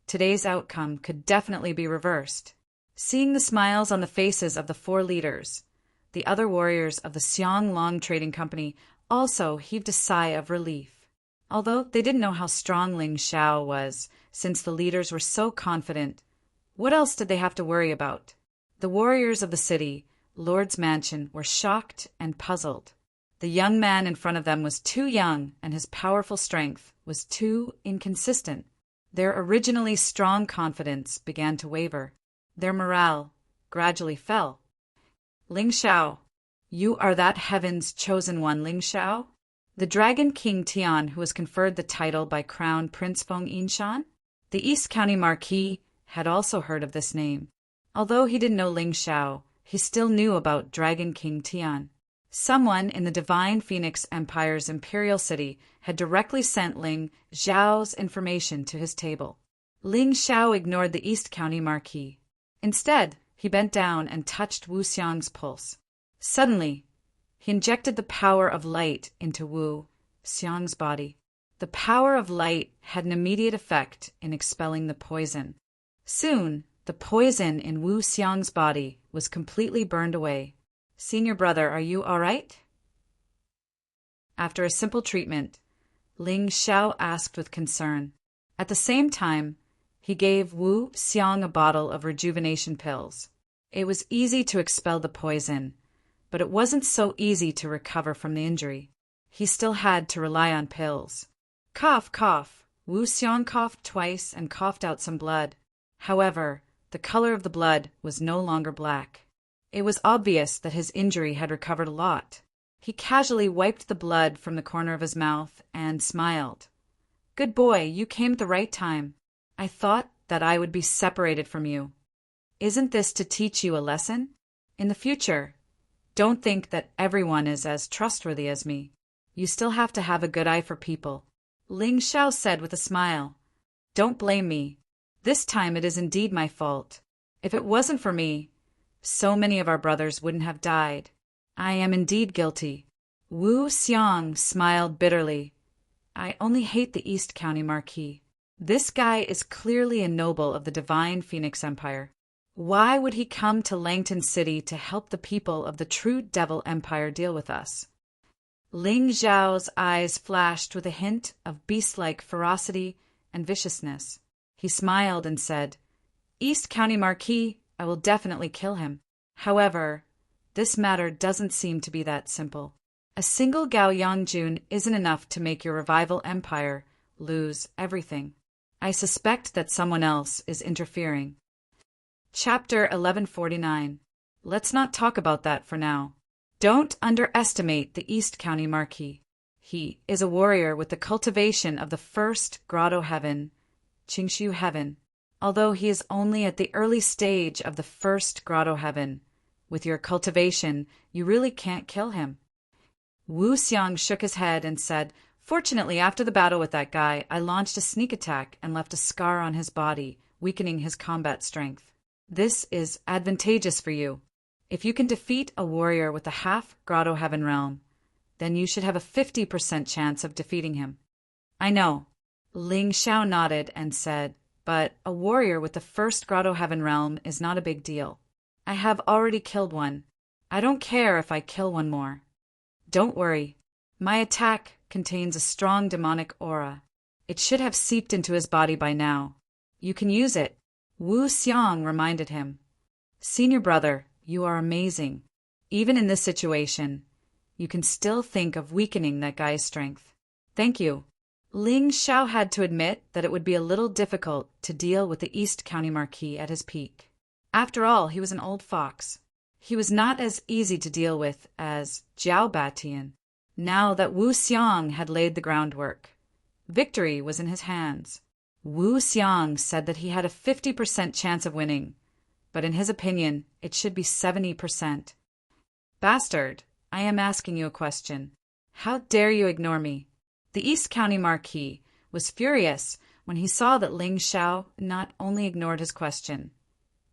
today's outcome could definitely be reversed. Seeing the smiles on the faces of the four leaders, the other warriors of the Xiang Long Trading Company also heaved a sigh of relief. Although they didn't know how strong Ling Xiao was, since the leaders were so confident, what else did they have to worry about? The warriors of the city lord's mansion were shocked and puzzled. The young man in front of them was too young, and his powerful strength was too inconsistent. Their originally strong confidence began to waver. Their morale gradually fell. Ling Xiao, you are that heaven's chosen one, Ling Xiao? The Dragon King Tian, who was conferred the title by Crown Prince Feng Yinshan? The East County Marquis had also heard of this name. Although he didn't know Ling Xiao, he still knew about Dragon King Tian. Someone in the Divine Phoenix Empire's imperial city had directly sent Ling Xiao's information to his table. Ling Xiao ignored the East County Marquis. Instead, he bent down and touched Wu Xiang's pulse. Suddenly, he injected the power of light into Wu Xiang's body. The power of light had an immediate effect in expelling the poison. Soon, the poison in Wu Xiang's body was completely burned away. Senior brother, are you all right? After a simple treatment, Ling Xiao asked with concern. At the same time, he gave Wu Xiang a bottle of rejuvenation pills. It was easy to expel the poison, but it wasn't so easy to recover from the injury. He still had to rely on pills. Cough, cough. Wu Xiang coughed twice and coughed out some blood. However, the color of the blood was no longer black. It was obvious that his injury had recovered a lot. He casually wiped the blood from the corner of his mouth and smiled. Good boy, you came at the right time. I thought that I would be separated from you. Isn't this to teach you a lesson? In the future, don't think that everyone is as trustworthy as me. You still have to have a good eye for people. Ling Xiao said with a smile. Don't blame me. This time it is indeed my fault. If it wasn't for me, so many of our brothers wouldn't have died. I am indeed guilty. Wu Xiang smiled bitterly. I only hate the East County Marquis. This guy is clearly a noble of the Divine Phoenix Empire. Why would he come to Langton City to help the people of the true Devil Empire deal with us? Ling Xiao's eyes flashed with a hint of beast-like ferocity and viciousness. He smiled and said, East County Marquis, I will definitely kill him. However, this matter doesn't seem to be that simple. A single Gao Yangjun isn't enough to make your revival empire lose everything. I suspect that someone else is interfering. Chapter 1149. Let's not talk about that for now. Don't underestimate the East County Marquis. He is a warrior with the cultivation of the first grotto heaven, Qingshu heaven. Although he is only at the early stage of the first grotto heaven, with your cultivation, you really can't kill him. Wu Xiang shook his head and said, Fortunately, after the battle with that guy, I launched a sneak attack and left a scar on his body, weakening his combat strength. This is advantageous for you. If you can defeat a warrior with a half grotto heaven realm, then you should have a 50% chance of defeating him. I know. Ling Xiao nodded and said, but a warrior with the first grotto heaven realm is not a big deal. I have already killed one. I don't care if I kill one more. Don't worry. My attack contains a strong demonic aura. It should have seeped into his body by now. You can use it. Wu Xiang reminded him. Senior brother, you are amazing. Even in this situation, you can still think of weakening that guy's strength. Thank you. Ling Xiao had to admit that it would be a little difficult to deal with the East County Marquis at his peak. After all, he was an old fox. He was not as easy to deal with as Jiao Batian. Now that Wu Xiang had laid the groundwork, victory was in his hands. Wu Xiang said that he had a 50% chance of winning, but in his opinion, it should be 70%. Bastard, I am asking you a question. How dare you ignore me? The East County Marquis was furious when he saw that Ling Xiao not only ignored his question,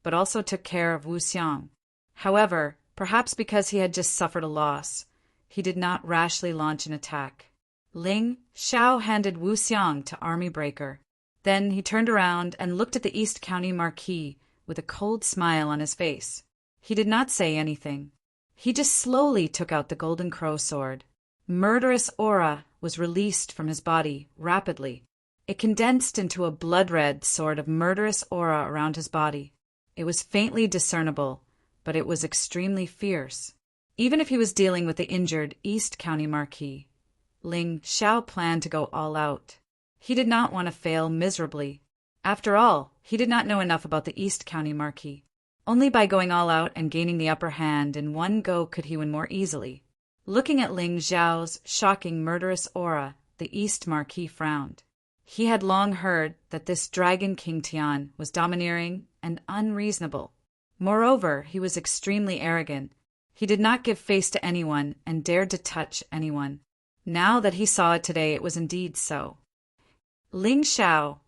but also took care of Wu Xiang. However, perhaps because he had just suffered a loss, he did not rashly launch an attack. Ling Xiao handed Wu Xiang to Army Breaker. Then he turned around and looked at the East County Marquis with a cold smile on his face. He did not say anything. He just slowly took out the Golden Crow sword. Murderous aura was released from his body rapidly. It condensed into a blood-red sword of murderous aura around his body. It was faintly discernible, but it was extremely fierce. Even if he was dealing with the injured East County Marquis, Ling Xiao planned to go all out. He did not want to fail miserably. After all, he did not know enough about the East County Marquis. Only by going all out and gaining the upper hand in one go could he win more easily. Looking at Ling Xiao's shocking murderous aura, the East Marquis frowned. He had long heard that this Dragon King Tian was domineering and unreasonable. Moreover, he was extremely arrogant. He did not give face to anyone and dared to touch anyone. Now that he saw it today, it was indeed so. Ling Xiao,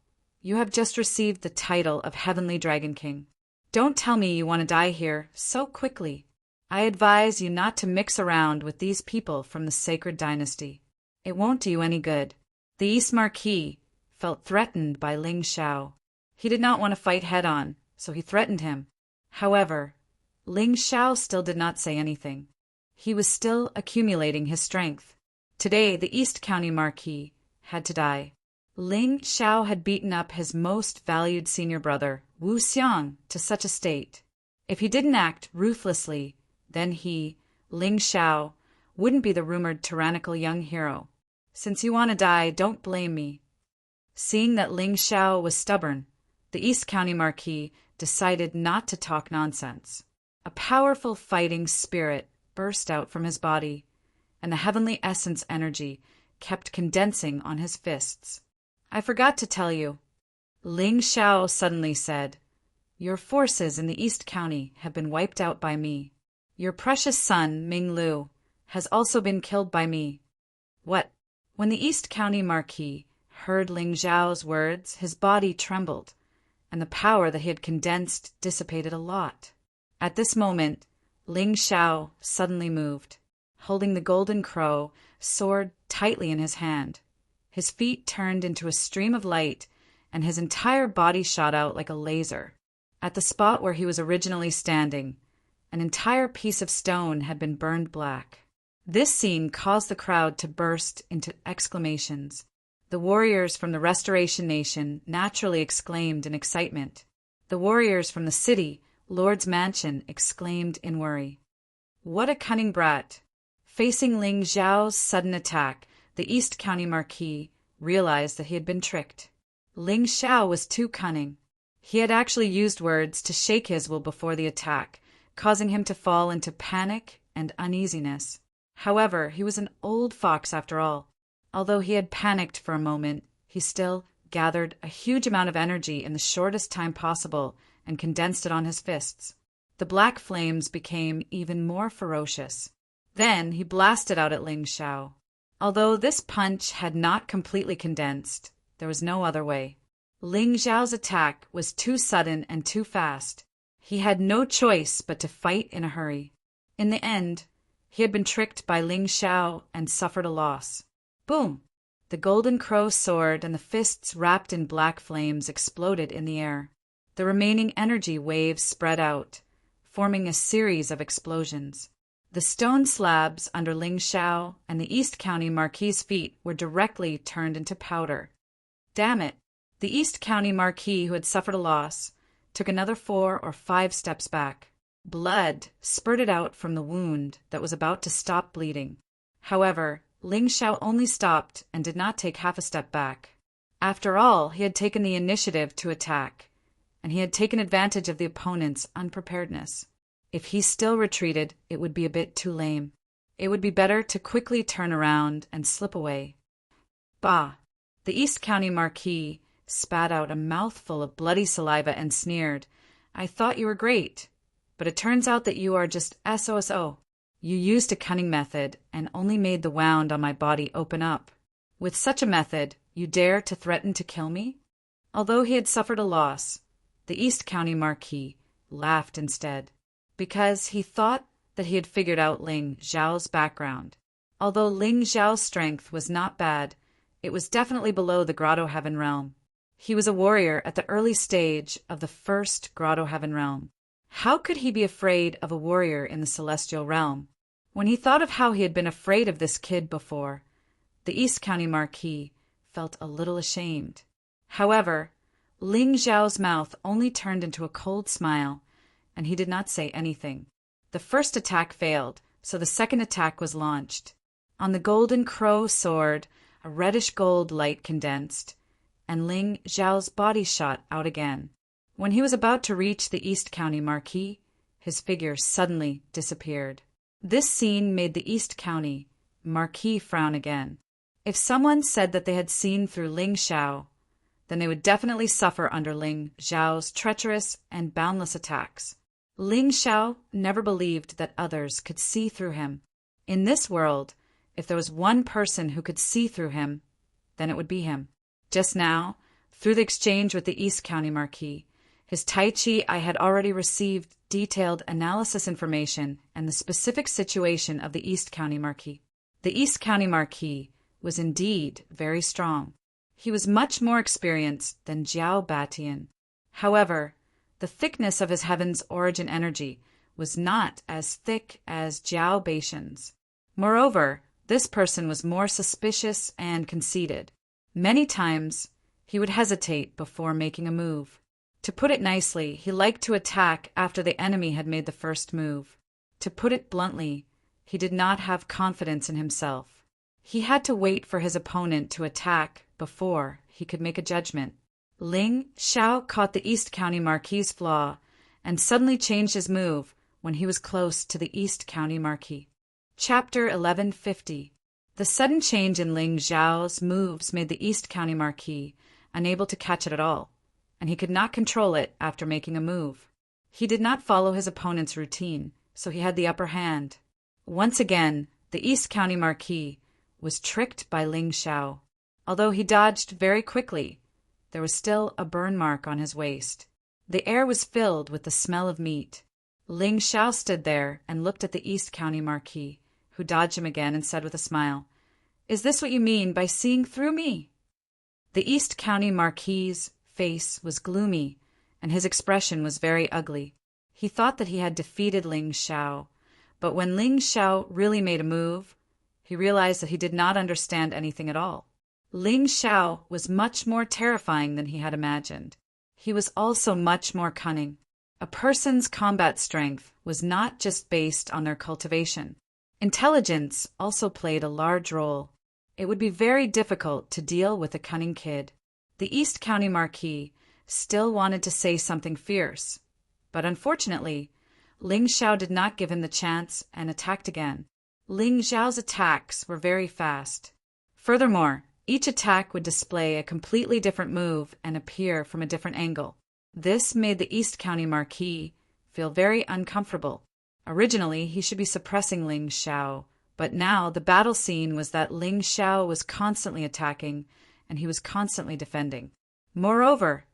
you have just received the title of Heavenly Dragon King. Don't tell me you want to die here so quickly. I advise you not to mix around with these people from the sacred dynasty. It won't do you any good. The East Marquis felt threatened by Ling Xiao. He did not want to fight head-on, so he threatened him. However, Ling Xiao still did not say anything. He was still accumulating his strength. Today, the East County Marquis had to die. Ling Xiao had beaten up his most valued senior brother, Wu Xiang, to such a state. If he didn't act ruthlessly, then he, Ling Xiao, wouldn't be the rumored tyrannical young hero. Since you want to die, don't blame me. Seeing that Ling Xiao was stubborn, the East County Marquis decided not to talk nonsense. A powerful fighting spirit burst out from his body, and the heavenly essence energy kept condensing on his fists. I forgot to tell you, Ling Xiao suddenly said, your forces in the East County have been wiped out by me. Your precious son, Ming Lu, has also been killed by me. What? When the East County Marquis heard Ling Xiao's words, his body trembled, and the power that he had condensed dissipated a lot. At this moment, Ling Xiao suddenly moved, holding the golden crow sword tightly in his hand. His feet turned into a stream of light, and his entire body shot out like a laser. At the spot where he was originally standing, an entire piece of stone had been burned black. This scene caused the crowd to burst into exclamations. The warriors from the Restoration Nation naturally exclaimed in excitement. The warriors from the city, Lord's Mansion, exclaimed in worry. What a cunning brat! Facing Ling Xiao's sudden attack, the East County Marquis realized that he had been tricked. Ling Xiao was too cunning. He had actually used words to shake his will before the attack, causing him to fall into panic and uneasiness. However, he was an old fox after all. Although he had panicked for a moment, he still gathered a huge amount of energy in the shortest time possible and condensed it on his fists. The black flames became even more ferocious. Then he blasted out at Ling Xiao. Although this punch had not completely condensed, there was no other way. Ling Xiao's attack was too sudden and too fast. He had no choice but to fight in a hurry. In the end, he had been tricked by Ling Xiao and suffered a loss. Boom! The golden crow sword and the fists wrapped in black flames exploded in the air. The remaining energy waves spread out, forming a series of explosions. The stone slabs under Ling Xiao and the East County Marquis' feet were directly turned into powder. Damn it! The East County Marquis, who had suffered a loss, took another 4 or 5 steps back. Blood spurted out from the wound that was about to stop bleeding. However, Ling Xiao only stopped and did not take half a step back. After all, he had taken the initiative to attack, and he had taken advantage of the opponent's unpreparedness. If he still retreated, it would be a bit too lame. It would be better to quickly turn around and slip away. Bah! The East County Marquis spat out a mouthful of bloody saliva and sneered, I thought you were great, but it turns out that you are just SOSO. You used a cunning method and only made the wound on my body open up. With such a method, you dare to threaten to kill me? Although he had suffered a loss, the East County Marquis laughed instead, because he thought that he had figured out Ling Xiao's background. Although Ling Xiao's strength was not bad, it was definitely below the Grotto Heaven realm. He was a warrior at the early stage of the first Grotto Heaven realm. How could he be afraid of a warrior in the celestial realm? When he thought of how he had been afraid of this kid before, the East County Marquis felt a little ashamed. However, Ling Xiao's mouth only turned into a cold smile, and he did not say anything. The first attack failed, so the second attack was launched. On the golden crow sword, a reddish-gold light condensed, and Ling Xiao's body shot out again. When he was about to reach the East County Marquis, his figure suddenly disappeared. This scene made the East County Marquis frown again. If someone said that they had seen through Ling Xiao, then they would definitely suffer under Ling Xiao's treacherous and boundless attacks. Ling Xiao never believed that others could see through him. In this world, if there was one person who could see through him, then it would be him. Just now, through the exchange with the East County Marquis, his Tai Chi, I had already received detailed analysis information and the specific situation of the East County Marquis. The East County Marquis was indeed very strong. He was much more experienced than Jiao Batian. However, the thickness of his heaven's origin energy was not as thick as Jiao Batian's. Moreover, this person was more suspicious and conceited. Many times, he would hesitate before making a move. To put it nicely, he liked to attack after the enemy had made the first move. To put it bluntly, he did not have confidence in himself. He had to wait for his opponent to attack before he could make a judgment. Ling Xiao caught the East County Marquis' flaw and suddenly changed his move when he was close to the East County Marquis. Chapter 1150. The sudden change in Ling Xiao's moves made the East County Marquis unable to catch it at all, and he could not control it after making a move. He did not follow his opponent's routine, so he had the upper hand. Once again, the East County Marquis was tricked by Ling Xiao. Although he dodged very quickly, there was still a burn mark on his waist. The air was filled with the smell of meat. Ling Xiao stood there and looked at the East County Marquis, who dodged him again and said with a smile, "Is this what you mean by seeing through me?" The East County Marquis' face was gloomy, and his expression was very ugly. He thought that he had defeated Ling Xiao, but when Ling Xiao really made a move, he realized that he did not understand anything at all. Ling Xiao was much more terrifying than he had imagined. He was also much more cunning. A person's combat strength was not just based on their cultivation. Intelligence also played a large role. It would be very difficult to deal with a cunning kid. The East County Marquis still wanted to say something fierce, but unfortunately, Ling Xiao did not give him the chance and attacked again. Ling Xiao's attacks were very fast. Furthermore, each attack would display a completely different move and appear from a different angle. This made the East County Marquis feel very uncomfortable. Originally, he should be suppressing Ling Xiao, but now the battle scene was that Ling Xiao was constantly attacking and he was constantly defending. Moreover,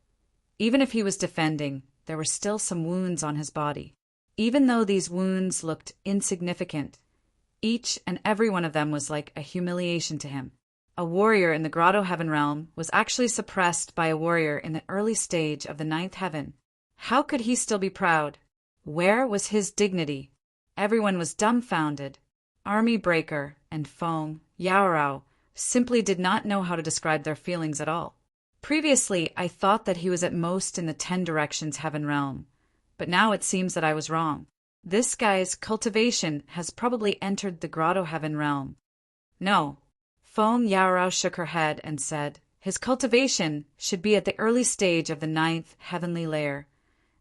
even if he was defending, there were still some wounds on his body. Even though these wounds looked insignificant, each and every one of them was like a humiliation to him. A warrior in the Grotto Heaven realm was actually suppressed by a warrior in the early stage of the ninth heaven. How could he still be proud? Where was his dignity? Everyone was dumbfounded. Army Breaker and Feng Yaorao simply did not know how to describe their feelings at all. Previously, I thought that he was at most in the 10 Directions Heaven realm, but now it seems that I was wrong. This guy's cultivation has probably entered the Grotto Heaven realm. No. Feng Yaorao shook her head and said, his cultivation should be at the early stage of the 9th heavenly layer,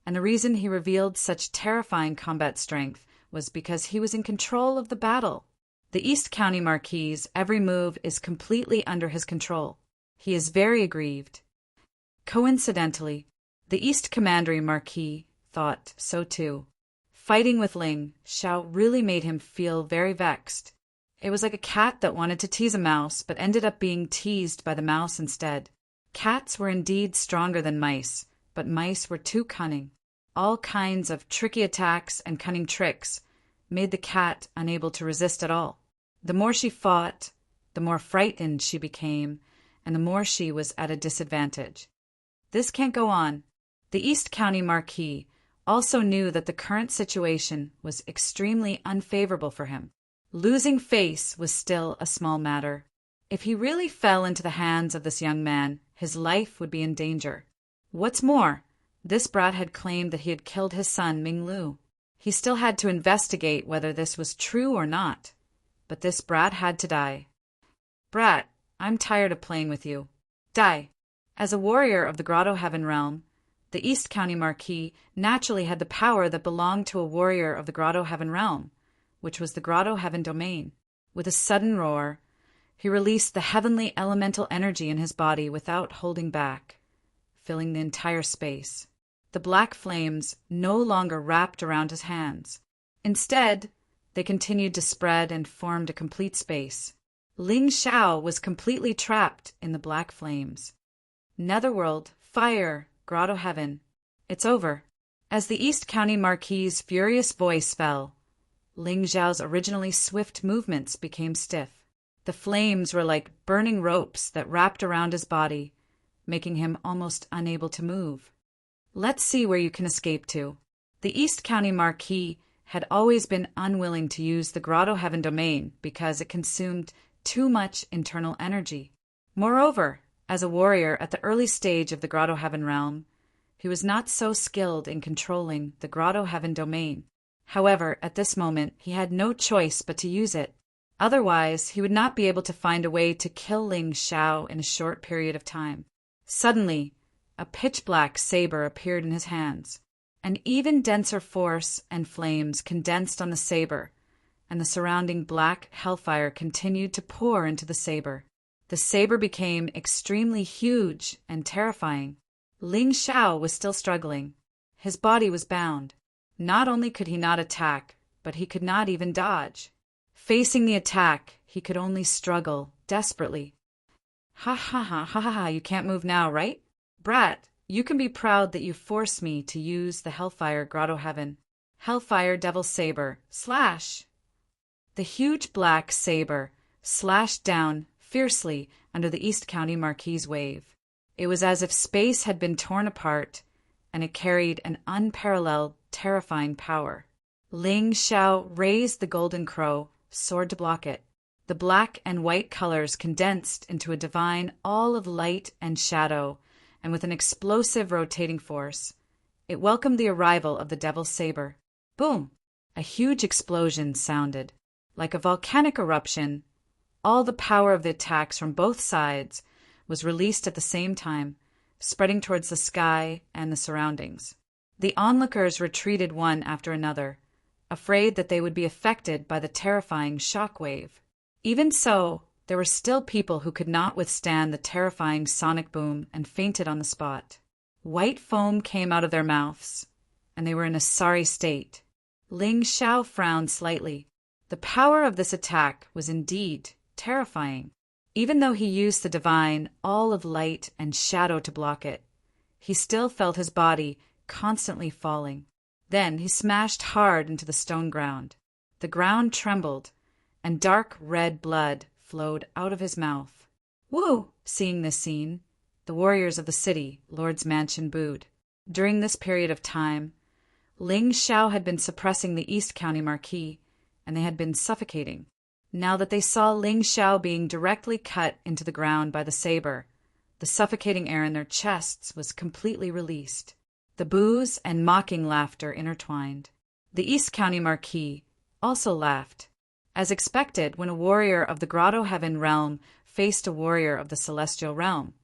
and the reason he revealed such terrifying combat strength was because he was in control of the battle. The East County Marquis' every move is completely under his control. He is very aggrieved. Coincidentally, the East Commandery Marquis thought so too. Fighting with Ling Xiao really made him feel very vexed. It was like a cat that wanted to tease a mouse but ended up being teased by the mouse instead. Cats were indeed stronger than mice, but mice were too cunning. All kinds of tricky attacks and cunning tricks made the cat unable to resist at all. The more she fought, the more frightened she became, and the more she was at a disadvantage. This can't go on. The East County Marquis also knew that the current situation was extremely unfavorable for him. Losing face was still a small matter. If he really fell into the hands of this young man, his life would be in danger. What's more, This brat had claimed that he had killed his son, Ming-Lu. He still had to investigate whether this was true or not, but this brat had to die. Brat, I'm tired of playing with you. Die. As a warrior of the Grotto Heaven realm, the East County Marquis naturally had the power that belonged to a warrior of the Grotto Heaven realm, which was the Grotto Heaven domain. With a sudden roar, he released the heavenly elemental energy in his body without holding back, filling the entire space. The black flames no longer wrapped around his hands. Instead, they continued to spread and formed a complete space. Ling Xiao was completely trapped in the black flames. Netherworld, fire, Grotto Heaven. It's over. As the East County Marquis's furious voice fell, Ling Xiao's originally swift movements became stiff. The flames were like burning ropes that wrapped around his body, making him almost unable to move. Let's see where you can escape to. The East County Marquis had always been unwilling to use the Grotto Heaven domain because it consumed too much internal energy. Moreover, as a warrior at the early stage of the Grotto Heaven realm, he was not so skilled in controlling the Grotto Heaven domain. However, at this moment, he had no choice but to use it. Otherwise, he would not be able to find a way to kill Ling Xiao in a short period of time. Suddenly, a pitch-black saber appeared in his hands. An even denser force and flames condensed on the saber, and the surrounding black hellfire continued to pour into the saber. The saber became extremely huge and terrifying. Ling Xiao was still struggling. His body was bound. Not only could he not attack, but he could not even dodge. Facing the attack, he could only struggle desperately. Ha ha ha ha ha, you can't move now, right? Brat, you can be proud that you forced me to use the Hellfire Grotto Heaven. Hellfire Devil Saber, slash! The huge black saber slashed down fiercely under the East County Marquis's wave. It was as if space had been torn apart, and it carried an unparalleled, terrifying power. Ling Xiao raised the golden crow, sword to block it. The black and white colors condensed into a divine all of light and shadow, and with an explosive rotating force, it welcomed the arrival of the Devil's Saber. Boom! A huge explosion sounded. Like a volcanic eruption, all the power of the attacks from both sides was released at the same time, spreading towards the sky and the surroundings. The onlookers retreated one after another, afraid that they would be affected by the terrifying shock wave. Even so, there were still people who could not withstand the terrifying sonic boom and fainted on the spot. White foam came out of their mouths, and they were in a sorry state. Ling Xiao frowned slightly. The power of this attack was indeed terrifying. Even though he used the divine all of light and shadow to block it, he still felt his body constantly falling. Then he smashed hard into the stone ground. The ground trembled, and dark red blood flowed out of his mouth. Woo! Seeing this scene, the warriors of the city, Lord's Mansion, booed. During this period of time, Ling Xiao had been suppressing the East County Marquis, and they had been suffocating. Now that they saw Ling Xiao being directly cut into the ground by the saber, the suffocating air in their chests was completely released. The boos and mocking laughter intertwined. The East County Marquis also laughed. As expected, when a warrior of the Grotto Heaven realm faced a warrior of the Celestial realm,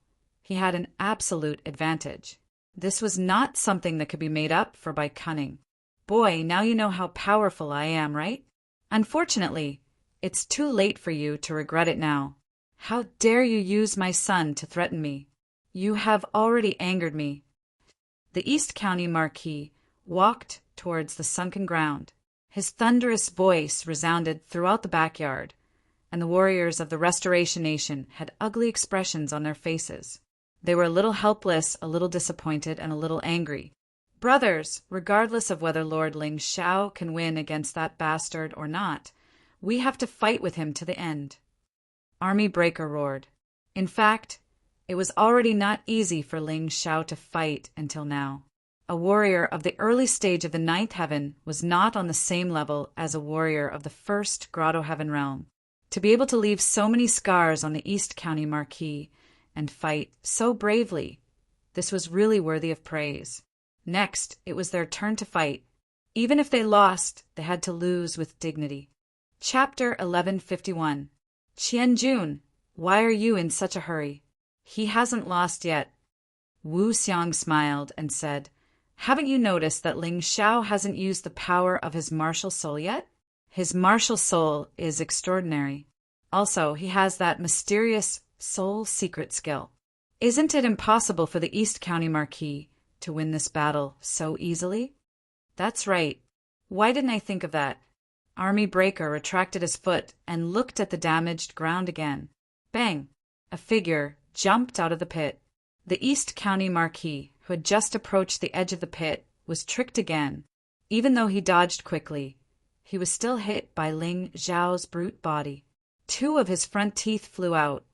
he had an absolute advantage. This was not something that could be made up for by cunning. Boy, now you know how powerful I am, right? Unfortunately, it's too late for you to regret it now. How dare you use my son to threaten me? You have already angered me. The East County Marquis walked towards the sunken ground. His thunderous voice resounded throughout the backyard, and the warriors of the Restoration Nation had ugly expressions on their faces. They were a little helpless, a little disappointed, and a little angry. Brothers, regardless of whether Lord Ling Xiao can win against that bastard or not, we have to fight with him to the end. Army Breaker roared. In fact, it was already not easy for Ling Xiao to fight until now. A warrior of the early stage of the Ninth Heaven was not on the same level as a warrior of the first Grotto Heaven realm. To be able to leave so many scars on the East County Marquis and fight so bravely, this was really worthy of praise. Next, it was their turn to fight. Even if they lost, they had to lose with dignity. Chapter 1151. Qianjun, why are you in such a hurry? He hasn't lost yet. Wu Xiang smiled and said, haven't you noticed that Ling Xiao hasn't used the power of his martial soul yet? His martial soul is extraordinary. Also, he has that mysterious soul secret skill. Isn't it impossible for the East County Marquis to win this battle so easily? That's right. Why didn't I think of that? Army Breaker retracted his foot and looked at the damaged ground again. Bang! A figure jumped out of the pit. The East County Marquis, who had just approached the edge of the pit, was tricked again. Even though he dodged quickly, he was still hit by Ling Xiao's brute body. 2 of his front teeth flew out,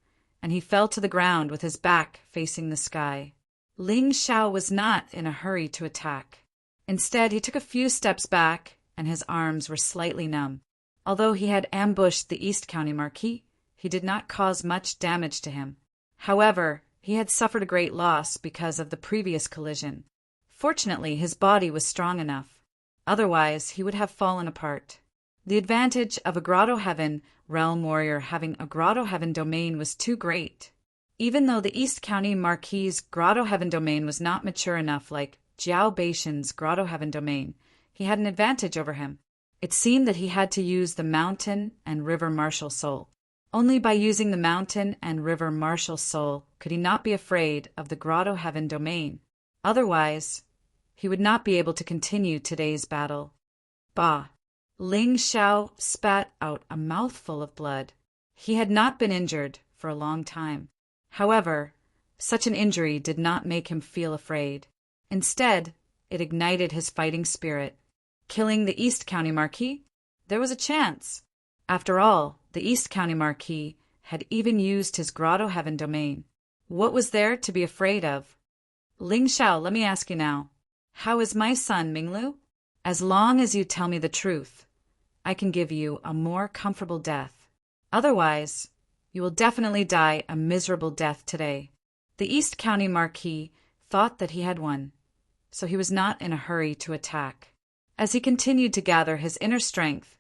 and he fell to the ground with his back facing the sky. Ling Xiao was not in a hurry to attack. Instead, he took a few steps back, and his arms were slightly numb. Although he had ambushed the East County Marquis, he did not cause much damage to him. However, he had suffered a great loss because of the previous collision. Fortunately, his body was strong enough. Otherwise, he would have fallen apart. The advantage of a Grotto Heaven realm warrior having a Grotto Heaven domain was too great. Even though the East County Marquis's Grotto Heaven domain was not mature enough like Jiao Beishan's Grotto Heaven domain, he had an advantage over him. It seemed that he had to use the Mountain and River Martial Soul. Only by using the Mountain and River Martial Soul could he not be afraid of the Grotto Heaven domain. Otherwise, he would not be able to continue today's battle. Bah! Ling Xiao spat out a mouthful of blood. He had not been injured for a long time. However, such an injury did not make him feel afraid. Instead, it ignited his fighting spirit. Killing the East County Marquis? There was a chance. After all, the East County Marquis had even used his Grotto Heaven domain. What was there to be afraid of? Ling Xiao, let me ask you now. How is my son, Minglu? As long as you tell me the truth, I can give you a more comfortable death. Otherwise, you will definitely die a miserable death today. The East County Marquis thought that he had won, so he was not in a hurry to attack. As he continued to gather his inner strength,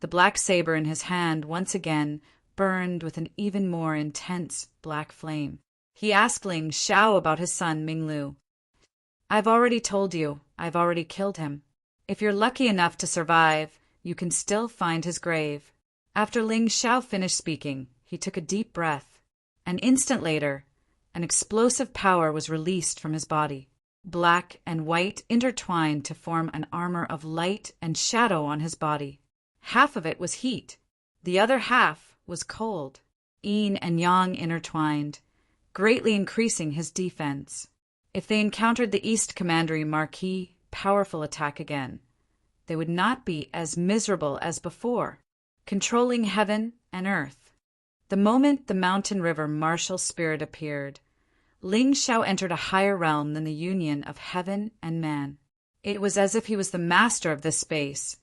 the black saber in his hand once again burned with an even more intense black flame. He asked Ling Xiao about his son Minglu. I've already told you, I've already killed him. If you're lucky enough to survive, you can still find his grave. After Ling Xiao finished speaking, he took a deep breath. An instant later, an explosive power was released from his body. Black and white intertwined to form an armor of light and shadow on his body. Half of it was heat. The other half was cold. Yin and yang intertwined, greatly increasing his defense. If they encountered the East Commandery Marquis' powerful attack again, they would not be as miserable as before, controlling heaven and earth. The moment the Mountain River martial spirit appeared, Ling Xiao entered a higher realm than the union of heaven and man. It was as if he was the master of this space,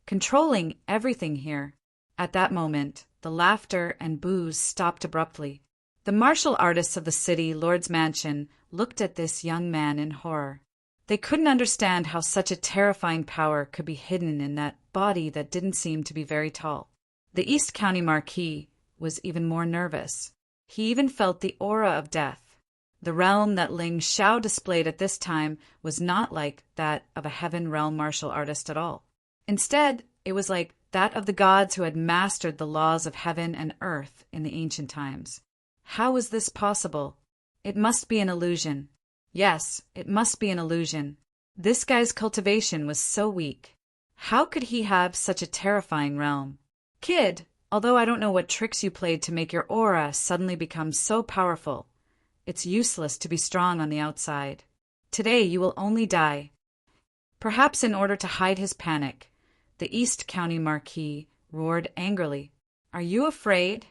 controlling everything here. At that moment, the laughter and boos stopped abruptly. The martial artists of the city lord's mansion looked at this young man in horror. They couldn't understand how such a terrifying power could be hidden in that body that didn't seem to be very tall. The East County Marquis was even more nervous. He even felt the aura of death. The realm that Ling Xiao displayed at this time was not like that of a heaven realm martial artist at all. Instead, it was like that of the gods who had mastered the laws of heaven and earth in the ancient times. How was this possible? It must be an illusion. Yes, it must be an illusion. This guy's cultivation was so weak. How could he have such a terrifying realm? Kid, although I don't know what tricks you played to make your aura suddenly become so powerful, it's useless to be strong on the outside. Today you will only die. Perhaps in order to hide his panic, the East County Marquis roared angrily. Are you afraid?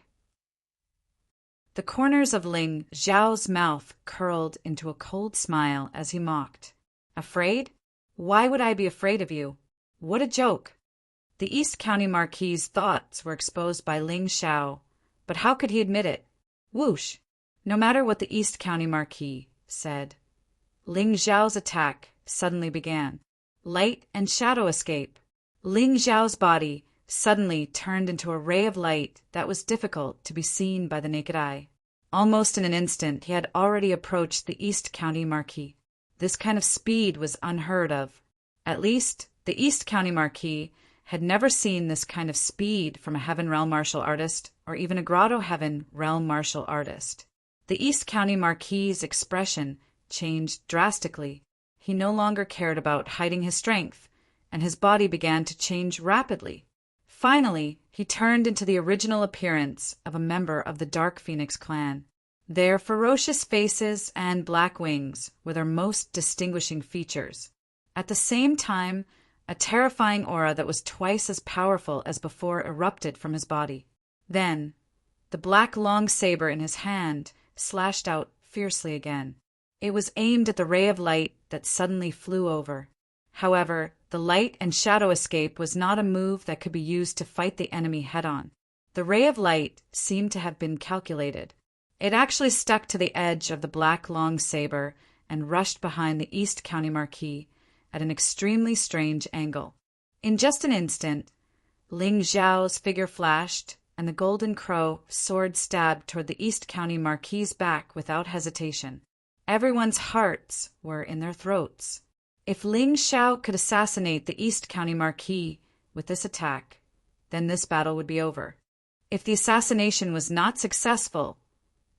The corners of Ling Xiao's mouth curled into a cold smile as he mocked. Afraid? Why would I be afraid of you? What a joke! The East County Marquis's thoughts were exposed by Ling Xiao, but how could he admit it? Whoosh! No matter what the East County Marquis said, Ling Xiao's attack suddenly began. Light and shadow escape. Ling Xiao's body suddenly turned into a ray of light that was difficult to be seen by the naked eye. Almost in an instant, he had already approached the East County Marquis. This kind of speed was unheard of. At least, the East County Marquis had never seen this kind of speed from a Heaven Realm martial artist or even a Grotto Heaven Realm martial artist. The East County Marquis's expression changed drastically. He no longer cared about hiding his strength, and his body began to change rapidly. Finally, he turned into the original appearance of a member of the Dark Phoenix clan. Their ferocious faces and black wings were their most distinguishing features. At the same time, a terrifying aura that was twice as powerful as before erupted from his body. Then, the black long saber in his hand slashed out fiercely again. It was aimed at the ray of light that suddenly flew over. However, the light and shadow escape was not a move that could be used to fight the enemy head-on. The ray of light seemed to have been calculated. It actually stuck to the edge of the black long saber and rushed behind the East County Marquis at an extremely strange angle. In just an instant, Ling Xiao's figure flashed, and the golden crow sword stabbed toward the East County Marquis's back without hesitation. Everyone's hearts were in their throats. If Ling Xiao could assassinate the East County Marquis with this attack, then this battle would be over. If the assassination was not successful,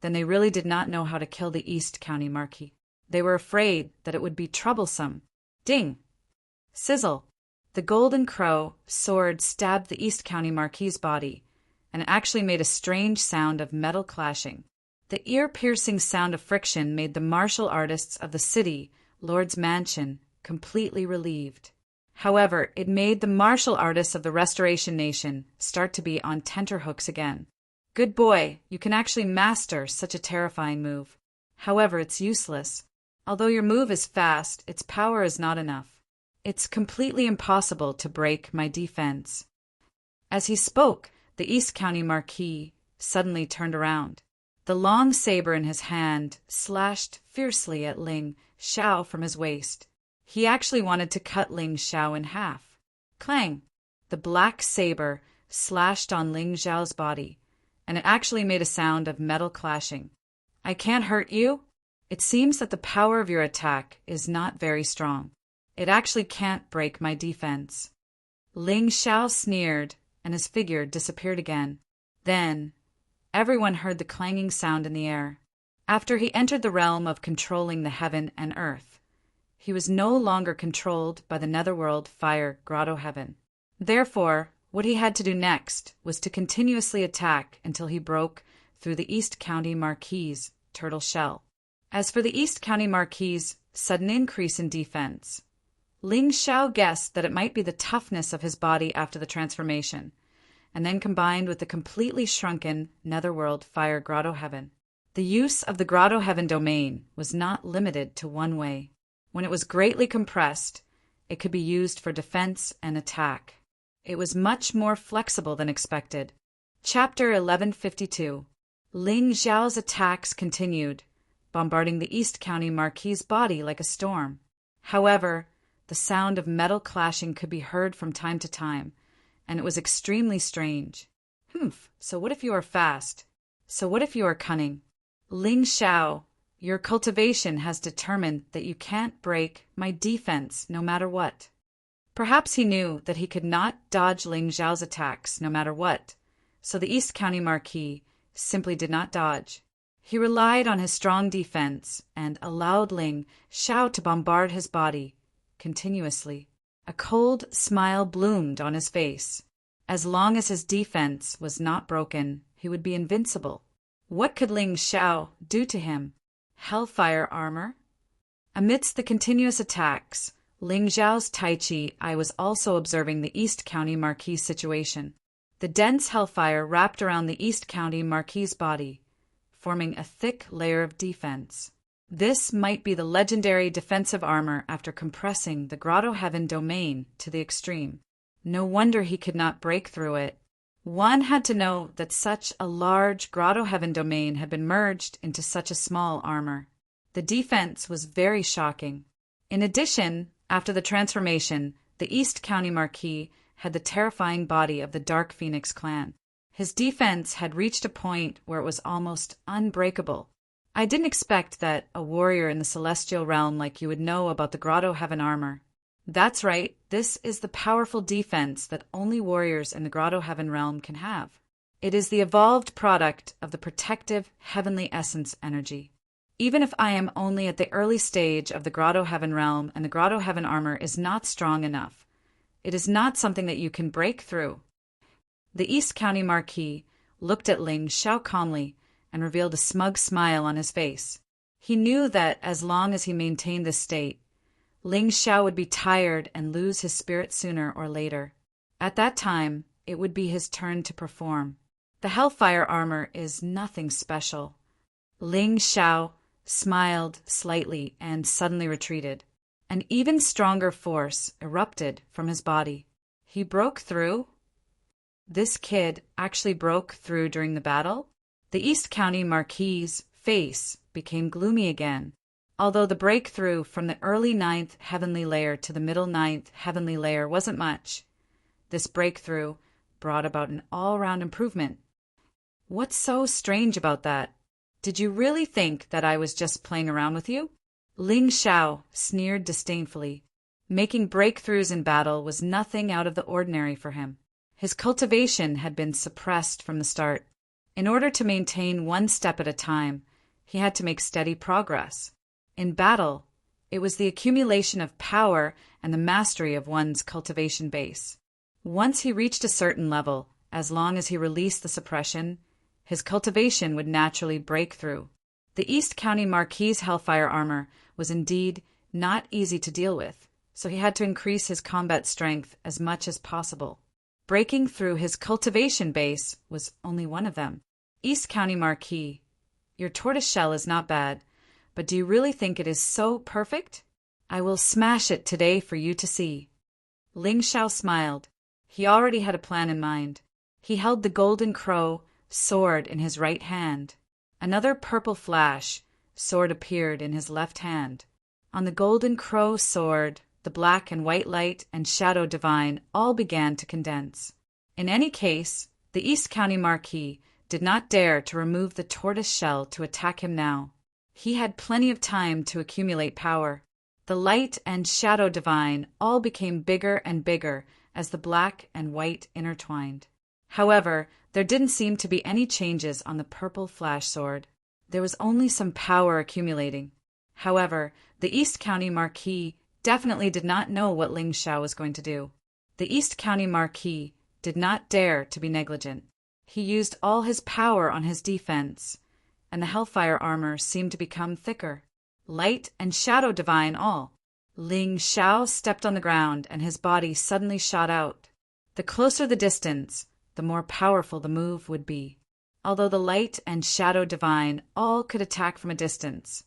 then they really did not know how to kill the East County Marquis. They were afraid that it would be troublesome. Ding! Sizzle! The golden crow sword stabbed the East County Marquis's body, and it actually made a strange sound of metal clashing. The ear-piercing sound of friction made the martial artists of the city, Lord's Mansion, completely relieved. However, it made the martial artists of the Restoration Nation start to be on tenterhooks again. Good boy, you can actually master such a terrifying move. However, it's useless. Although your move is fast, its power is not enough. It's completely impossible to break my defense. As he spoke, the East County Marquis suddenly turned around. The long saber in his hand slashed fiercely at Ling Xiao from his waist. He actually wanted to cut Ling Xiao in half. Clang! The black saber slashed on Ling Xiao's body, and it actually made a sound of metal clashing. I can't hurt you? It seems that the power of your attack is not very strong. It actually can't break my defense. Ling Xiao sneered, and his figure disappeared again. Then, everyone heard the clanging sound in the air. After he entered the realm of controlling the heaven and earth, he was no longer controlled by the netherworld fire Grotto Heaven. Therefore, what he had to do next was to continuously attack until he broke through the East County Marquis's turtle shell. As for the East County Marquis's sudden increase in defense, Ling Xiao guessed that it might be the toughness of his body after the transformation, and then combined with the completely shrunken netherworld fire Grotto Heaven. The use of the Grotto Heaven domain was not limited to one way. When it was greatly compressed, it could be used for defense and attack. It was much more flexible than expected. Chapter 1152. Ling Xiao's attacks continued, bombarding the East County Marquis's body like a storm. However, the sound of metal clashing could be heard from time to time, and it was extremely strange. So what if you are fast? So what if you are cunning? Ling Xiao, your cultivation has determined that you can't break my defense no matter what. Perhaps he knew that he could not dodge Ling Xiao's attacks no matter what, so the East County Marquis simply did not dodge. He relied on his strong defense and allowed Ling Xiao to bombard his body continuously. A cold smile bloomed on his face. As long as his defense was not broken, he would be invincible. What could Ling Xiao do to him? Hellfire armor? Amidst the continuous attacks, Ling Xiao's Tai Chi eye was also observing the East County Marquis's situation. The dense hellfire wrapped around the East County Marquis's body, forming a thick layer of defense. This might be the legendary defensive armor after compressing the Grotto Heaven domain to the extreme. No wonder he could not break through it. One had to know that such a large Grotto Heaven domain had been merged into such a small armor. The defense was very shocking. In addition, after the transformation, the East County Marquis had the terrifying body of the Dark Phoenix clan. His defense had reached a point where it was almost unbreakable. I didn't expect that a warrior in the celestial realm like you would know about the Grotto Heaven armor. That's right, this is the powerful defense that only warriors in the Grotto Heaven realm can have. It is the evolved product of the protective heavenly essence energy. Even if I am only at the early stage of the Grotto Heaven realm and the Grotto Heaven armor is not strong enough, it is not something that you can break through. The East County Marquis looked at Ling Xiao calmly and revealed a smug smile on his face. He knew that as long as he maintained this state, Ling Xiao would be tired and lose his spirit sooner or later. At that time, it would be his turn to perform. The Hellfire armor is nothing special. Ling Xiao smiled slightly and suddenly retreated. An even stronger force erupted from his body. He broke through? This kid actually broke through during the battle? The East County Marquis's face became gloomy again. Although the breakthrough from the early 9th heavenly layer to the middle 9th heavenly layer wasn't much, this breakthrough brought about an all-round improvement. What's so strange about that? Did you really think that I was just playing around with you? Ling Xiao sneered disdainfully. Making breakthroughs in battle was nothing out of the ordinary for him. His cultivation had been suppressed from the start. In order to maintain one step at a time, he had to make steady progress. In battle, it was the accumulation of power and the mastery of one's cultivation base. Once he reached a certain level, as long as he released the suppression, his cultivation would naturally break through. The East County Marquis's Hellfire armor was indeed not easy to deal with, so he had to increase his combat strength as much as possible. Breaking through his cultivation base was only one of them. East County Marquis, your tortoise shell is not bad, but do you really think it is so perfect? I will smash it today for you to see. Ling Xiao smiled. He already had a plan in mind. He held the golden crow sword in his right hand. Another purple flash sword appeared in his left hand. On the golden crow sword, the black and white light and shadow divine all began to condense. In any case, the East County Marquis did not dare to remove the tortoise shell to attack him now. He had plenty of time to accumulate power. The light and shadow divine all became bigger and bigger as the black and white intertwined. However, there didn't seem to be any changes on the purple flash sword. There was only some power accumulating. However, the East County Marquis definitely did not know what Ling Xiao was going to do. The East County Marquis did not dare to be negligent. He used all his power on his defense, and the Hellfire armor seemed to become thicker. Light and shadow divine all. Ling Xiao stepped on the ground and his body suddenly shot out. The closer the distance, the more powerful the move would be. Although the light and shadow divine all could attack from a distance,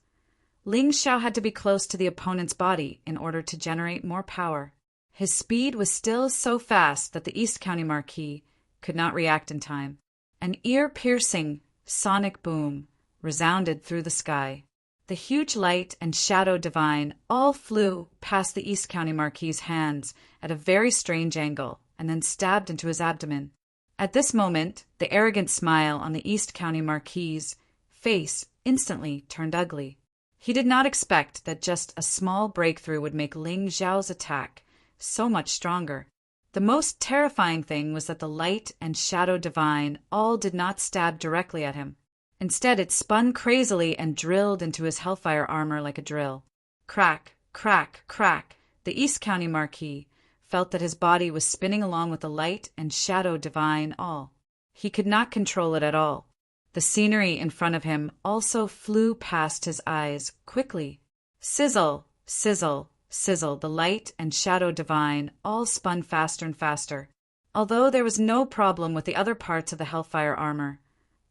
Ling Xiao had to be close to the opponent's body in order to generate more power. His speed was still so fast that the East County Marquis could not react in time. An ear-piercing sonic boom resounded through the sky. The huge light and shadow divine all flew past the East County Marquis's hands at a very strange angle and then stabbed into his abdomen. At this moment, the arrogant smile on the East County Marquis's face instantly turned ugly. He did not expect that just a small breakthrough would make Ling Xiao's attack so much stronger. The most terrifying thing was that the light and shadow divine all did not stab directly at him. Instead, it spun crazily and drilled into his Hellfire armor like a drill. Crack, crack, crack. The East County Marquis felt that his body was spinning along with the light and shadow divine all. He could not control it at all. The scenery in front of him also flew past his eyes quickly. Sizzle, sizzle, sizzle, the light and shadow divine all spun faster and faster. Although there was no problem with the other parts of the Hellfire armor,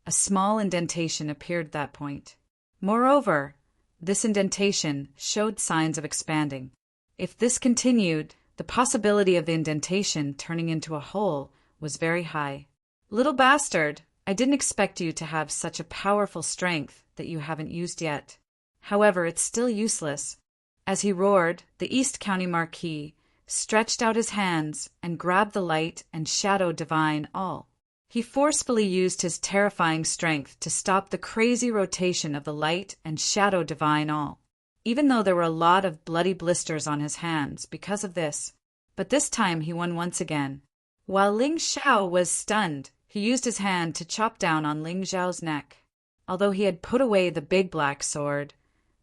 a small indentation appeared at that point. Moreover, this indentation showed signs of expanding. If this continued, the possibility of the indentation turning into a hole was very high. Little bastard, I didn't expect you to have such a powerful strength that you haven't used yet. However, it's still useless. As he roared, the East County Marquis stretched out his hands and grabbed the light and shadow divine all. He forcefully used his terrifying strength to stop the crazy rotation of the light and shadow divine all, even though there were a lot of bloody blisters on his hands because of this. But this time he won once again. While Ling Xiao was stunned, he used his hand to chop down on Ling Xiao's neck. Although he had put away the big black sword,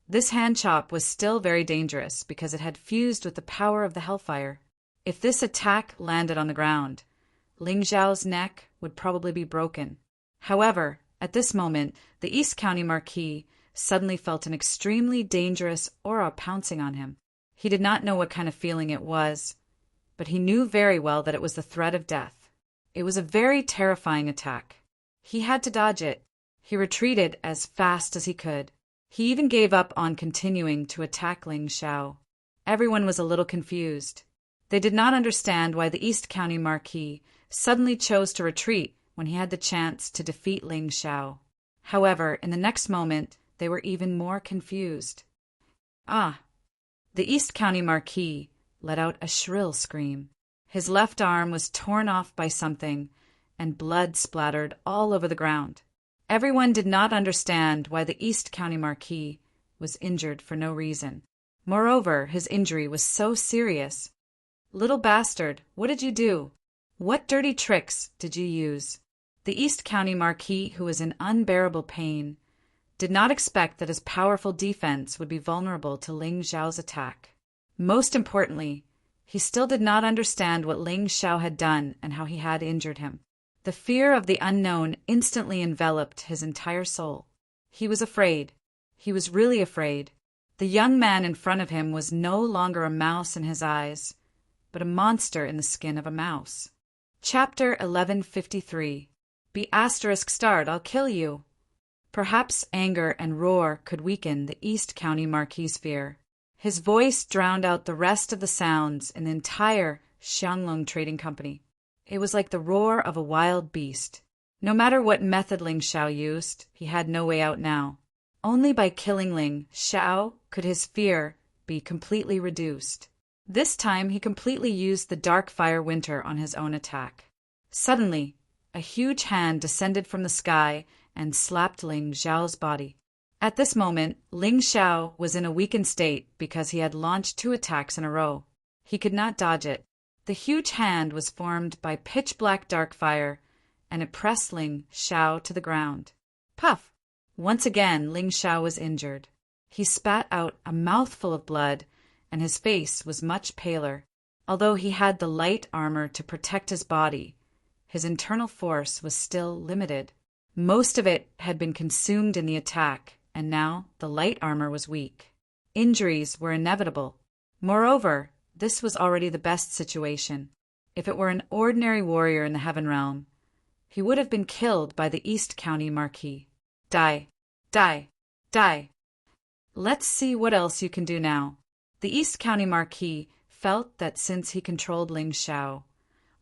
this hand chop was still very dangerous because it had fused with the power of the hellfire. If this attack landed on the ground, Ling Xiao's neck would probably be broken. However, at this moment, the East County Marquis suddenly felt an extremely dangerous aura pouncing on him. He did not know what kind of feeling it was, but he knew very well that it was the threat of death. It was a very terrifying attack. He had to dodge it. He retreated as fast as he could. He even gave up on continuing to attack Ling Xiao. Everyone was a little confused. They did not understand why the East County Marquis suddenly chose to retreat when he had the chance to defeat Ling Xiao. However, in the next moment, they were even more confused. Ah! The East County Marquis let out a shrill scream. His left arm was torn off by something, and blood splattered all over the ground. Everyone did not understand why the East County Marquis was injured for no reason. Moreover, his injury was so serious. "Little bastard, what did you do? What dirty tricks did you use?" The East County Marquis, who was in unbearable pain, did not expect that his powerful defense would be vulnerable to Ling Xiao's attack. Most importantly, he still did not understand what Ling Xiao had done and how he had injured him. The fear of the unknown instantly enveloped his entire soul. He was afraid. He was really afraid. The young man in front of him was no longer a mouse in his eyes, but a monster in the skin of a mouse. Chapter 1153. Be ****, I'll kill you. Perhaps anger and roar could weaken the East County Marquis' fear. His voice drowned out the rest of the sounds in the entire Xianglong Trading Company. It was like the roar of a wild beast. No matter what method Ling Xiao used, he had no way out now. Only by killing Ling Xiao could his fear be completely reduced. This time he completely used the Dark Fire Winter on his own attack. Suddenly, a huge hand descended from the sky and slapped Ling Xiao's body. At this moment, Ling Xiao was in a weakened state because he had launched 2 attacks in a row. He could not dodge it. The huge hand was formed by pitch-black dark fire, and it pressed Ling Xiao to the ground. Puff! Once again, Ling Xiao was injured. He spat out a mouthful of blood, and his face was much paler. Although he had the light armor to protect his body, his internal force was still limited. Most of it had been consumed in the attack, and now the light armor was weak. Injuries were inevitable. Moreover, this was already the best situation. If it were an ordinary warrior in the Heaven Realm, he would have been killed by the East County Marquis. Die! Die! Die! Let's see what else you can do now. The East County Marquis felt that since he controlled Ling Xiao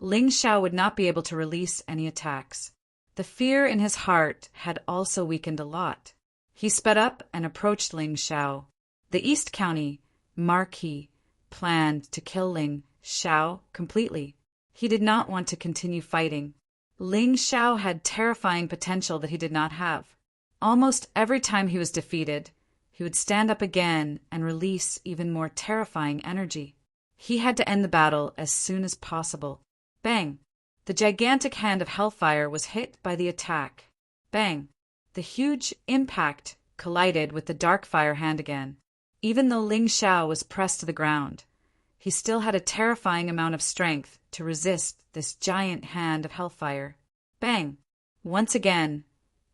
would not be able to release any attacks. The fear in his heart had also weakened a lot. He sped up and approached Ling Xiao. The East County Marquis planned to kill Ling Xiao completely. He did not want to continue fighting. Ling Xiao had terrifying potential that he did not have. Almost every time he was defeated, he would stand up again and release even more terrifying energy. He had to end the battle as soon as possible. Bang! The gigantic hand of hellfire was hit by the attack. Bang! The huge impact collided with the dark fire hand again. Even though Ling Xiao was pressed to the ground, he still had a terrifying amount of strength to resist this giant hand of hellfire. Bang! Once again,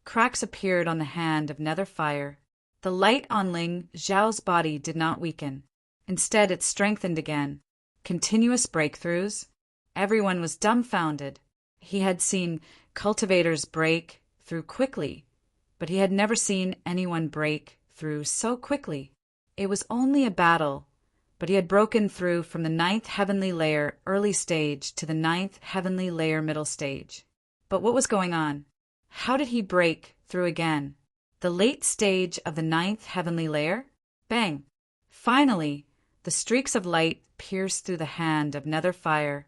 cracks appeared on the hand of nether fire. The light on Ling Xiao's body did not weaken. Instead, it strengthened again. Continuous breakthroughs. Everyone was dumbfounded. He had seen cultivators break through quickly, but he had never seen anyone break through so quickly. It was only a battle, but he had broken through from the 9th heavenly layer early stage to the 9th heavenly layer middle stage. But what was going on? How did he break through again? The late stage of the 9th heavenly layer? Bang! Finally, the streaks of light pierced through the hand of nether fire,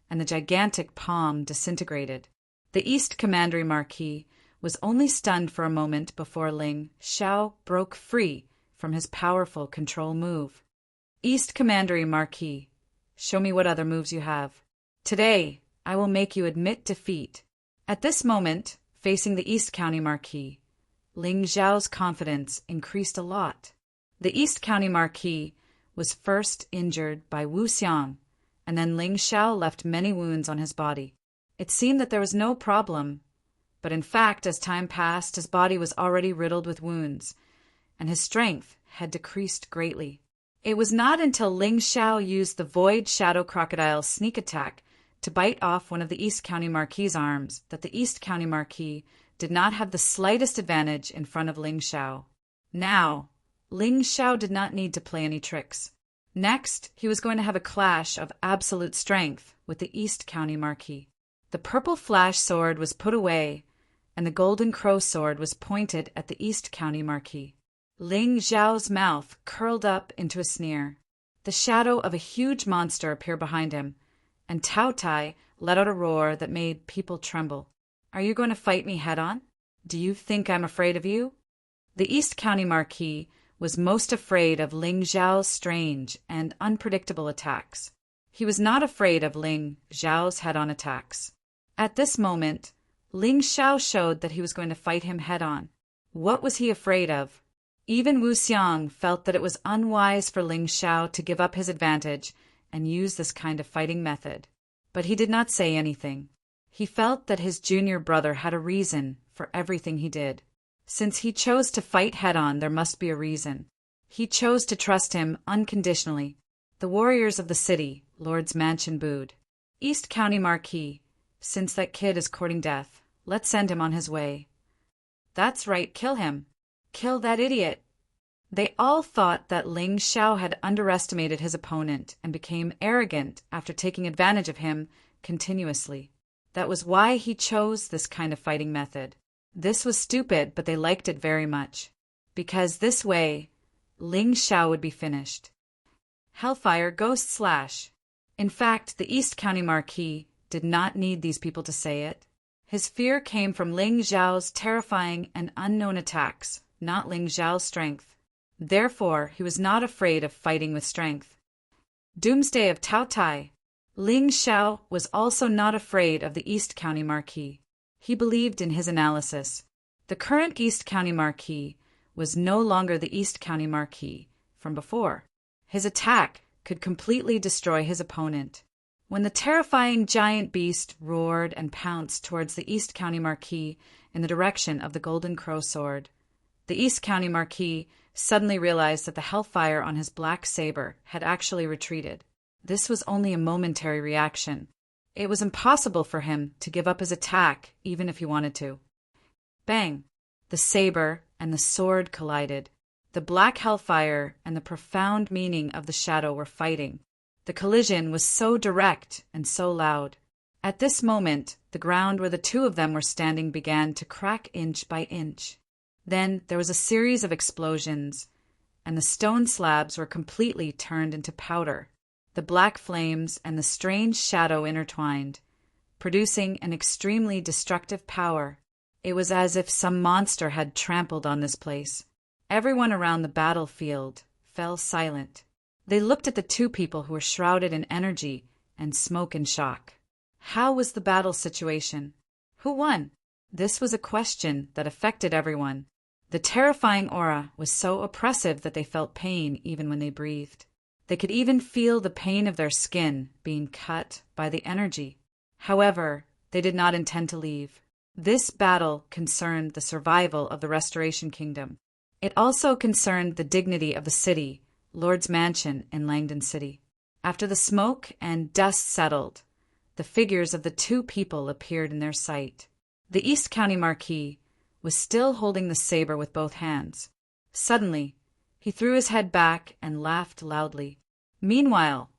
and the gigantic palm disintegrated. The East Commandery Marquis was only stunned for a moment before Ling Xiao broke free from his powerful control move. East Commandery Marquis, show me what other moves you have. Today, I will make you admit defeat. At this moment, facing the East County Marquis, Ling Xiao's confidence increased a lot. The East County Marquis was first injured by Wu Xiang, and then Ling Xiao left many wounds on his body. It seemed that there was no problem, but in fact, as time passed, his body was already riddled with wounds, and his strength had decreased greatly. It was not until Ling Xiao used the Void Shadow Crocodile sneak attack to bite off one of the East County Marquis' arms that the East County Marquis did not have the slightest advantage in front of Ling Xiao. Now, Ling Xiao did not need to play any tricks. Next, he was going to have a clash of absolute strength with the East County Marquis. The purple flash sword was put away, and the golden crow sword was pointed at the East County Marquis. Ling Xiao's mouth curled up into a sneer. The shadow of a huge monster appeared behind him, and Tao Tai let out a roar that made people tremble. Are you going to fight me head-on? Do you think I'm afraid of you? The East County Marquis was most afraid of Ling Xiao's strange and unpredictable attacks. He was not afraid of Ling Xiao's head-on attacks. At this moment, Ling Xiao showed that he was going to fight him head-on. What was he afraid of? Even Wu Xiang felt that it was unwise for Ling Xiao to give up his advantage and use this kind of fighting method. But he did not say anything. He felt that his junior brother had a reason for everything he did. Since he chose to fight head-on, there must be a reason. He chose to trust him unconditionally. The warriors of the city, Lord's Mansion booed. East County Marquis, since that kid is courting death, let's send him on his way. That's right, kill him. Kill that idiot. They all thought that Ling Xiao had underestimated his opponent and became arrogant after taking advantage of him continuously. That was why he chose this kind of fighting method. This was stupid, but they liked it very much. Because this way, Ling Xiao would be finished. Hellfire Ghost Slash. In fact, the East County Marquis did not need these people to say it. His fear came from Ling Xiao's terrifying and unknown attacks, not Ling Xiao's strength. Therefore, he was not afraid of fighting with strength. Doomsday of Tao Tai. Ling Xiao was also not afraid of the East County Marquis. He believed in his analysis. The current East County Marquis was no longer the East County Marquis from before. His attack could completely destroy his opponent. When the terrifying giant beast roared and pounced towards the East County Marquis in the direction of the Golden Crow sword, the East County Marquis suddenly realized that the hellfire on his black saber had actually retreated. This was only a momentary reaction. It was impossible for him to give up his attack even if he wanted to. Bang! The saber and the sword collided. The black hellfire and the profound meaning of the shadow were fighting. The collision was so direct and so loud. At this moment, the ground where the two of them were standing began to crack inch by inch. Then there was a series of explosions, and the stone slabs were completely turned into powder. The black flames and the strange shadow intertwined, producing an extremely destructive power. It was as if some monster had trampled on this place. Everyone around the battlefield fell silent. They looked at the two people who were shrouded in energy and smoke in shock. How was the battle situation? Who won? This was a question that affected everyone. The terrifying aura was so oppressive that they felt pain even when they breathed. They could even feel the pain of their skin being cut by the energy. However, they did not intend to leave. This battle concerned the survival of the Restoration Kingdom. It also concerned the dignity of the city, Lord's Mansion in Langdon City. After the smoke and dust settled, the figures of the two people appeared in their sight. The East County Marquis was still holding the saber with both hands. Suddenly, he threw his head back and laughed loudly. Meanwhile,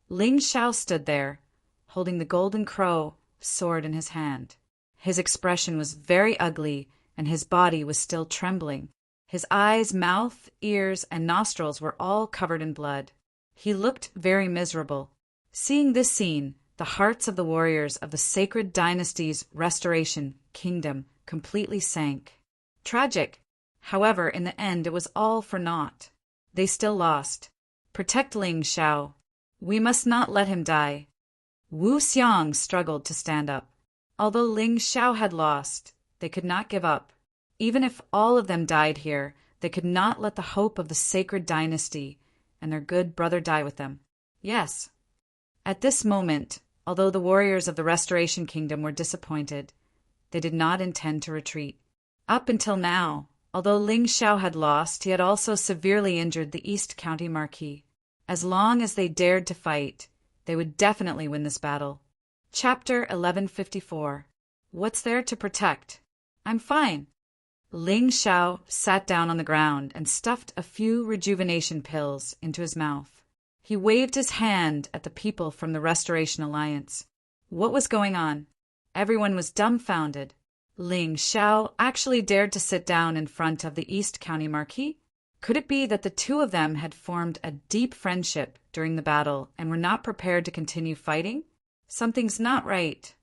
Ling Xiao stood there, holding the Golden Crow sword in his hand. His expression was very ugly, and his body was still trembling. His eyes, mouth, ears, and nostrils were all covered in blood. He looked very miserable. Seeing this scene, the hearts of the warriors of the sacred dynasty's restoration kingdom completely sank. Tragic. However, in the end it was all for naught. They still lost. Protect Ling Xiao. We must not let him die. Wu Xiang struggled to stand up. Although Ling Xiao had lost, they could not give up. Even if all of them died here, they could not let the hope of the sacred dynasty and their good brother die with them. Yes. At this moment, although the warriors of the Restoration Kingdom were disappointed, they did not intend to retreat. Up until now, although Ling Xiao had lost, he had also severely injured the East County Marquis. As long as they dared to fight, they would definitely win this battle. Chapter 1154. What's there to protect? I'm fine. Ling Xiao sat down on the ground and stuffed a few rejuvenation pills into his mouth. He waved his hand at the people from the Restoration Alliance. What was going on? Everyone was dumbfounded. Ling Xiao actually dared to sit down in front of the East County Marquis? Could it be that the two of them had formed a deep friendship during the battle and were not prepared to continue fighting? Something's not right.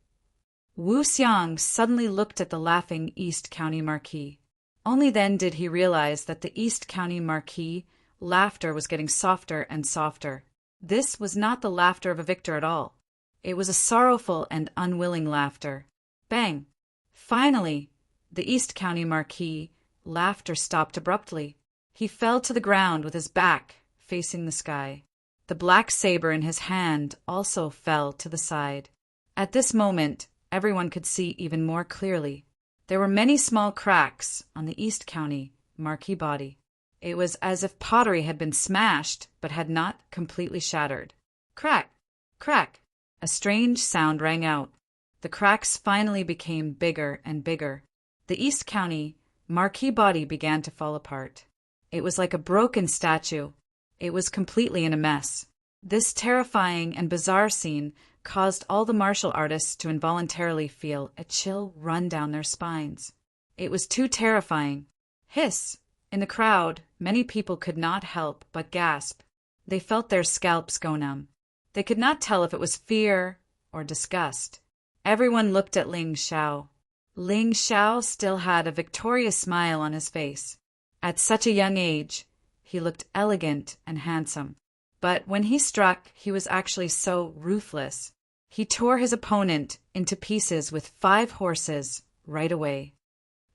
Wu Xiang suddenly looked at the laughing East County Marquis. Only then did he realize that the East County Marquis' laughter was getting softer and softer. This was not the laughter of a victor at all. It was a sorrowful and unwilling laughter. Bang! Finally, the East County Marquis' laughter stopped abruptly. He fell to the ground with his back facing the sky. The black saber in his hand also fell to the side. At this moment, everyone could see even more clearly. There were many small cracks on the East County Marquis body. It was as if pottery had been smashed but had not completely shattered. Crack! Crack! A strange sound rang out. The cracks finally became bigger and bigger. The East County Marquis body began to fall apart. It was like a broken statue. It was completely in a mess. This terrifying and bizarre scene caused all the martial artists to involuntarily feel a chill run down their spines. It was too terrifying. Hiss! In the crowd, many people could not help but gasp. They felt their scalps go numb. They could not tell if it was fear or disgust. Everyone looked at Ling Xiao. Ling Xiao still had a victorious smile on his face. At such a young age, he looked elegant and handsome. But when he struck, he was actually so ruthless. He tore his opponent into pieces with 5 horses right away.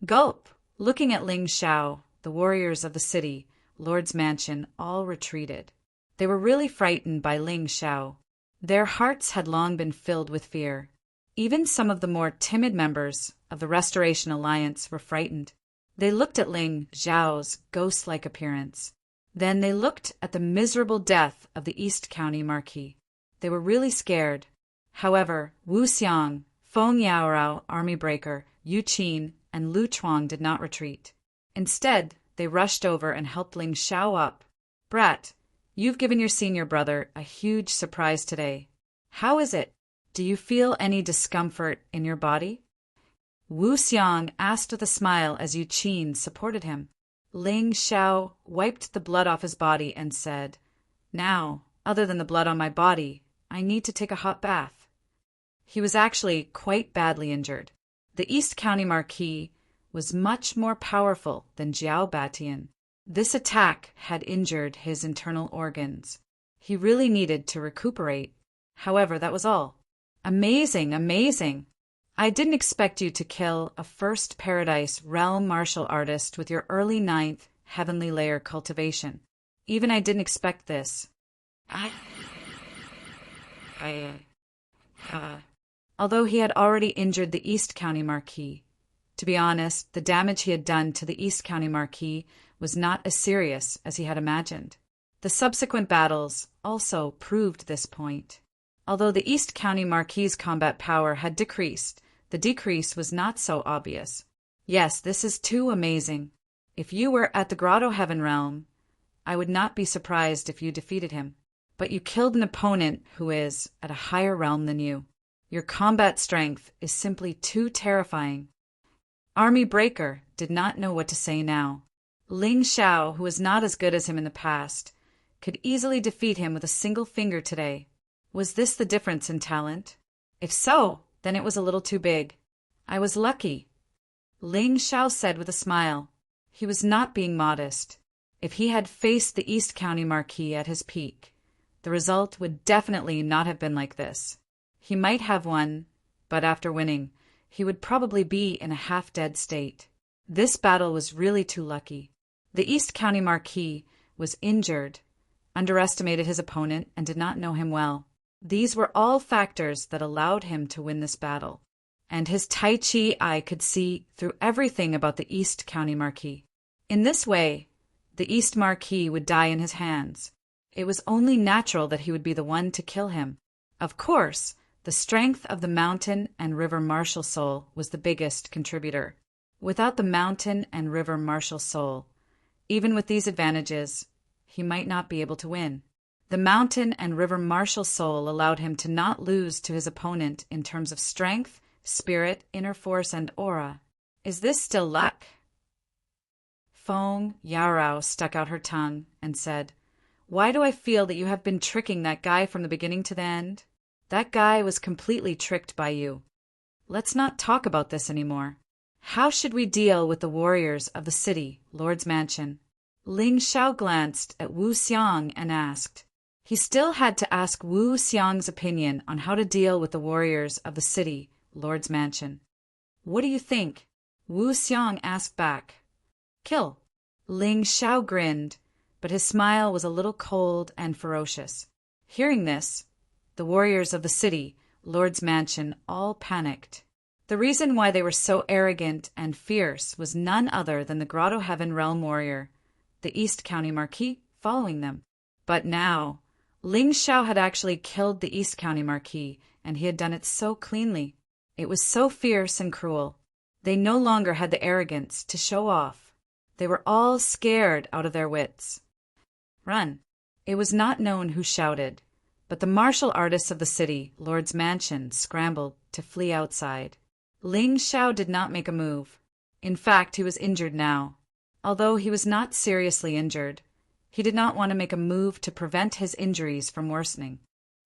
Gulp! Looking at Ling Xiao, the warriors of the city, Lord's mansion, all retreated. They were really frightened by Ling Xiao. Their hearts had long been filled with fear. Even some of the more timid members of the Restoration Alliance were frightened. They looked at Ling Xiao's ghost-like appearance. Then they looked at the miserable death of the East County Marquis. They were really scared. However, Wu Xiang, Feng Yaorao, Army Breaker, Yu Qin, and Lu Chuang did not retreat. Instead, they rushed over and helped Ling Xiao up. Brat, you've given your senior brother a huge surprise today. How is it? Do you feel any discomfort in your body? Wu Xiang asked with a smile as Yu Qin supported him. Ling Xiao wiped the blood off his body and said, "Now, other than the blood on my body, I need to take a hot bath." He was actually quite badly injured. The East County Marquis was much more powerful than Jiao Batian. This attack had injured his internal organs. He really needed to recuperate. However, that was all. Amazing, amazing! I didn't expect you to kill a First Paradise Realm martial artist with your early 9th Heavenly Layer cultivation. Even I didn't expect this. Although he had already injured the East County Marquis. To be honest, the damage he had done to the East County Marquis was not as serious as he had imagined. The subsequent battles also proved this point. Although the East County Marquis' combat power had decreased, the decrease was not so obvious. Yes, this is too amazing. If you were at the Grotto Heaven Realm, I would not be surprised if you defeated him. But you killed an opponent who is at a higher realm than you. Your combat strength is simply too terrifying. Army Breaker did not know what to say now. Ling Xiao, who was not as good as him in the past, could easily defeat him with a single finger today. Was this the difference in talent? If so, then it was a little too big. I was lucky, Ling Xiao said with a smile. He was not being modest. If he had faced the East County Marquis at his peak, the result would definitely not have been like this. He might have won, but after winning, he would probably be in a half-dead state. This battle was really too lucky. The East County Marquis was injured, underestimated his opponent, and did not know him well. These were all factors that allowed him to win this battle. And his Tai Chi eye could see through everything about the East County Marquis. In this way, the East Marquis would die in his hands. It was only natural that he would be the one to kill him. Of course, the strength of the mountain and river martial soul was the biggest contributor. Without the mountain and river martial soul, even with these advantages, he might not be able to win. The mountain and river martial soul allowed him to not lose to his opponent in terms of strength, spirit, inner force, and aura. Is this still luck? Feng Yarao stuck out her tongue and said, "Why do I feel that you have been tricking that guy from the beginning to the end? That guy was completely tricked by you. Let's not talk about this anymore. How should we deal with the warriors of the city, Lord's mansion?" Ling Xiao glanced at Wu Xiang and asked. He still had to ask Wu Xiang's opinion on how to deal with the warriors of the city, Lord's mansion. "What do you think?" Wu Xiang asked back. "Kill." Ling Xiao grinned, but his smile was a little cold and ferocious. Hearing this, the warriors of the city, Lord's mansion, all panicked. The reason why they were so arrogant and fierce was none other than the Grotto Heaven Realm warrior, the East County Marquis, following them. But now, Ling Xiao had actually killed the East County Marquis, and he had done it so cleanly. It was so fierce and cruel. They no longer had the arrogance to show off. They were all scared out of their wits. Run. It was not known who shouted, but the martial artists of the city, Lord's mansion, scrambled to flee outside. Ling Xiao did not make a move. In fact, he was injured now. Although he was not seriously injured, he did not want to make a move to prevent his injuries from worsening.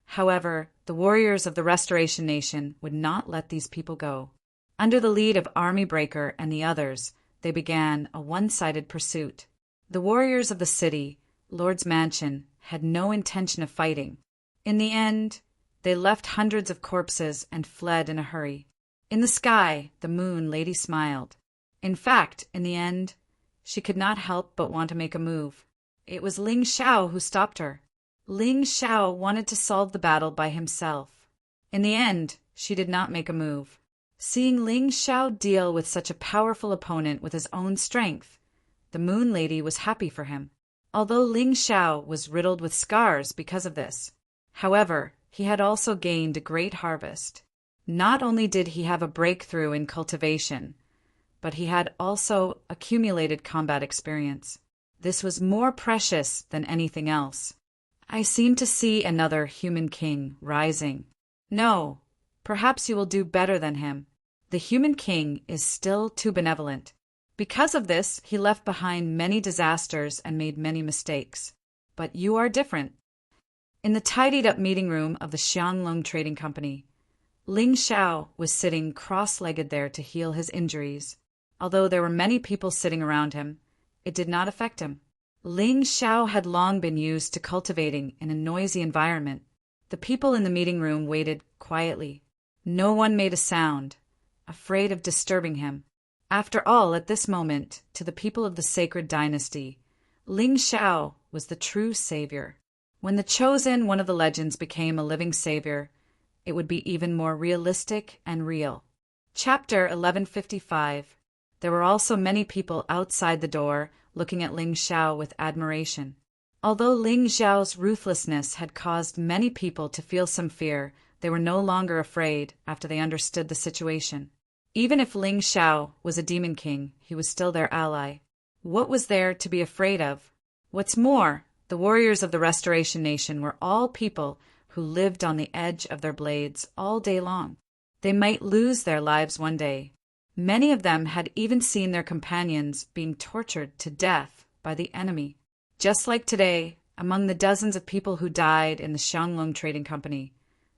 However, the warriors of the Restoration Nation would not let these people go. Under the lead of Army Breaker and the others, they began a one-sided pursuit. The warriors of the city, Lord's mansion, had no intention of fighting. In the end, they left hundreds of corpses and fled in a hurry. In the sky, the moon lady smiled. In fact, in the end, she could not help but want to make a move. It was Ling Xiao who stopped her. Ling Xiao wanted to solve the battle by himself. In the end, she did not make a move. Seeing Ling Xiao deal with such a powerful opponent with his own strength, the Moon Lady was happy for him. Although Ling Xiao was riddled with scars because of this, however, he had also gained a great harvest. Not only did he have a breakthrough in cultivation, but he had also accumulated combat experience. This was more precious than anything else. I seem to see another human king rising. No, perhaps you will do better than him. The human king is still too benevolent. Because of this, he left behind many disasters and made many mistakes. But you are different. In the tidied-up meeting room of the Xianglong Trading Company, Ling Xiao was sitting cross-legged there to heal his injuries. Although there were many people sitting around him, it did not affect him. Ling Xiao had long been used to cultivating in a noisy environment. The people in the meeting room waited quietly. No one made a sound, afraid of disturbing him. After all, at this moment, to the people of the sacred dynasty, Ling Xiao was the true savior. When the chosen one of the legends became a living savior, it would be even more realistic and real. Chapter 1155. There were also many people outside the door looking at Ling Xiao with admiration. Although Ling Xiao's ruthlessness had caused many people to feel some fear, they were no longer afraid after they understood the situation. Even if Ling Xiao was a demon king, he was still their ally. What was there to be afraid of? What's more, the warriors of the Restoration Nation were all people who lived on the edge of their blades all day long. They might lose their lives one day, Many of them had even seen their companions being tortured to death by the enemy. Just like today, among the dozens of people who died in the Xianglong Trading Company,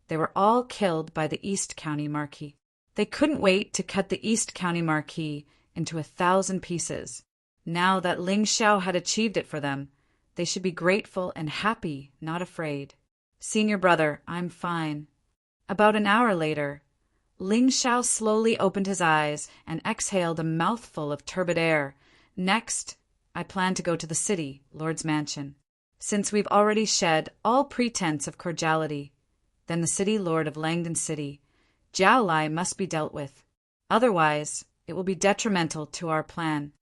they were all killed by the East County Marquis. They couldn't wait to cut the East County Marquis into 1,000 pieces. Now that Ling Xiao had achieved it for them, they should be grateful and happy, not afraid. Senior brother, I'm fine. About an hour later, Ling Xiao slowly opened his eyes and exhaled a mouthful of turbid air. Next, I plan to go to the city, Lord's mansion. Since we've already shed all pretense of cordiality, then the city lord of Langdon City, Jiao Lai, must be dealt with. Otherwise, it will be detrimental to our plan.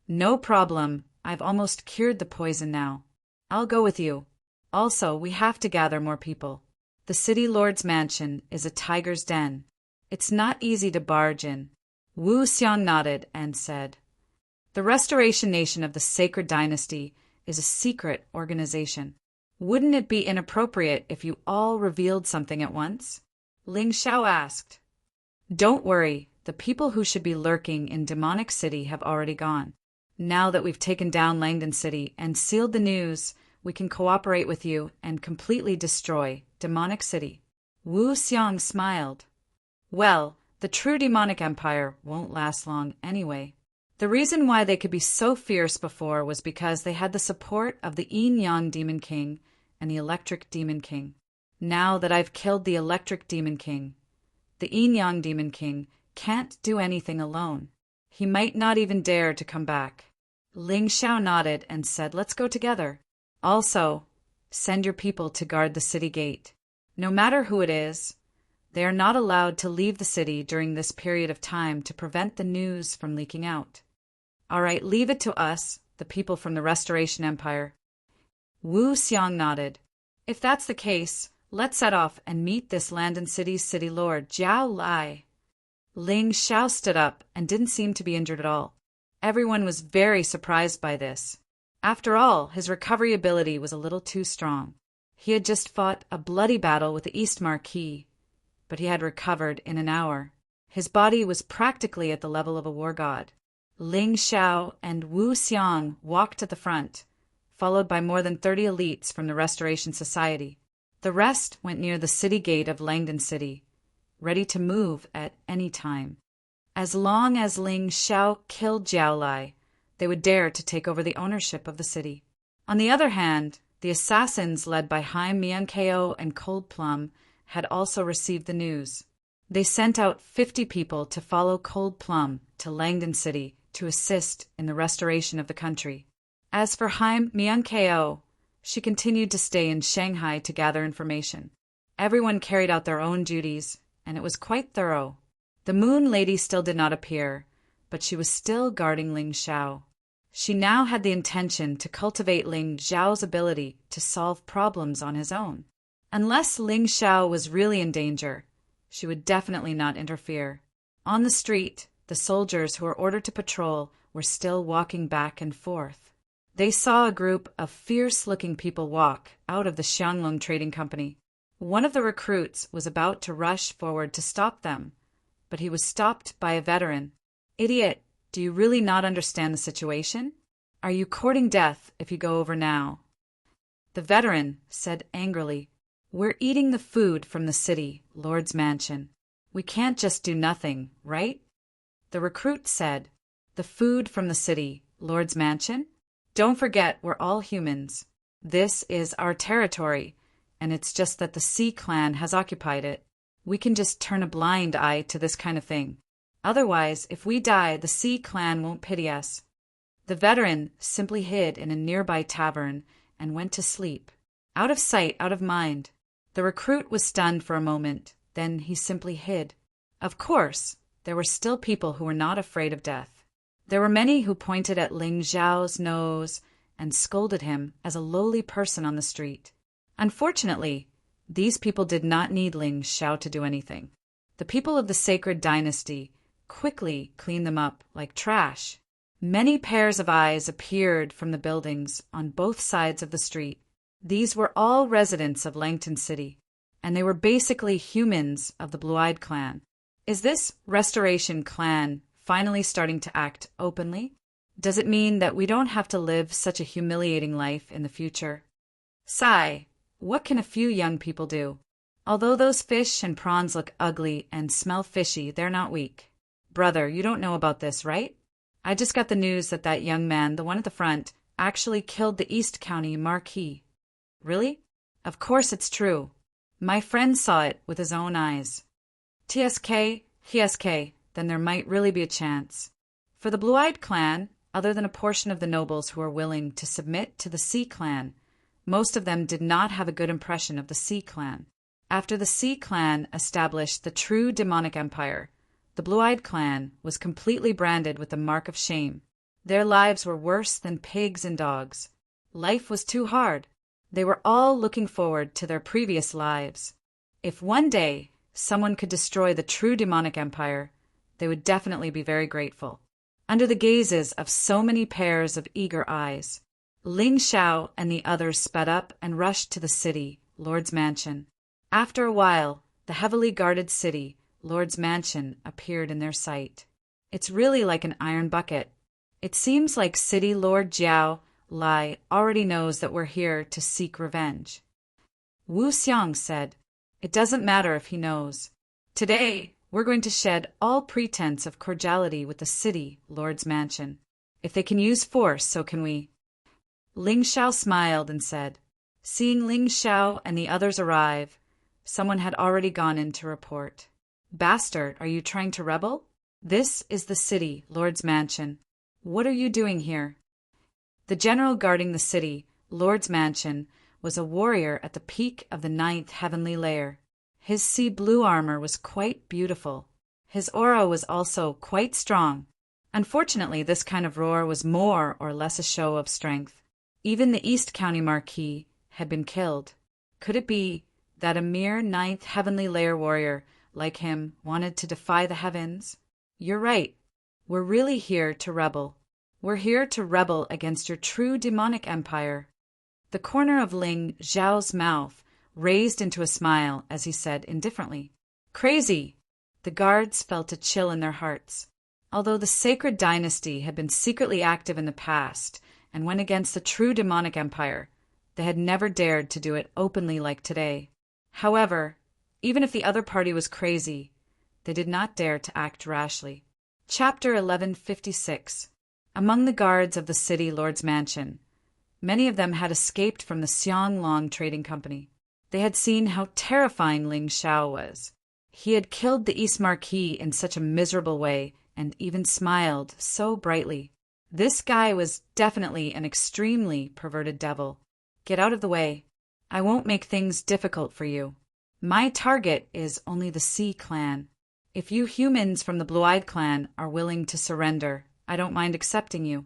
No problem. I've almost cured the poison now. I'll go with you. Also, we have to gather more people. The city lord's mansion is a tiger's den. It's not easy to barge in. Wu Xiang nodded and said, The Restoration Nation of the Sacred Dynasty is a secret organization. Wouldn't it be inappropriate if you all revealed something at once? Ling Xiao asked. Don't worry, the people who should be lurking in Demonic City have already gone. Now that we've taken down Langdon City and sealed the news, we can cooperate with you and completely destroy Demonic City. Wu Xiang smiled. Well, the true demonic empire won't last long anyway. The reason why they could be so fierce before was because they had the support of the Yin Yang Demon King and the Electric Demon King. Now that I've killed the Electric Demon King, the Yin Yang Demon King can't do anything alone. He might not even dare to come back. Ling Xiao nodded and said, Let's go together. Also, send your people to guard the city gate. No matter who it is, they are not allowed to leave the city during this period of time to prevent the news from leaking out. All right, leave it to us, the people from the Restoration Empire. Wu Xiang nodded. If that's the case, let's set off and meet this Langdon City's city lord, Jiao Lai. Ling Xiao stood up and didn't seem to be injured at all. Everyone was very surprised by this. After all, his recovery ability was a little too strong. He had just fought a bloody battle with the East Marquis, but he had recovered in an hour. His body was practically at the level of a war god. Ling Xiao and Wu Xiang walked at the front, followed by more than 30 elites from the Restoration Society. The rest went near the city gate of Langdon City, ready to move at any time. As long as Ling Xiao killed Jiao Lai, they would dare to take over the ownership of the city. On the other hand, the assassins led by Haim Miankeo and Cold Plum had also received the news. They sent out 50 people to follow Cold Plum to Langdon City to assist in the restoration of the country. As for Haim Miankeo, she continued to stay in Shanghai to gather information. Everyone carried out their own duties, and it was quite thorough. The Moon Lady still did not appear, but she was still guarding Ling Xiao. She now had the intention to cultivate Ling Xiao's ability to solve problems on his own. Unless Ling Xiao was really in danger, she would definitely not interfere. On the street, the soldiers who were ordered to patrol were still walking back and forth. They saw a group of fierce-looking people walk out of the Xianglong Trading Company. One of the recruits was about to rush forward to stop them, but he was stopped by a veteran. Idiot, do you really not understand the situation? Are you courting death if you go over now? The veteran said angrily, We're eating the food from the city, Lord's mansion. We can't just do nothing, right? The recruit said, The food from the city, Lord's mansion? Don't forget we're all humans. This is our territory, and it's just that the Sea Clan has occupied it. We can just turn a blind eye to this kind of thing. Otherwise, if we die, the Sea Clan won't pity us. The veteran simply hid in a nearby tavern and went to sleep. Out of sight, out of mind. The recruit was stunned for a moment, then he simply hid. Of course, there were still people who were not afraid of death. There were many who pointed at Ling Xiao's nose and scolded him as a lowly person on the street. Unfortunately, these people did not need Ling Xiao to do anything. The people of the Sacred Dynasty quickly cleaned them up like trash. Many pairs of eyes appeared from the buildings on both sides of the street. These were all residents of Langdon City, and they were basically humans of the Blue-Eyed Clan. Is this Restoration Clan finally starting to act openly? Does it mean that we don't have to live such a humiliating life in the future? Sigh, what can a few young people do? Although those fish and prawns look ugly and smell fishy, they're not weak. Brother, you don't know about this, right? I just got the news that that young man, the one at the front, actually killed the East County Marquis. Really? Of course it's true. My friend saw it with his own eyes. TSK, then there might really be a chance. For the Blue-Eyed Clan, other than a portion of the nobles who are willing to submit to the Sea Clan, most of them did not have a good impression of the Sea Clan. After the Sea Clan established the true demonic empire, the Blue-Eyed Clan was completely branded with the mark of shame. Their lives were worse than pigs and dogs. Life was too hard. They were all looking forward to their previous lives. If one day someone could destroy the true demonic empire, they would definitely be very grateful. Under the gazes of so many pairs of eager eyes, Ling Xiao and the others sped up and rushed to the city, Lord's Mansion. After a while, the heavily guarded city, Lord's Mansion, appeared in their sight. It's really like an iron bucket. It seems like City Lord Jiao Lai already knows that we're here to seek revenge. Wu Xiang said, "It doesn't matter if he knows. Today, we're going to shed all pretense of cordiality with the city, Lord's Mansion. If they can use force, so can we." Ling Xiao smiled and said, seeing Ling Xiao and the others arrive, someone had already gone in to report. "Bastard, are you trying to rebel? This is the city, Lord's Mansion. What are you doing here?" The general guarding the city, Lord's Mansion, was a warrior at the peak of the 9th heavenly layer. His sea blue armor was quite beautiful. His aura was also quite strong. Unfortunately, this kind of roar was more or less a show of strength. Even the East County Marquis had been killed. Could it be that a mere 9th heavenly layer warrior like him wanted to defy the heavens? You're right. We're really here to rebel. We're here to rebel against your true demonic empire. The corner of Ling Xiao's mouth raised into a smile as he said indifferently, "Crazy!" The guards felt a chill in their hearts. Although the sacred dynasty had been secretly active in the past and went against the true demonic empire, they had never dared to do it openly like today. However, even if the other party was crazy, they did not dare to act rashly. Chapter 1156. Among the guards of the city Lord's Mansion, many of them had escaped from the Xianglong Trading Company. They had seen how terrifying Ling Xiao was. He had killed the East Marquis in such a miserable way and even smiled so brightly. This guy was definitely an extremely perverted devil. Get out of the way. I won't make things difficult for you. My target is only the Sea Clan. If you humans from the Blue-Eyed Clan are willing to surrender, I don't mind accepting you."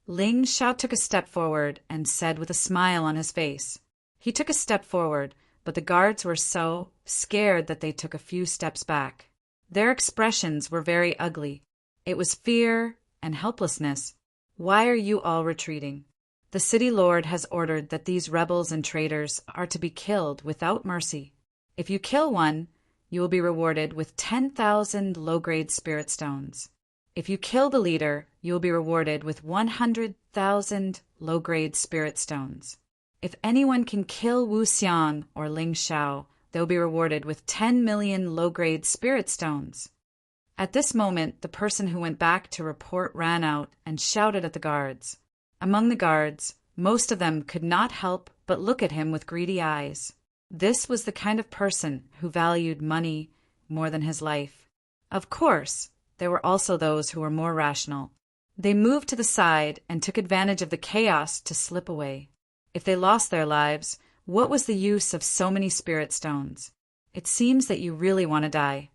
Ling Xiao took a step forward and said with a smile on his face. He took a step forward, but the guards were so scared that they took a few steps back. Their expressions were very ugly. It was fear and helplessness. "Why are you all retreating? The city lord has ordered that these rebels and traitors are to be killed without mercy. If you kill one, you will be rewarded with 10,000 low-grade spirit stones. If you kill the leader, you will be rewarded with 100,000 low-grade spirit stones. If anyone can kill Wu Xiang or Ling Xiao, they will be rewarded with 10 million low-grade spirit stones." At this moment, the person who went back to report ran out and shouted at the guards. Among the guards, most of them could not help but look at him with greedy eyes. This was the kind of person who valued money more than his life. Of course, there were also those who were more rational. They moved to the side and took advantage of the chaos to slip away. If they lost their lives, what was the use of so many spirit stones? It seems that you really want to die.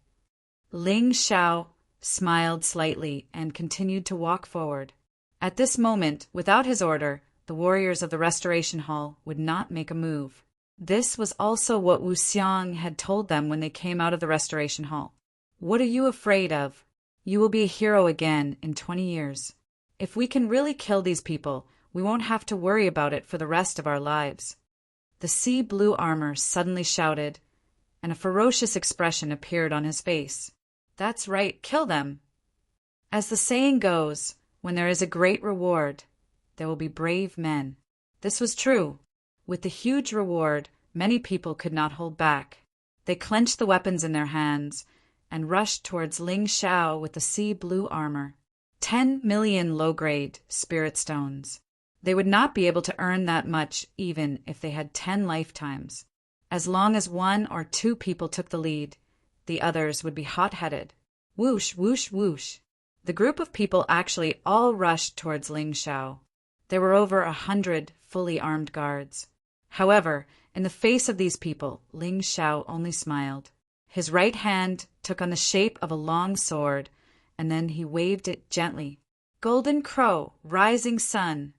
Ling Xiao smiled slightly and continued to walk forward. At this moment, without his order, the warriors of the Restoration Hall would not make a move. This was also what Wu Xiang had told them when they came out of the Restoration Hall. "What are you afraid of? You will be a hero again in 20 years. If we can really kill these people, we won't have to worry about it for the rest of our lives." The sea blue armor suddenly shouted, and a ferocious expression appeared on his face. "That's right, kill them." As the saying goes, when there is a great reward, there will be brave men. This was true. With the huge reward, many people could not hold back. They clenched the weapons in their hands and rushed towards Ling Xiao with the sea blue armor. 10 million low-grade spirit stones. They would not be able to earn that much even if they had 10 lifetimes. As long as 1 or 2 people took the lead, the others would be hot-headed. Whoosh, whoosh, whoosh. The group of people actually all rushed towards Ling Xiao. There were over 100 fully armed guards. However, in the face of these people, Ling Xiao only smiled. His right hand took on the shape of a long sword, and then he waved it gently. Golden Crow, Rising Sun.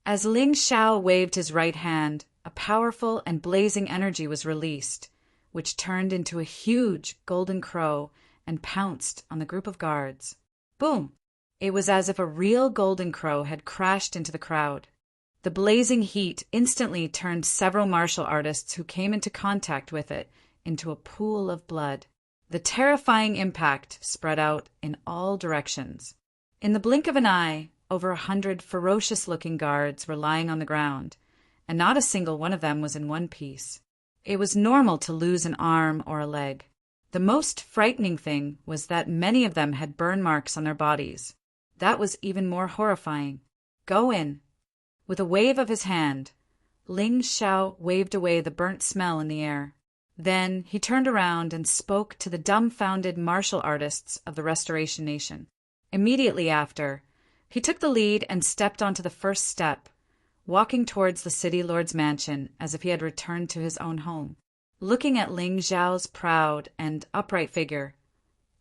As Ling Xiao waved his right hand, a powerful and blazing energy was released, which turned into a huge golden crow and pounced on the group of guards. Boom! It was as if a real golden crow had crashed into the crowd. The blazing heat instantly turned several martial artists who came into contact with it into a pool of blood. The terrifying impact spread out in all directions. In the blink of an eye, over 100 ferocious-looking guards were lying on the ground, and not a single one of them was in one piece. It was normal to lose an arm or a leg. The most frightening thing was that many of them had burn marks on their bodies. That was even more horrifying. Go in. With a wave of his hand, Ling Xiao waved away the burnt smell in the air. Then he turned around and spoke to the dumbfounded martial artists of the Restoration Nation. Immediately after, he took the lead and stepped onto the first step, walking towards the city lord's mansion as if he had returned to his own home. Looking at Ling Xiao's proud and upright figure,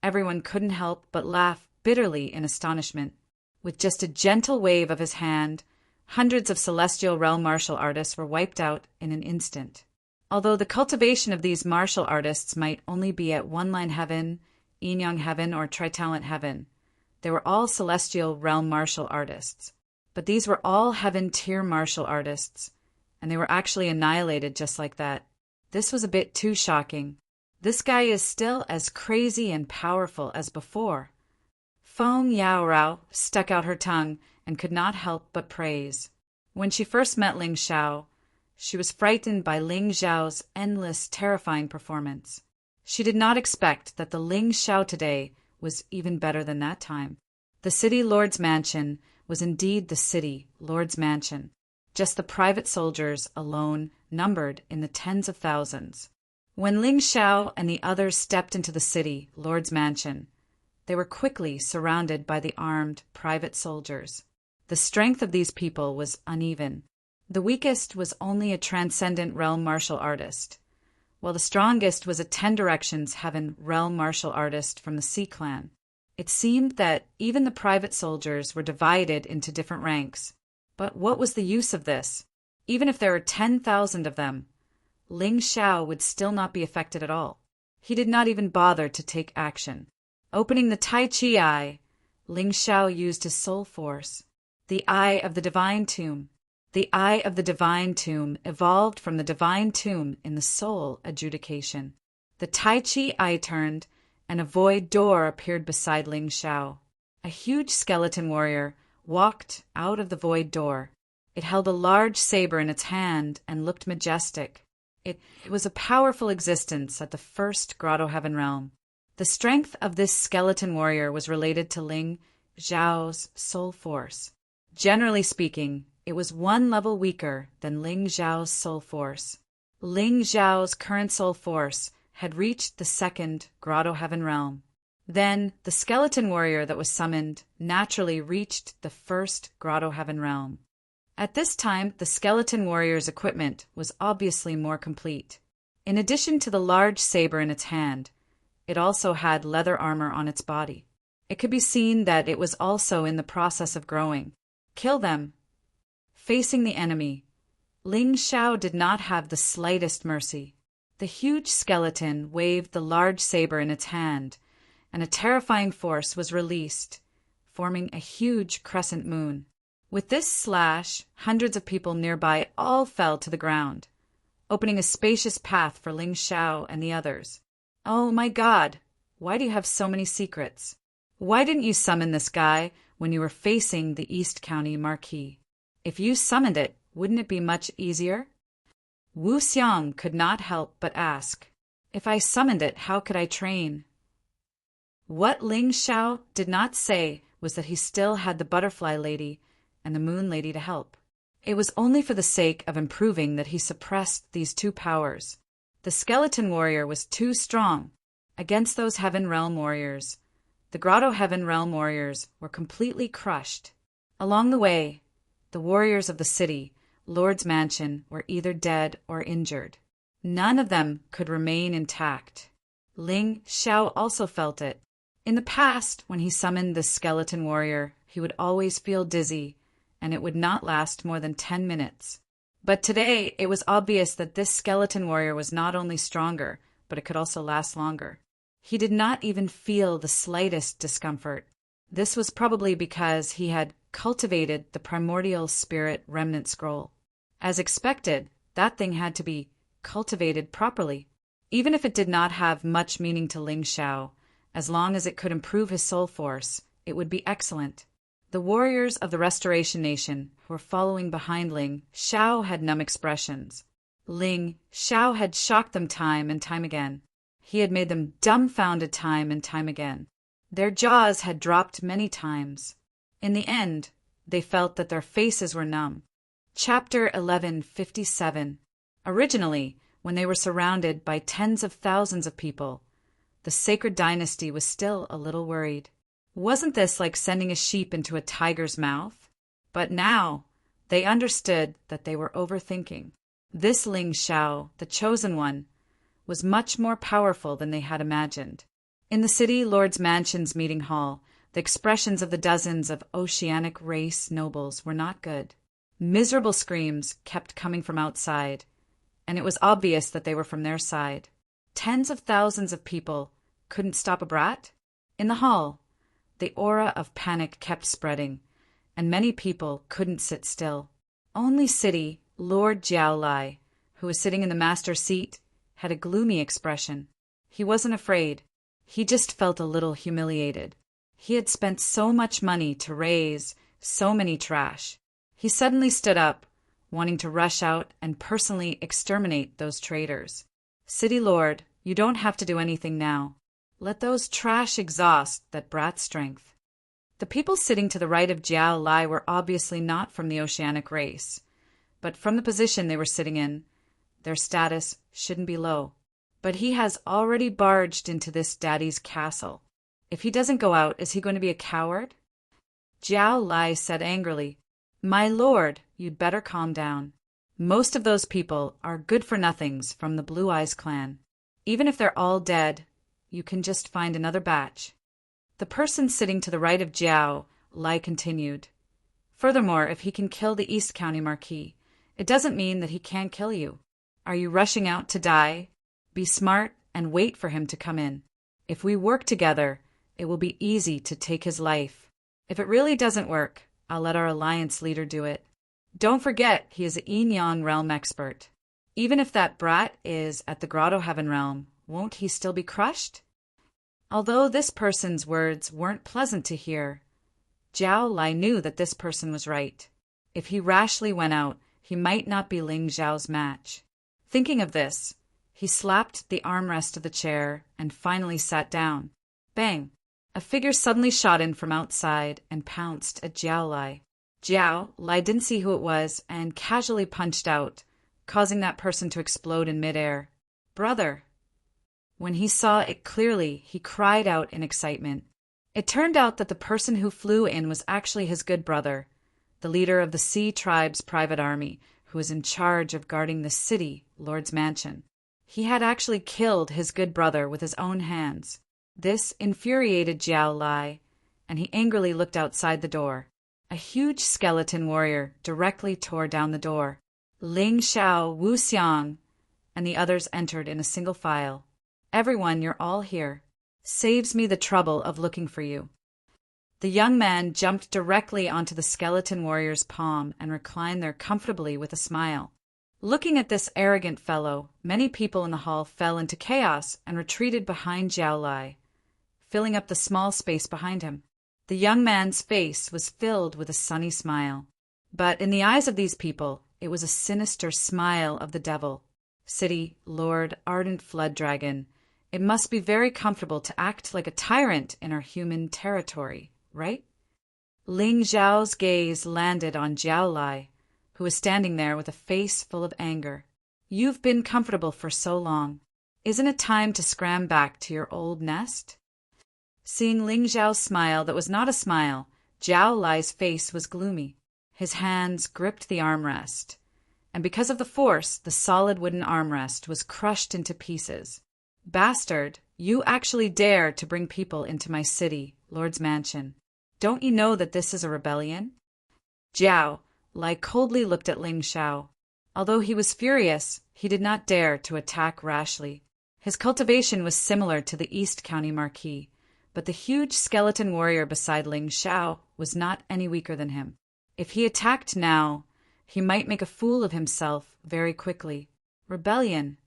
everyone couldn't help but laugh bitterly in astonishment. With just a gentle wave of his hand, hundreds of celestial realm martial artists were wiped out in an instant. Although the cultivation of these martial artists might only be at One-Line Heaven, Yin-Yang Heaven, or Tri-Talent Heaven, they were all celestial realm martial artists. But these were all heaven-tier martial artists, and they were actually annihilated just like that. This was a bit too shocking. This guy is still as crazy and powerful as before. Feng Yaorao stuck out her tongue and could not help but praise. When she first met Ling Xiao, she was frightened by Ling Xiao's endless, terrifying performance. She did not expect that the Ling Xiao today was even better than that time. The city lord's mansion was indeed the city lord's mansion. Just the private soldiers alone numbered in the tens of thousands. When Ling Xiao and the others stepped into the city lord's mansion, they were quickly surrounded by the armed private soldiers. The strength of these people was uneven. The weakest was only a transcendent realm martial artist, while the strongest was a 10 Directions Heaven realm martial artist from the Sea Clan. It seemed that even the private soldiers were divided into different ranks. But what was the use of this? Even if there were 10,000 of them, Ling Xiao would still not be affected at all. He did not even bother to take action. Opening the Tai Chi Eye, Ling Xiao used his soul force. The Eye of the Divine Tomb. The Eye of the Divine Tomb evolved from the Divine Tomb in the Soul Adjudication. The Tai Chi Eye turned, and a void door appeared beside Ling Xiao. A huge skeleton warrior walked out of the void door. It held a large saber in its hand and looked majestic. It was a powerful existence at the first Grotto Heaven realm. The strength of this skeleton warrior was related to Ling Xiao's soul force. Generally speaking, it was 1 level weaker than Ling Xiao's soul force. Ling Xiao's current soul force had reached the 2nd Grotto Heaven realm. Then, the skeleton warrior that was summoned naturally reached the 1st Grotto Heaven realm. At this time, the skeleton warrior's equipment was obviously more complete. In addition to the large saber in its hand, it also had leather armor on its body. It could be seen that it was also in the process of growing. Kill them. Facing the enemy, Ling Xiao did not have the slightest mercy. The huge skeleton waved the large saber in its hand, and a terrifying force was released, forming a huge crescent moon. With this slash, hundreds of people nearby all fell to the ground, opening a spacious path for Ling Xiao and the others. Oh my God, why do you have so many secrets? Why didn't you summon this guy when you were facing the East County Marquis? If you summoned it, wouldn't it be much easier? Wu Xiang could not help but ask, if I summoned it, how could I train? What Ling Xiao did not say was that he still had the Butterfly Lady and the Moon Lady to help. It was only for the sake of improving that he suppressed these two powers. The Skeleton Warrior was too strong against those Heaven Realm Warriors. The Grotto Heaven Realm Warriors were completely crushed. Along the way, the warriors of the city, Lord's Mansion, were either dead or injured. None of them could remain intact. Ling Xiao also felt it. In the past, when he summoned the Skeleton Warrior, he would always feel dizzy, and it would not last more than 10 minutes. But today, it was obvious that this Skeleton Warrior was not only stronger, but it could also last longer. He did not even feel the slightest discomfort. This was probably because he had cultivated the Primordial Spirit Remnant Scroll. As expected, that thing had to be cultivated properly. Even if it did not have much meaning to Ling Xiao, as long as it could improve his soul force, it would be excellent. The warriors of the Restoration Nation who were following behind Ling Xiao had numb expressions. Ling Xiao had shocked them time and time again. He had made them dumbfounded time and time again. Their jaws had dropped many times. In the end, they felt that their faces were numb. Chapter 1157. Originally, when they were surrounded by tens of thousands of people, the Sacred Dynasty was still a little worried. Wasn't this like sending a sheep into a tiger's mouth? But now, they understood that they were overthinking. This Ling Xiao, the Chosen One, was much more powerful than they had imagined. In the city Lord's Mansion's meeting hall, the expressions of the dozens of oceanic race nobles were not good. Miserable screams kept coming from outside, and it was obvious that they were from their side. Tens of thousands of people couldn't stop a brat? In the hall, the aura of panic kept spreading, and many people couldn't sit still. Only City Lord Jiao Lai, who was sitting in the master seat, had a gloomy expression. He wasn't afraid. He just felt a little humiliated. He had spent so much money to raise so many trash. He suddenly stood up, wanting to rush out and personally exterminate those traitors. City Lord, you don't have to do anything now. Let those trash exhaust that brat's strength. The people sitting to the right of Jiao Lai were obviously not from the oceanic race, but from the position they were sitting in, their status shouldn't be low. But he has already barged into this daddy's castle. If he doesn't go out, is he going to be a coward? Jiao Lai said angrily, My lord, you'd better calm down. Most of those people are good-for-nothings from the Blue Eyes clan. Even if they're all dead, you can just find another batch. The person sitting to the right of Jiao Lai continued. Furthermore, if he can kill the East County Marquis, it doesn't mean that he can't kill you. Are you rushing out to die? Be smart and wait for him to come in. If we work together, it will be easy to take his life. If it really doesn't work, I'll let our alliance leader do it. Don't forget, he is a Yin-Yang realm expert. Even if that brat is at the Grotto Heaven realm, won't he still be crushed? Although this person's words weren't pleasant to hear, Jiao Lai knew that this person was right. If he rashly went out, he might not be Ling Xiao's match. Thinking of this, he slapped the armrest of the chair and finally sat down. Bang! A figure suddenly shot in from outside and pounced at Jiao Lai. Jiao Lai didn't see who it was and casually punched out, causing that person to explode in midair. Brother! When he saw it clearly, he cried out in excitement. It turned out that the person who flew in was actually his good brother, the leader of the Sea Tribe's private army, who was in charge of guarding the city, Lord's Mansion. He had actually killed his good brother with his own hands. This infuriated Jiao Lai, and he angrily looked outside the door. A huge skeleton warrior directly tore down the door. Ling Xiao, Wu Xiang, and the others entered in a single file. Everyone, you're all here. Saves me the trouble of looking for you. The young man jumped directly onto the skeleton warrior's palm and reclined there comfortably with a smile. Looking at this arrogant fellow, many people in the hall fell into chaos and retreated behind Jiao Lai. filling up the small space behind him. The young man's face was filled with a sunny smile. But in the eyes of these people, it was a sinister smile of the devil. City, Lord, ardent flood dragon, it must be very comfortable to act like a tyrant in our human territory, right? Ling Zhao's gaze landed on Jiao Lai, who was standing there with a face full of anger. You've been comfortable for so long. Isn't it time to scram back to your old nest? Seeing Ling Zhao's smile that was not a smile, Jiao Lai's face was gloomy. His hands gripped the armrest, and because of the force, the solid wooden armrest was crushed into pieces. Bastard, you actually dare to bring people into my city, Lord's mansion. Don't you know that this is a rebellion? Jiao Lai coldly looked at Ling Zhao. Although he was furious, he did not dare to attack rashly. His cultivation was similar to the East County Marquis, but the huge skeleton warrior beside Ling Zhao was not any weaker than him. If he attacked now, he might make a fool of himself very quickly. Rebellion.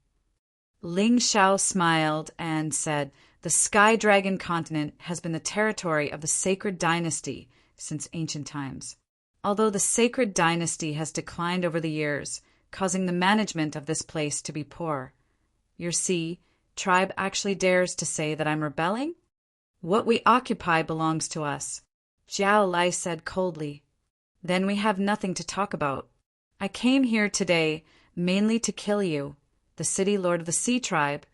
Ling Zhao smiled and said, "The Sky Dragon continent has been the territory of the Sacred Dynasty since ancient times. Although the Sacred Dynasty has declined over the years, causing the management of this place to be poor. Your tribe actually dares to say that I'm rebelling? What we occupy belongs to us," Jiao Lai said coldly. "Then we have nothing to talk about. I came here today mainly to kill you, the city lord of the Sea tribe,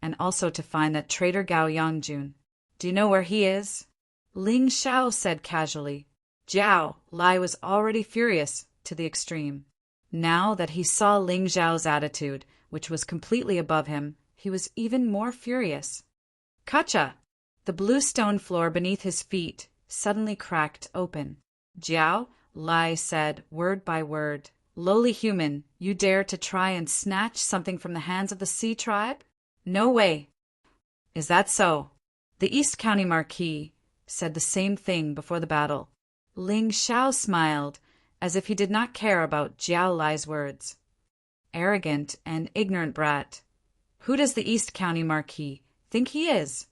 and also to find that traitor Gao Yangjun. Do you know where he is?" Ling Zhao said casually. Jiao Lai was already furious to the extreme. Now that he saw Ling Zhao's attitude, which was completely above him, he was even more furious. Kacha! The blue stone floor beneath his feet suddenly cracked open. Jiao Lai said, word by word, "Lowly human, you dare to try and snatch something from the hands of the Sea tribe? No way." "Is that so?" The East County Marquis said the same thing before the battle. Ling Zhao smiled, as if he did not care about Jiao Lai's words. Arrogant and ignorant brat. Who does the East County Marquis think he is?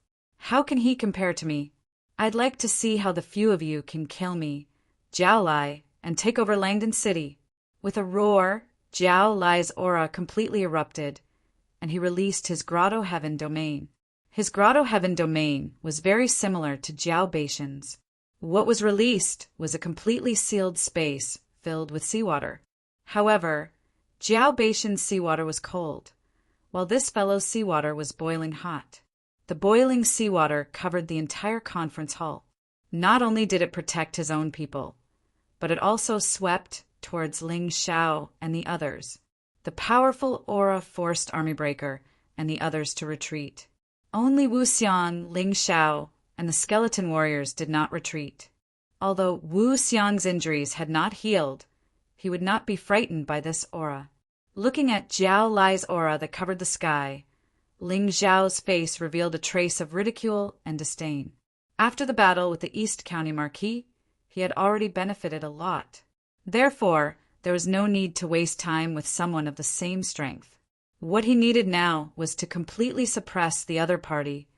How can he compare to me? I'd like to see how the few of you can kill me, Jiao Lai, and take over Langdon City. With a roar, Jiao Lai's aura completely erupted, and he released his Grotto Heaven domain. His Grotto Heaven domain was very similar to Jiao Baishan's. What was released was a completely sealed space filled with seawater. However, Jiao Baishan's seawater was cold, while this fellow's seawater was boiling hot. The boiling seawater covered the entire conference hall. Not only did it protect his own people, but it also swept towards Ling Zhao and the others. The powerful aura forced Army Breaker and the others to retreat. Only Wu Xiang, Ling Zhao, and the skeleton warriors did not retreat. Although Wu Xiang's injuries had not healed, he would not be frightened by this aura. Looking at Jiao Lai's aura that covered the sky, Ling Zhao's face revealed a trace of ridicule and disdain. After the battle with the East County Marquis, he had already benefited a lot. Therefore, there was no need to waste time with someone of the same strength. What he needed now was to completely suppress the other party,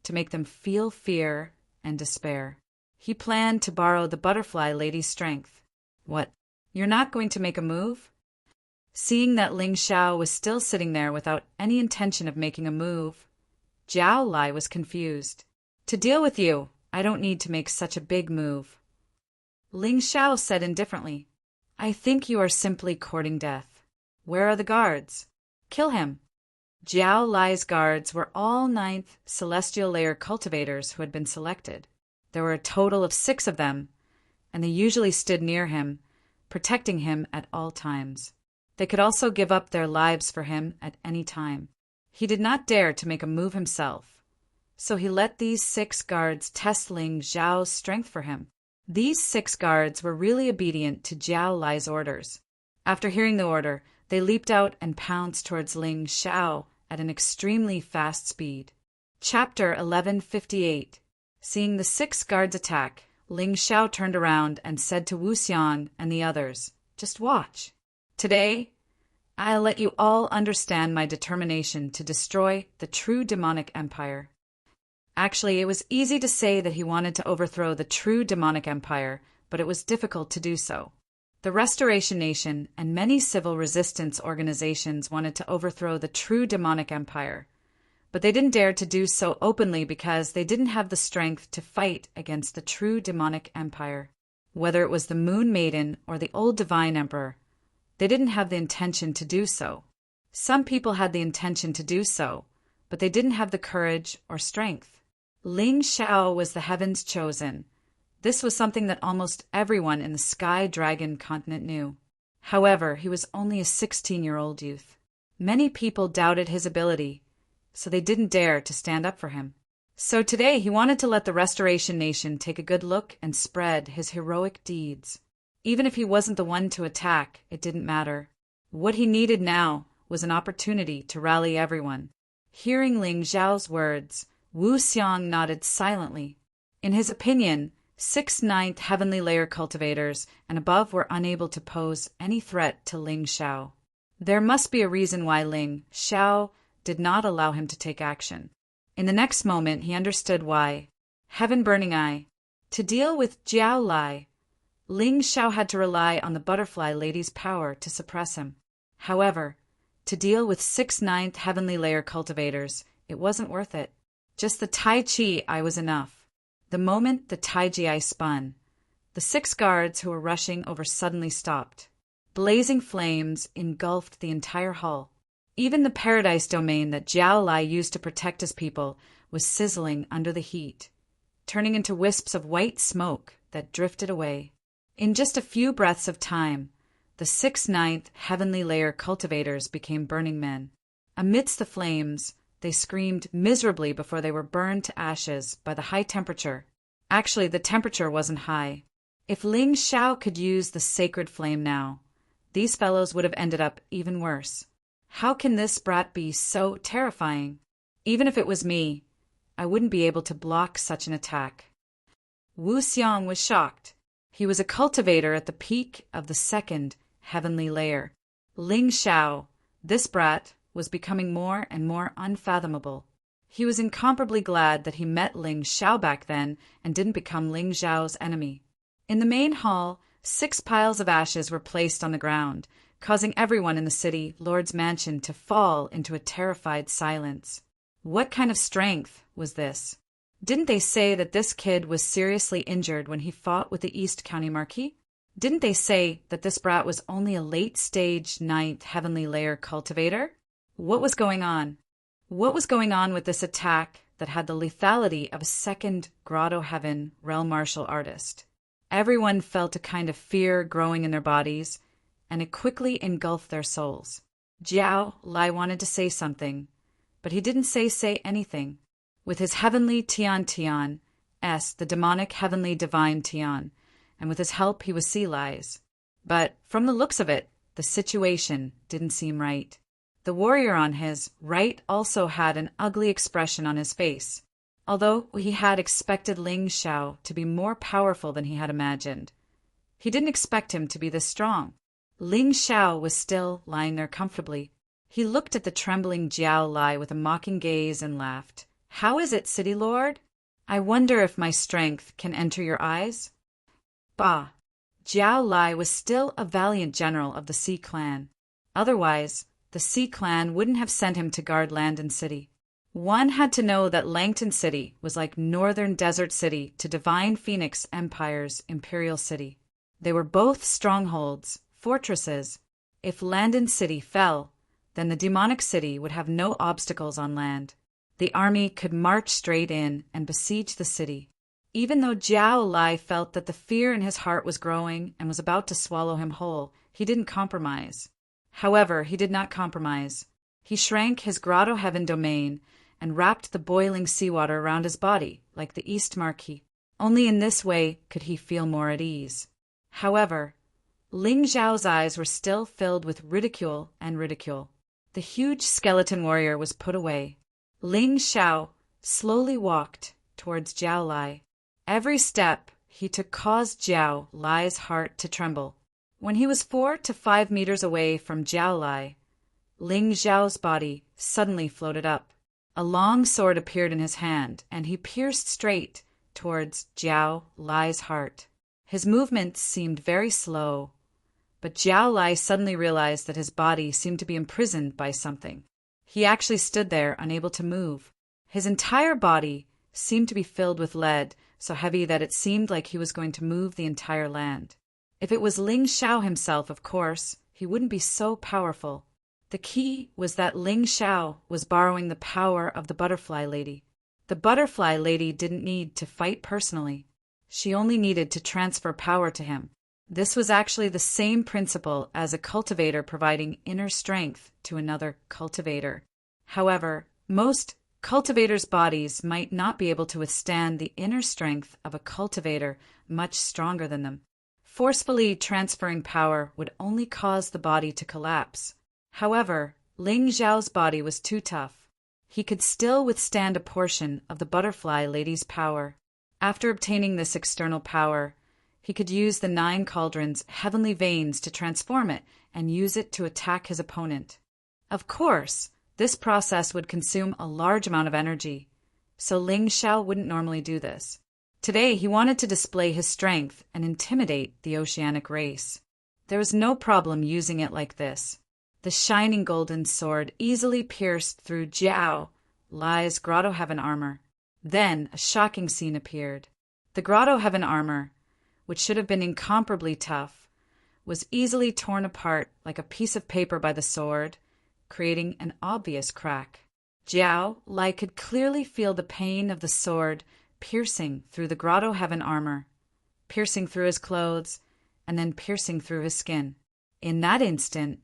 to make them feel fear and despair. He planned to borrow the butterfly lady's strength. What? You're not going to make a move? Seeing that Ling Zhao was still sitting there without any intention of making a move, Jiao Lai was confused. To deal with you, I don't need to make such a big move. Ling Zhao said indifferently, I think you are simply courting death. Where are the guards? Kill him. Jiao Lai's guards were all 9th Celestial Layer cultivators who had been selected. There were a total of 6 of them, and they usually stood near him, protecting him at all times. They could also give up their lives for him at any time. He did not dare to make a move himself, so he let these 6 guards test Ling Zhao's strength for him. These 6 guards were really obedient to Jiao Lai's orders. After hearing the order, they leaped out and pounced towards Ling Zhao at an extremely fast speed. Chapter 1158. Seeing the 6 guards attack, Ling Zhao turned around and said to Wu Xiang and the others, Just watch. Today, I'll let you all understand my determination to destroy the true demonic empire. Actually, it was easy to say that he wanted to overthrow the true demonic empire, but it was difficult to do so. The Restoration Nation and many civil resistance organizations wanted to overthrow the true demonic empire, but they didn't dare to do so openly because they didn't have the strength to fight against the true demonic empire. Whether it was the Moon Maiden or the old Divine Emperor, they didn't have the intention to do so. Some people had the intention to do so, but they didn't have the courage or strength. Ling Xiao was the heaven's chosen. This was something that almost everyone in the Sky Dragon continent knew. However, he was only a 16-year-old youth. Many people doubted his ability, so they didn't dare to stand up for him. So today he wanted to let the Restoration Nation take a good look and spread his heroic deeds. Even if he wasn't the one to attack, it didn't matter. What he needed now was an opportunity to rally everyone. Hearing Ling Xiao's words, Wu Xiang nodded silently. In his opinion, 6th, 9th heavenly layer cultivators and above were unable to pose any threat to Ling Xiao. There must be a reason why Ling Xiao did not allow him to take action. In the next moment, he understood why. Heaven Burning Eye. To deal with Jiao Lai, Ling Xiao had to rely on the butterfly lady's power to suppress him. However, to deal with 6th, 9th heavenly layer cultivators, it wasn't worth it. Just the Tai Chi Eye was enough. The moment the Tai Chi Eye spun, the 6 guards who were rushing over suddenly stopped. Blazing flames engulfed the entire hall. Even the paradise domain that Jiao Lai used to protect his people was sizzling under the heat, turning into wisps of white smoke that drifted away. In just a few breaths of time, the 6th, 9th heavenly layer cultivators became burning men. Amidst the flames, they screamed miserably before they were burned to ashes by the high temperature. Actually, the temperature wasn't high. If Ling Xiao could use the sacred flame now, these fellows would have ended up even worse. How can this brat be so terrifying? Even if it was me, I wouldn't be able to block such an attack. Wu Xiang was shocked. He was a cultivator at the peak of the 2nd heavenly layer. Ling Xiao, this brat, was becoming more and more unfathomable. He was incomparably glad that he met Ling Xiao back then and didn't become Ling Xiao's enemy. In the main hall, 6 piles of ashes were placed on the ground, causing everyone in the city lord's mansion to fall into a terrified silence. What kind of strength was this? Didn't they say that this kid was seriously injured when he fought with the East County Marquis? Didn't they say that this brat was only a late-stage 9th heavenly layer cultivator? What was going on? What was going on with this attack that had the lethality of a 2nd Grotto Heaven realm martial artist? Everyone felt a kind of fear growing in their bodies, and it quickly engulfed their souls. Jiao Lai wanted to say something, but he didn't say anything. With his heavenly Tian Tian, the demonic heavenly divine Tian, and with his help he would see lies. But from the looks of it, the situation didn't seem right. The warrior on his right also had an ugly expression on his face, although he had expected Ling Xiao to be more powerful than he had imagined. He didn't expect him to be this strong. Ling Xiao was still lying there comfortably. He looked at the trembling Jiao Lai with a mocking gaze and laughed. "How is it, City Lord? I wonder if my strength can enter your eyes?" Bah! Jiao Lai was still a valiant general of the Sea Clan. Otherwise, the Sea Clan wouldn't have sent him to guard land and city. One had to know that Langton City was like Northern Desert City to Divine Phoenix Empire's Imperial City. They were both strongholds, fortresses. If Landon City fell, then the demonic city would have no obstacles on land. The army could march straight in and besiege the city. Even though Jiao Lai felt that the fear in his heart was growing and was about to swallow him whole, he didn't compromise. However, he did not compromise. He shrank his Grotto Heaven domain and wrapped the boiling seawater around his body like the East Marquis. Only in this way could he feel more at ease. However, Ling Xiao's eyes were still filled with ridicule and ridicule. The huge skeleton warrior was put away. Ling Xiao slowly walked towards Jiao Lai. Every step he took caused Jiao Lai's heart to tremble. When he was 4 to 5 meters away from Jiao Lai, Ling Xiao's body suddenly floated up. A long sword appeared in his hand, and he pierced straight towards Jiao Lai's heart. His movements seemed very slow, but Jiao Lai suddenly realized that his body seemed to be imprisoned by something. He actually stood there, unable to move. His entire body seemed to be filled with lead, so heavy that it seemed like he was going to move the entire land. If it was Ling Xiao himself, of course, he wouldn't be so powerful. The key was that Ling Xiao was borrowing the power of the butterfly lady. The butterfly lady didn't need to fight personally. She only needed to transfer power to him. This was actually the same principle as a cultivator providing inner strength to another cultivator. However, most cultivators' bodies might not be able to withstand the inner strength of a cultivator much stronger than them. Forcefully transferring power would only cause the body to collapse. However, Ling Xiao's body was too tough. He could still withstand a portion of the butterfly lady's power. After obtaining this external power, he could use the 9 cauldrons' heavenly veins to transform it and use it to attack his opponent. Of course, this process would consume a large amount of energy, so Ling Xiao wouldn't normally do this. Today, he wanted to display his strength and intimidate the oceanic race. There was no problem using it like this. The shining golden sword easily pierced through Jiao Lai's Grotto Heaven armor. Then a shocking scene appeared. The Grotto Heaven armor, which should have been incomparably tough, was easily torn apart like a piece of paper by the sword, creating an obvious crack. Jiao Lai could clearly feel the pain of the sword piercing through the Grotto Heaven armor, piercing through his clothes, and then piercing through his skin. In that instant,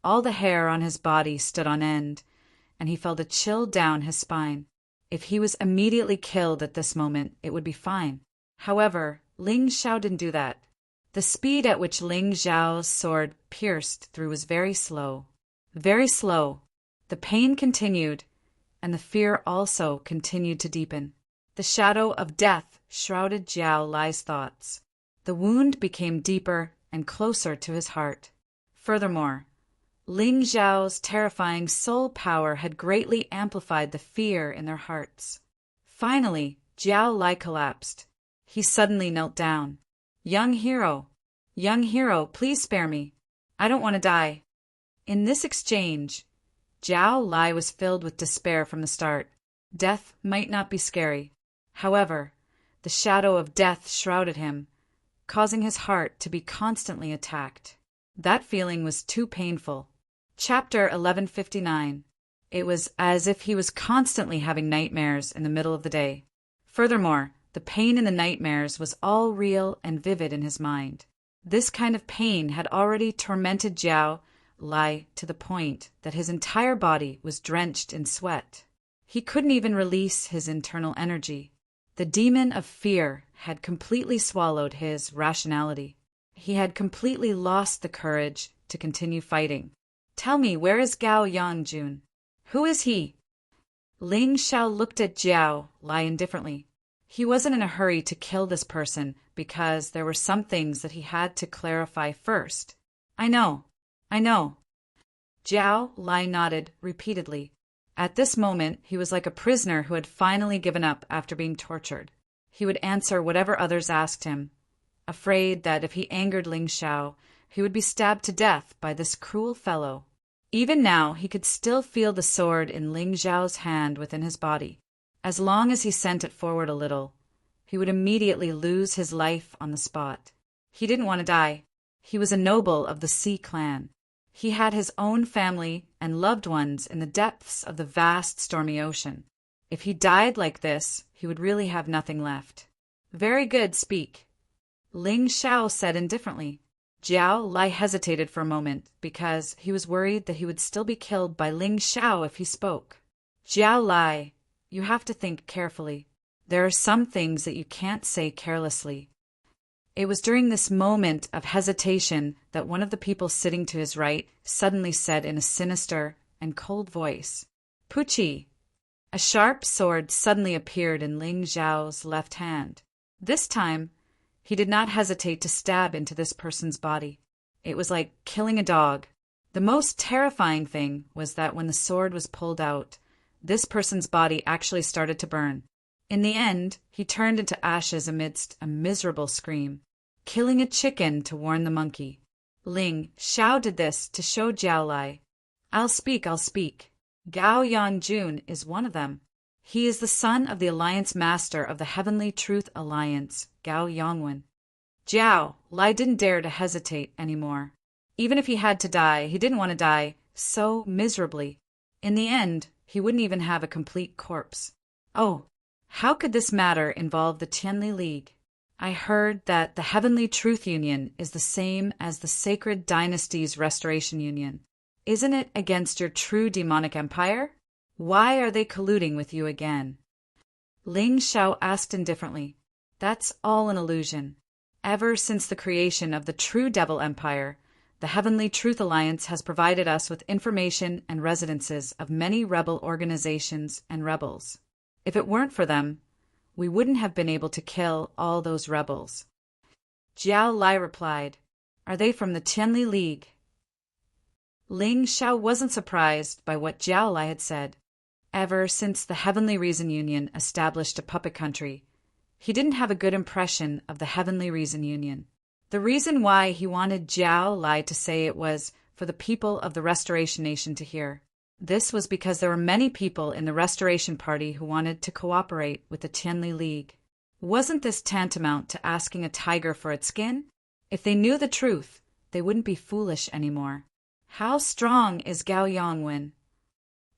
all the hair on his body stood on end, and he felt a chill down his spine. If he was immediately killed at this moment, it would be fine. However, Ling Xiao didn't do that. The speed at which Ling Xiao's sword pierced through was very slow. Very slow. The pain continued, and the fear also continued to deepen. The shadow of death shrouded Jiao Lai's thoughts. The wound became deeper and closer to his heart. Furthermore, Ling Xiao's terrifying soul power had greatly amplified the fear in their hearts. Finally, Jiao Lai collapsed. He suddenly knelt down. Young hero, please spare me. I don't want to die." In this exchange, Jiao Lai was filled with despair from the start. Death might not be scary. However, the shadow of death shrouded him, causing his heart to be constantly attacked. That feeling was too painful. Chapter 1159. It was as if he was constantly having nightmares in the middle of the day. Furthermore, the pain in the nightmares was all real and vivid in his mind. This kind of pain had already tormented Jiao Lai to the point that his entire body was drenched in sweat. He couldn't even release his internal energy. The demon of fear had completely swallowed his rationality. He had completely lost the courage to continue fighting. "Tell me, where is Gao Yangjun? Who is he?" Ling Xiao looked at Jiao Lai indifferently. He wasn't in a hurry to kill this person because there were some things that he had to clarify first. I know. Jiao Lai nodded repeatedly. At this moment, he was like a prisoner who had finally given up after being tortured. He would answer whatever others asked him, afraid that if he angered Ling Xiao, he would be stabbed to death by this cruel fellow. Even now, he could still feel the sword in Ling Xiao's hand within his body. As long as he sent it forward a little, he would immediately lose his life on the spot. He didn't want to die. He was a noble of the Sea clan. He had his own family and loved ones in the depths of the vast stormy ocean. If he died like this, he would really have nothing left. "Very good, speak," Ling Xiao said indifferently. Jiao Lai hesitated for a moment because he was worried that he would still be killed by Ling Xiao if he spoke. "Jiao Lai, you have to think carefully. There are some things that you can't say carelessly." It was during this moment of hesitation that one of the people sitting to his right suddenly said in a sinister and cold voice, "Puchi." A sharp sword suddenly appeared in Ling Xiao's left hand. This time, he did not hesitate to stab into this person's body. It was like killing a dog. The most terrifying thing was that when the sword was pulled out, this person's body actually started to burn. In the end, he turned into ashes amidst a miserable scream, killing a chicken to warn the monkey. Ling Xiao did this to show Jiao Lai. I'll speak. Gao Yangjun is one of them. He is the son of the Alliance Master of the Heavenly Truth Alliance, Gao Yongwen. Jiao Lai didn't dare to hesitate anymore. Even if he had to die, he didn't want to die so miserably. In the end, he wouldn't even have a complete corpse. Oh, how could this matter involve the Tianli League? I heard that the Heavenly Truth Union is the same as the Sacred Dynasty's Restoration Union. Isn't it against your true demonic empire? Why are they colluding with you again? Ling Xiao asked indifferently. That's all an illusion. Ever since the creation of the true Devil Empire, the Heavenly Truth Alliance has provided us with information and residences of many rebel organizations and rebels. If it weren't for them, we wouldn't have been able to kill all those rebels. Jiao Lai replied, Are they from the Tianli League? Ling Xiao wasn't surprised by what Jiao Lai had said. Ever since the Heavenly Reason Union established a puppet country, he didn't have a good impression of the Heavenly Reason Union. The reason why he wanted Jiao Lai to say it was for the people of the Restoration Nation to hear. This was because there were many people in the Restoration Party who wanted to cooperate with the Tianli League. Wasn't this tantamount to asking a tiger for its skin? If they knew the truth, they wouldn't be foolish anymore. How strong is Gao Yongwen?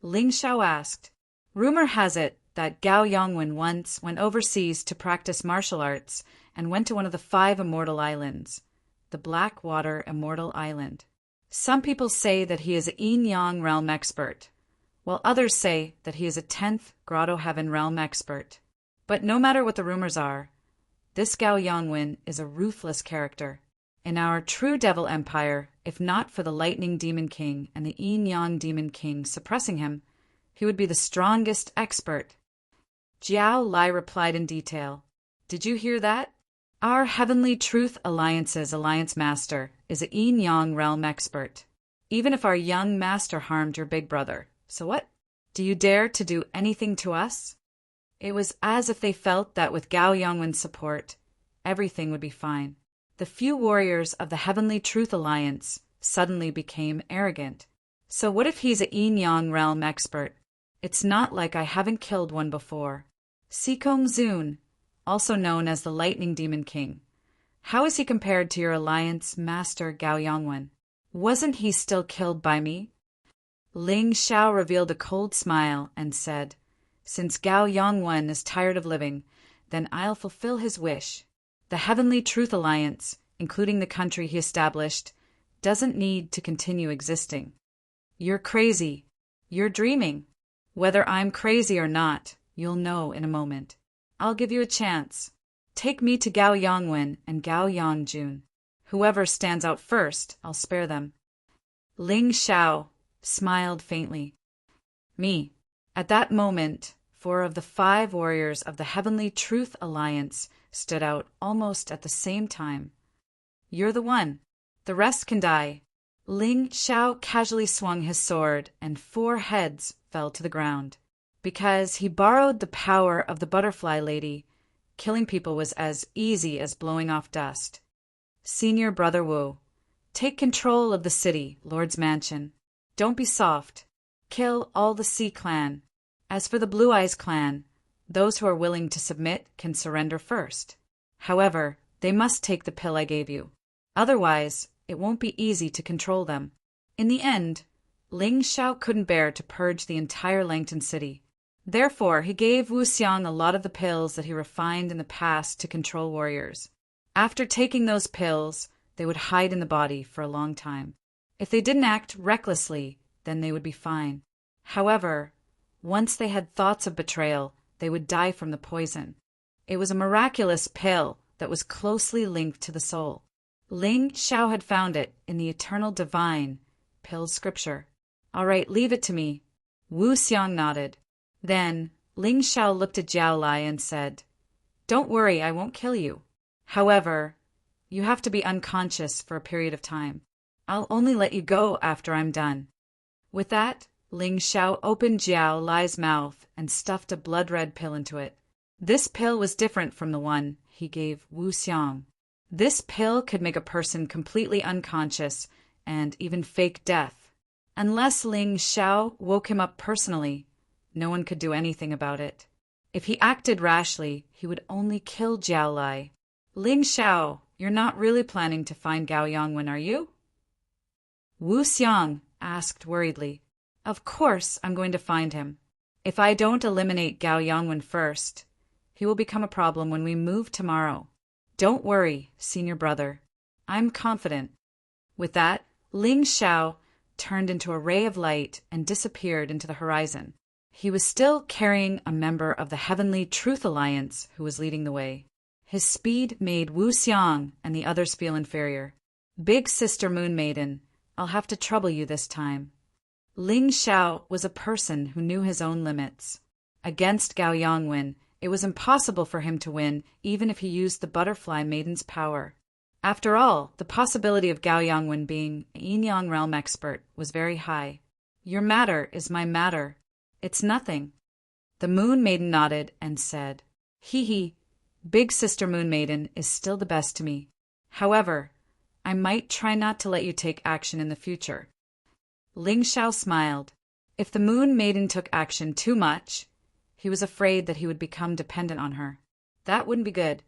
Ling Xiao asked. Rumor has it that Gao Yongwen once went overseas to practice martial arts and went to one of the 5 immortal islands, the Blackwater Immortal Island. Some people say that he is a yin-yang realm expert, while others say that he is a 10th Grotto Heaven realm expert. But no matter what the rumors are, this Gao Yongwen is a ruthless character. In our true Devil Empire, if not for the Lightning Demon King and the Yin-Yang Demon King suppressing him, he would be the strongest expert. Jiao Lai replied in detail. Did you hear that? Our Heavenly Truth Alliance's Alliance Master is a Yin-Yang realm expert. Even if our young master harmed your big brother, so what? Do you dare to do anything to us? It was as if they felt that with Gao Yongwen's support, everything would be fine. The few warriors of the Heavenly Truth Alliance suddenly became arrogant. So what if he's a Yin-Yang realm expert? It's not like I haven't killed one before. Sikong Zun, also known as the Lightning Demon King. How is he compared to your Alliance Master Gao Yongwen? Wasn't he still killed by me? Ling Xiao revealed a cold smile and said, Since Gao Yongwen is tired of living, then I'll fulfill his wish. The Heavenly Truth Alliance, including the country he established, doesn't need to continue existing. You're crazy. You're dreaming. Whether I'm crazy or not, you'll know in a moment. I'll give you a chance. Take me to Gao Yongwen and Gao Yangjun. Whoever stands out first, I'll spare them. Ling Xiao smiled faintly. Me. At that moment, 4 of the 5 warriors of the Heavenly Truth Alliance stood out almost at the same time. You're the one. The rest can die. Ling Xiao casually swung his sword, and 4 heads fell to the ground. Because he borrowed the power of the butterfly lady, killing people was as easy as blowing off dust. Senior Brother Wu, take control of the city, Lord's Mansion. Don't be soft. Kill all the Sea Clan. As for the Blue Eyes Clan, those who are willing to submit can surrender first. However, they must take the pill I gave you. Otherwise, it won't be easy to control them. In the end, Ling Xiao couldn't bear to purge the entire Langton city. Therefore, he gave Wu Xiang a lot of the pills that he refined in the past to control warriors. After taking those pills, they would hide in the body for a long time. If they didn't act recklessly, then they would be fine. However, once they had thoughts of betrayal, they would die from the poison. It was a miraculous pill that was closely linked to the soul. Ling Xiao had found it in the eternal divine pill scripture. All right, leave it to me. Wu Xiang nodded. Then Ling Xiao looked at Jiao Lai and said, Don't worry, I won't kill you. However, you have to be unconscious for a period of time. I'll only let you go after I'm done. With that, Ling Xiao opened Jiao Lai's mouth and stuffed a blood-red pill into it. This pill was different from the one he gave Wu Xiang. This pill could make a person completely unconscious and even fake death. Unless Ling Xiao woke him up personally, no one could do anything about it. If he acted rashly, he would only kill Jiao Lai. Ling Xiao, you're not really planning to find Gao Yongwen, are you? Wu Xiang asked worriedly. Of course I'm going to find him. If I don't eliminate Gao Yongwen first, he will become a problem when we move tomorrow. Don't worry, senior brother. I'm confident. With that, Ling Xiao turned into a ray of light and disappeared into the horizon. He was still carrying a member of the Heavenly Truth Alliance who was leading the way. His speed made Wu Xiang and the others feel inferior. Big Sister Moon Maiden, I'll have to trouble you this time. Ling Xiao was a person who knew his own limits. Against Gao Yongwen, it was impossible for him to win even if he used the Butterfly Maiden's power. After all, the possibility of Gao Yongwen being a Yin-Yang realm expert was very high. Your matter is my matter. It's nothing. The Moon Maiden nodded and said, Hee, Big Sister Moon Maiden is still the best to me. However, I might try not to let you take action in the future. Ling Xiao smiled. If the Moon Maiden took action too much, he was afraid that he would become dependent on her. That wouldn't be good.